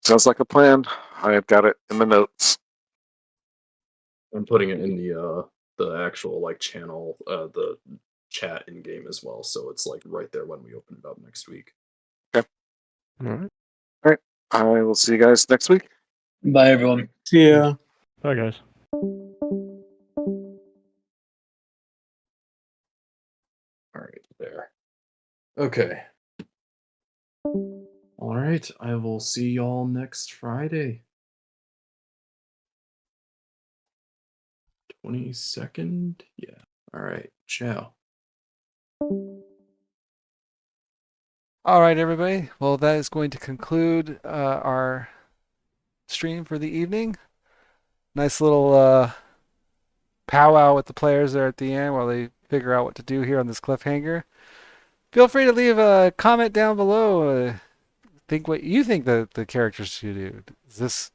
Sounds like a plan. I've got it in the notes. I'm putting it in the actual like channel, the chat in game as well, so it's like right there when we open it up next week. Okay. All right. All right. I will see you guys next week. Bye, everyone. See ya. Bye, guys. All right, there. Okay. All right, I will see y'all next Friday. 22nd? Yeah. All right. Ciao. All right, everybody. Well, that is going to conclude our stream for the evening. Nice little powwow with the players there at the end while they figure out what to do here on this cliffhanger. Feel free to leave a comment down below. Think what you think the characters should do. Does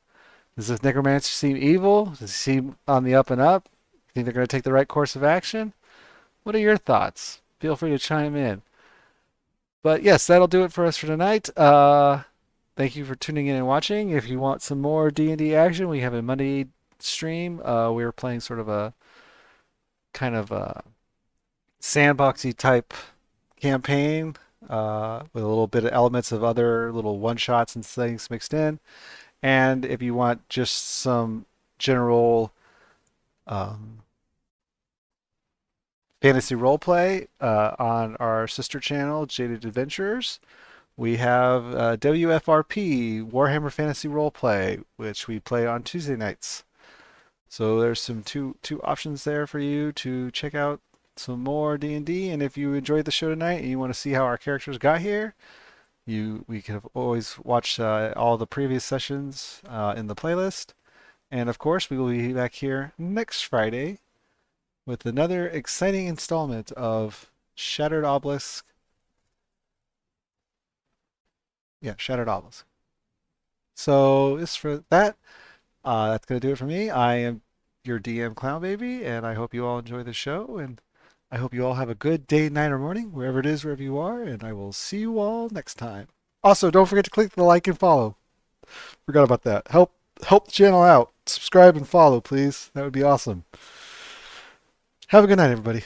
this necromancer seem evil? Does he seem on the up and up? Think they're going to take the right course of action? What are your thoughts? Feel free to chime in. But yes, that'll do it for us for tonight. Thank you for tuning in and watching. If you want some more D&D action, we have a Monday stream. We're playing sort of a kind of a sandboxy type campaign with a little bit of elements of other little one-shots and things mixed in. And if you want just some general fantasy roleplay on our sister channel, Jaded Adventurers, we have WFRP, Warhammer Fantasy Roleplay, which we play on Tuesday nights. So there's some two options there for you to check out some more D&D. And if you enjoyed the show tonight and you want to see how our characters got here, we can always watch all the previous sessions in the playlist. And of course, we will be back here next Friday with another exciting installment of Shattered Obelisk. Yeah, Shattered Obelisk. So this for that. That's going to do it for me. I am your DM Clown Baby, and I hope you all enjoy the show. And I hope you all have a good day, night, or morning, wherever it is, wherever you are. And I will see you all next time. Also, don't forget to click the like and follow. Forgot about that. Help the channel out. Subscribe and follow, please. That would be awesome. Have a good night, everybody.